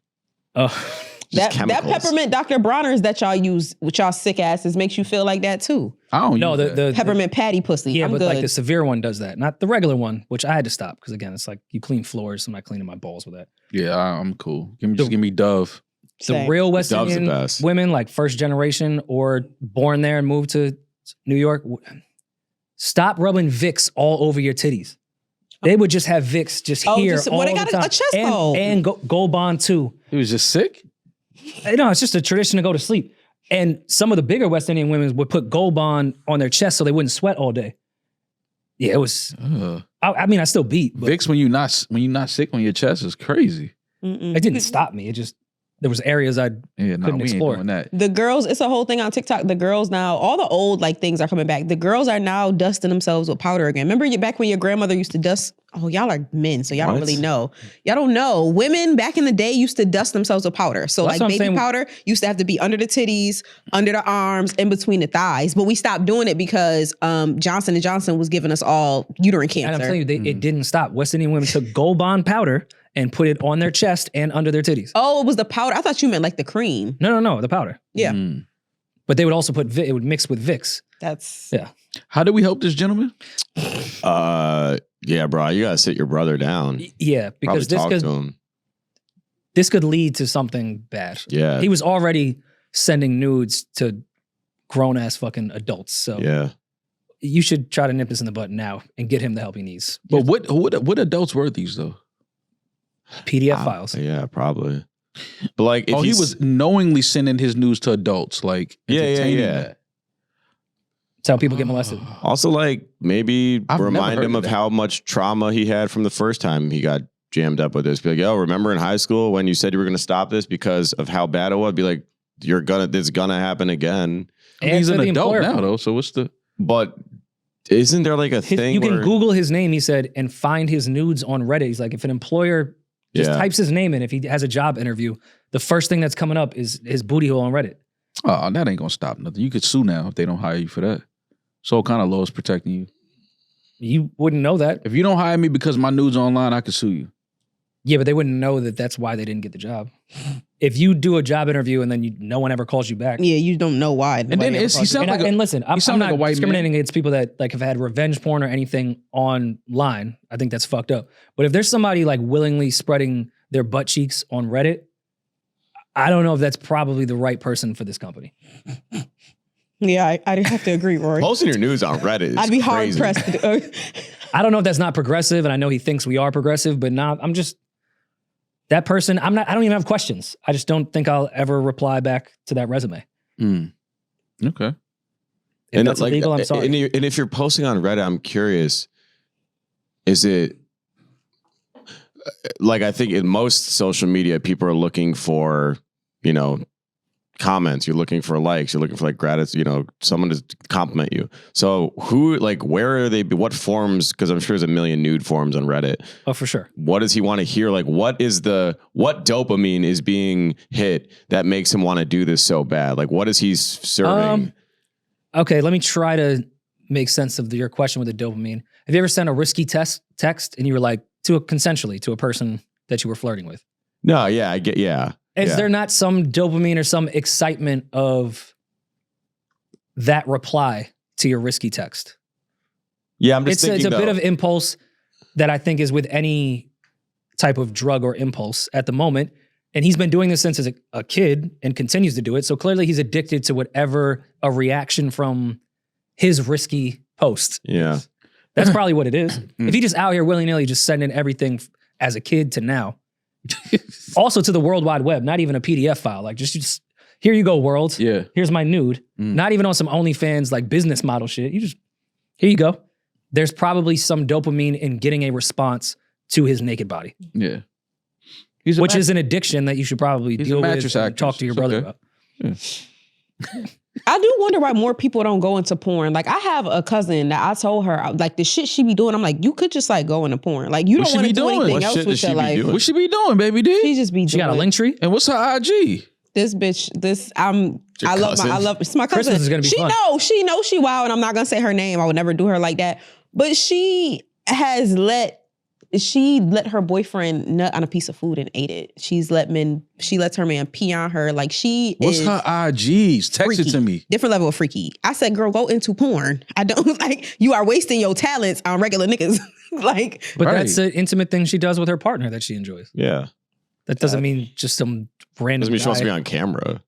That chemicals. peppermint Dr. Bronner's that y'all use with y'all sick asses makes you feel like that too. I don't No, use that. the Peppermint patty pussy. yeah, I'm but good. like the severe one does that, not the regular one, which I had to stop because again, it's like you clean floors. I'm not cleaning my balls with that. Yeah, I'm cool. Just give me Dove. The Same. real West Dove's the Indian best. women, like first generation or born there and moved to New York, stop rubbing Vicks all over your titties. They would just have Vicks just here all they the got time. a chest hole. And Gold Bond too. He was just sick? No, it's just a tradition to go to sleep. And some of the bigger West Indian women would put Gold Bond on their chest so they wouldn't sweat all day. Yeah, it was. I mean, I still beat. But Vicks when you're not sick on your chest is crazy. it didn't stop me. It just there was areas I couldn't explore. Ain't doing that. The girls, it's a whole thing on TikTok. The girls now, all the old like things are coming back. The girls are now dusting themselves with powder again. Remember back when your grandmother used to dust? Oh, y'all are men, so y'all don't really know. Y'all don't know. Women back in the day used to dust themselves with powder. So Well, like that's what I'm baby saying. powder used to have to be under the titties, under the arms, in between the thighs. But we stopped doing it because Johnson & Johnson was giving us all uterine cancer. And I'm telling you, it didn't stop. West Indian women took Gold Bond powder and put it on their chest and under their titties. Oh, it was the powder. I thought you meant like the cream. No, the powder. Yeah. But they would also put it would mix with Vicks. That's How do we help this gentleman? Yeah, bro, you gotta sit your brother down. Yeah, because Probably talk to him. this could lead to something bad. Yeah. He was already sending nudes to grown ass fucking adults. So Yeah. you should try to nip this in the bud now and get him the help he needs. But what adults were these though? PDF files. Yeah, probably. But like, if He was knowingly sending his news to adults, like entertaining that. That's how people get molested. Also, like, maybe I've never remind heard him of of that. how much trauma he had from the first time he got jammed up with this. Be like, yo, remember in high school when you said you were going to stop this because of how bad it was? Be like, it's gonna happen again. I mean, he's Answer an the adult employer. now though, so what's the... But isn't there like a thing You can where, Google his name, he said, and find his nudes on Reddit. He's like, if an employer just types his name in, if he has a job interview, the first thing that's coming up is his booty hole on Reddit. Oh, that ain't gonna stop nothing. You could sue now if they don't hire you for that. So what kind of law is protecting you? You wouldn't know that. If you don't hire me because my nudes are online, I could sue you. Yeah, but they wouldn't know that that's why they didn't get the job. If you do a job interview and then no one ever calls you back. Yeah, you don't know why. And then he sounds like And listen, I'm sound like not a white discriminating man. against people that like have had revenge porn or anything online. I think that's fucked up. But if there's somebody like willingly spreading their butt cheeks on Reddit, I don't know if that's probably the right person for this company. Yeah, I'd have to agree, Rory. posting your news on Reddit is I'd be hard crazy. pressed to do. I don't know if that's not progressive, and I know he thinks we are progressive, but I'm just that person. I don't even have questions. I just don't think I'll ever reply back to that resume. Okay. If that's like, illegal, I'm sorry. And if you're posting on Reddit, I'm curious, is it like, I think in most social media, people are looking for, comments, you're looking for likes, you're looking for like gratitude, someone to compliment you. So where are they, what forms, because I'm sure there's a million nude forms on Reddit. Oh, for sure. What does he want to hear? Like, what dopamine is being hit that makes him want to do this so bad? Like, what is he serving? Okay, let me try to make sense of your question with the dopamine. Have you ever sent a risky text and you were like, consensually to a person that you were flirting with? No, yeah, I get, yeah. Is there not some dopamine or some excitement of that reply to your risky text? Yeah, I'm just thinking it's a bit of impulse that I think is with any type of drug or impulse at the moment. And he's been doing this since a kid and continues to do it. So clearly he's addicted to whatever a reaction from his risky post. Yeah. That's probably what it is. If he just out here willy-nilly just sending everything as a kid to now, also to the World Wide Web, not even a PDF file, like just here you go, world. Yeah. Here's my nude. Not even on some OnlyFans like business model shit. You just, here you go. There's probably some dopamine in getting a response to his naked body. Yeah. Which is an addiction that you should probably deal with and talk to your brother about. Yeah. I do wonder why more people don't go into porn. Like I have a cousin that I told her, like the shit she be doing, I'm like, you could just like go into porn. Like you don't want to do anything else with your life. What she be doing, baby D? She just be She got a link tree? And what's her IG? This bitch, I love it's my cousin. Christmas is gonna be fun. She knows she wild, and I'm not gonna say her name. I would never do her like that. But she let her boyfriend nut on a piece of food and ate it. She lets her man pee on her. Like What's her IGs? Text freaky. it to me. Different level of freaky. I said, girl, go into porn. I don't like you are wasting your talents on regular niggas. Like, but that's an intimate thing she does with her partner that she enjoys. Yeah. That doesn't mean just some random Doesn't mean she wants to be guy. on camera.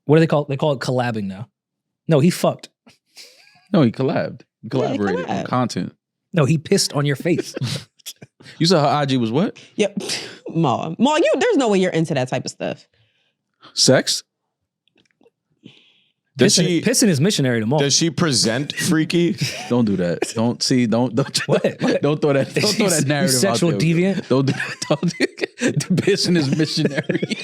What do they call it? They call it collabing now. No, he fucked. No, he collabed. He collaborated collabed. on content. No, he pissed on your face. You said her IG was what? yep. Ma, there's no way you're into that type of stuff. Sex? Pissing is missionary to Mo. Does she present freaky? Don't do that. Don't What? don't throw that narrative sexual out there. deviant? Don't do that. The pissing is missionary.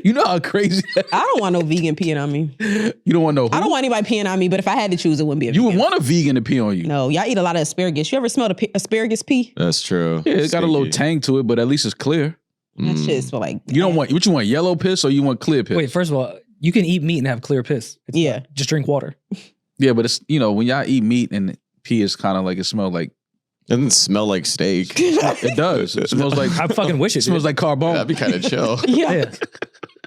You know how crazy that I don't want no vegan peeing on me. You don't want no who? I don't want anybody peeing on me, but if I had to choose, it wouldn't be a You vegan. would want a vegan to pee on you. No, y'all eat a lot of asparagus. You ever smelled asparagus pee? That's true. Yeah, it got a little Stinky. tang to it, but at least it's clear. That shit smell like... You don't want, what you want, yellow piss or you want clear piss? Wait, first of all, you can eat meat and have clear piss. It's Yeah. fine. Just drink water. Yeah, but it's, when y'all eat meat and pee is kind of like, it smells like, Doesn't smell like steak. it does. It smells like, I fucking wish it smells did. like carbone. That'd be kind of chill. Yeah.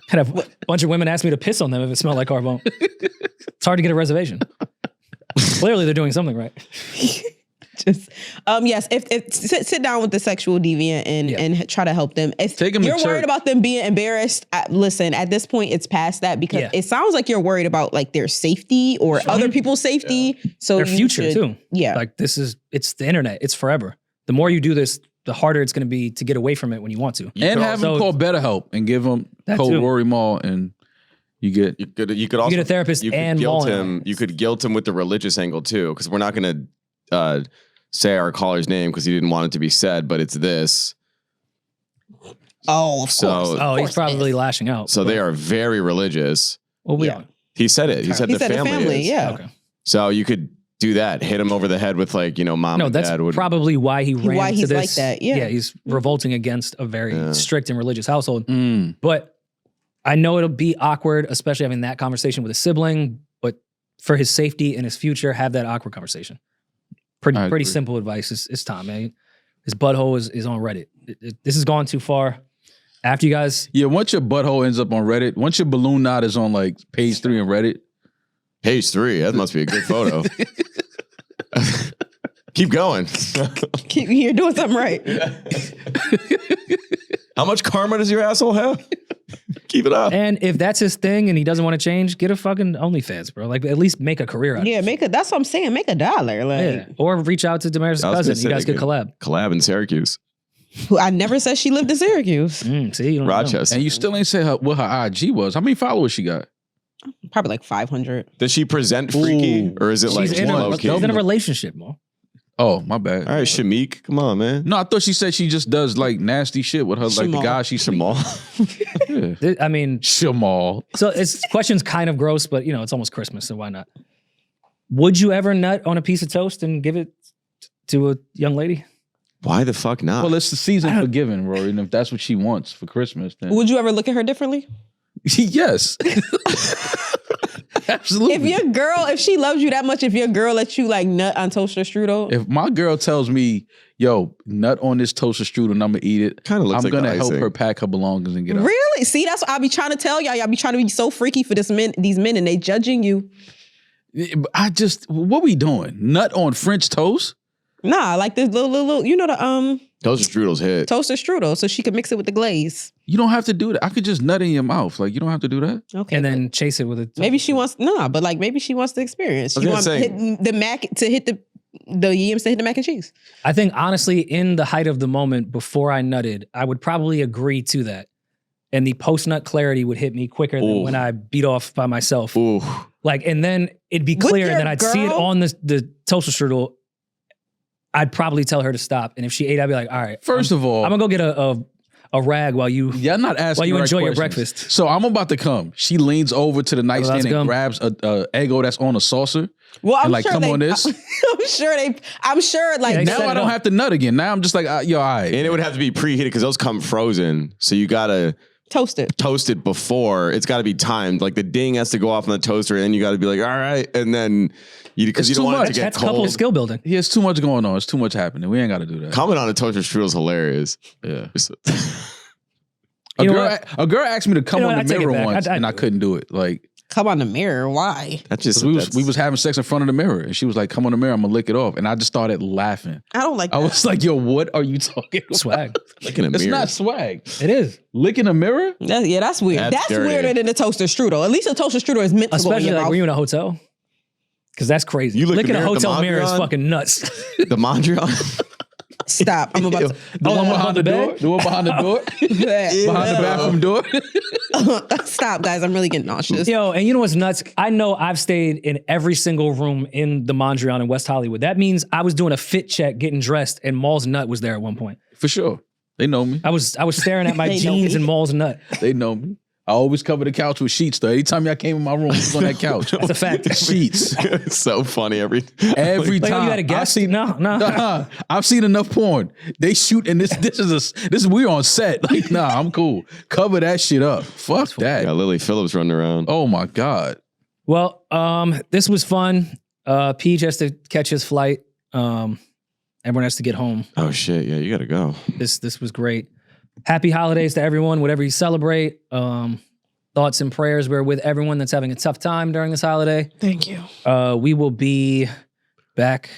Had a bunch of women ask me to piss on them if it smelled like carbone. It's hard to get a reservation. Clearly, they're doing something right. Just yes, if sit down with the sexual deviant and try to help them. If Take 'em to you're worried church. about them being embarrassed, listen, at this point it's past that because it sounds like you're worried about like their safety or other people's safety. So Their future too. Yeah. Like it's the internet. It's forever. The more you do this, the harder it's going to be to get away from it when you want to. And have them call BetterHelp and give them That code too. Rory Mall and you get... You could also get a therapist and guilt law him. analysis. You could guilt him with the religious angle too, because we're not going to say our caller's name because he didn't want it to be said, but it's this. Oh, of So- course. He's probably lashing out. So they are very religious. Well, we Yeah. are. He said it. He said He the said the family. family, is. yeah. Okay. So you could do that. Hit him over the head with mom No, and that's dad would. probably why he ran why to he's this. like that, yeah. he's revolting against a very strict and religious household. Mm. But I know it'll be awkward, especially having that conversation with a sibling. But for his safety and his future, have that awkward conversation. Pretty agree. simple advice. It's time, man. His butthole is on Reddit. This has gone too far. After you guys, Yeah, once your butthole ends up on Reddit, once your balloon knot is on like page 3 on Reddit, Page 3. That must be a good photo. Keep going. You're doing something right. How much karma does your asshole have? Keep it up. and if that's his thing and he doesn't want to change, get a fucking OnlyFans, bro. Like at least make a career out of it. Yeah, that's what I'm saying. Make $1. Like Yeah. Or reach out to Damaris' I was cousin. gonna You guys say, could collab. Collab in Syracuse. who I never said she lived in Syracuse. See, you don't know. Rochester. and you still ain't say what her IG was. How many followers she got? Probably like 500. Does she present freaky Ooh. or is it like She's in a, low key? she's in a relationship, Mo. Oh, my bad. All right, Shameik, come on, man. No, I thought she said she just does like nasty shit with her, like the Shamal. guy she Jamal. Yeah. I mean, Shamal. so it's question's kind of gross, but it's almost Christmas, so why not? Would you ever nut on a piece of toast and give it to a young lady? Why the fuck not? Well, it's the season for giving, Rory, and if that's what she wants for Christmas, then Would you ever look at her differently? yes. Absolutely. If she loves you that much, if your girl lets you like nut on toaster strudel, If my girl tells me, yo, nut on this toaster strudel and I'm gonna eat it, Kinda looks I'm like gonna the help icing. her pack her belongings and get out. really? See, that's what I be trying to tell y'all. Y'all be trying to be so freaky for these men, and they judging you. What we doing? Nut on French toast? Nah, like this little, the Those are strudels hit. toaster strudel, so she could mix it with the glaze. You don't have to do that. I could just nut in your mouth. Like, you don't have to do that. Okay, And then chase it with a maybe she wants but like maybe she wants the experience. I was She gonna wants say- hit the mac to hit the yams to hit the mac and cheese. I think honestly, in the height of the moment before I nutted, I would probably agree to that. and the post-nut clarity would hit me quicker than when I beat off by myself. Ooh. Like, and then it'd be clear, and then I'd see it on the toaster strudel. I'd probably tell her to stop, and if she ate, I'd be like, all right. First of all, I'm gonna go get a rag while you I'm not asking while you the enjoy right your questions. breakfast. So I'm about to come. She leans over to the nightstand and grabs a Eggo that's on a saucer. Well, I'm and like, sure come on this. I'm sure like Yeah, now I don't have to nut again. Now I'm just like, yo, all right. And it would have to be preheated because those come frozen. So you gotta toast it before. It's gotta be timed. Like the ding has to go off on the toaster, and then you gotta be like, all right, and then because you don't want it to get That's cold. couple skill building. He has too much going on. It's too much happening. We ain't got to do that. Comment on a toaster strudel is hilarious. Yeah. You A girl asked me to come on I the take it mirror back. once, and I couldn't do it. Like, come on the mirror. Why? That's just we was having sex in front of the mirror, and she was like, "Come on the mirror, I'm gonna lick it off," and I just started laughing. I don't like. I that. was like, "Yo, what are you talking about?" Swag. licking a It's mirror. not swag. It is. Licking a mirror? That's weird. That's dirty. weirder than the toaster strudel. At least a toaster strudel is meant to go in Especially your like, mouth. were you in a hotel? Because that's crazy. You lick Licking the a mirror at the hotel mirror is Mondrian? fucking nuts. The Mondrian. Stop. I'm about to. The one behind the door? bed? The one behind the door? Behind the bathroom door? Stop, guys. I'm really getting nauseous. Yo, and you know what's nuts? I know I've stayed in every single room in the Mondrian in West Hollywood. That means I was doing a fit check, getting dressed, and Maul's nut was there at one point. For sure. They know me. I was staring at my They know jeans me. and Maul's nut. They know me. I always cover the couch with sheets, though. Anytime y'all came in my room, it was on that couch. That's a fact. Sheets. It's so funny every Like, Time. you had a guest? No. I've seen enough porn. They shoot, and this is we're on set. Like, nah, I'm cool. Cover that shit up. Fuck that. Yeah, Lily Phillips running around. Oh my God. Well, this was fun. Peach has to catch his flight. Everyone has to get home. Oh shit, yeah, you gotta go. This was great. Happy holidays to everyone, whatever you celebrate. Thoughts and prayers. We're with everyone that's having a tough time during this holiday. Thank you. We will be back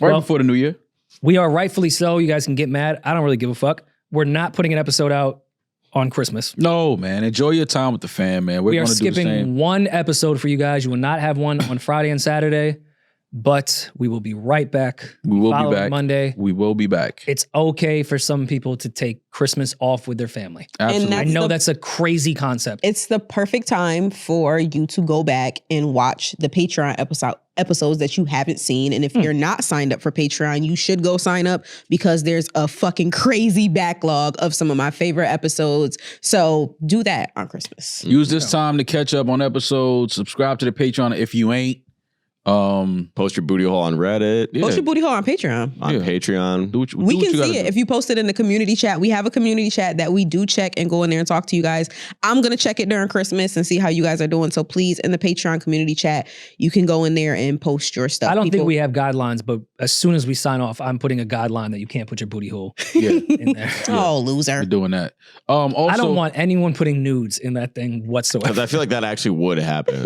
Right before the new year. We are rightfully so. You guys can get mad. I don't really give a fuck. We're not putting an episode out on Christmas. No, man. Enjoy your time with the fam, man. We are gonna do the skipping same. one episode for you guys. You will not have one on Friday and Saturday, but we will be right back. We will be following back. Monday. We will be back. It's okay for some people to take Christmas off with their family. Absolutely. I know that's a crazy concept. It's the perfect time for you to go back and watch the Patreon episodes that you haven't seen. And if you're not signed up for Patreon, you should go sign up because there's a fucking crazy backlog of some of my favorite episodes. So do that on Christmas. Use this time to catch up on episodes. Subscribe to the Patreon if you ain't. Post your booty hole on Reddit. Yeah. Post your booty hole on Patreon. On Patreon. We can see it. If you post it in the community chat, we have a community chat that we do check and go in there and talk to you guys. I'm going to check it during Christmas and see how you guys are doing. So please, in the Patreon community chat, you can go in there and post your stuff. I don't think we have guidelines, but as soon as we sign off, I'm putting a guideline that you can't put your booty hole in there. Oh, loser. We're doing that. Also, I don't want anyone putting nudes in that thing whatsoever. I feel like that actually would happen.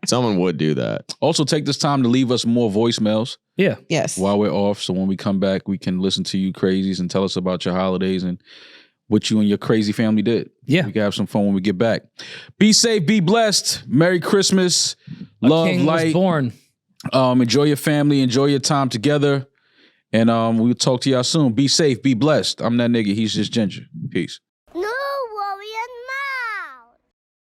Someone would do that. Also, take this time to leave us more voicemails. Yeah. Yes. While we're off, so when we come back, we can listen to you crazies and tell us about your holidays and what you and your crazy family did. Yeah. We can have some fun when we get back. Be safe, be blessed. Merry Christmas. Love, A king was light. born. Enjoy your family. Enjoy your time together. And we'll talk to y'all soon. Be safe, be blessed. I'm that nigga. He's just Ginger. Peace.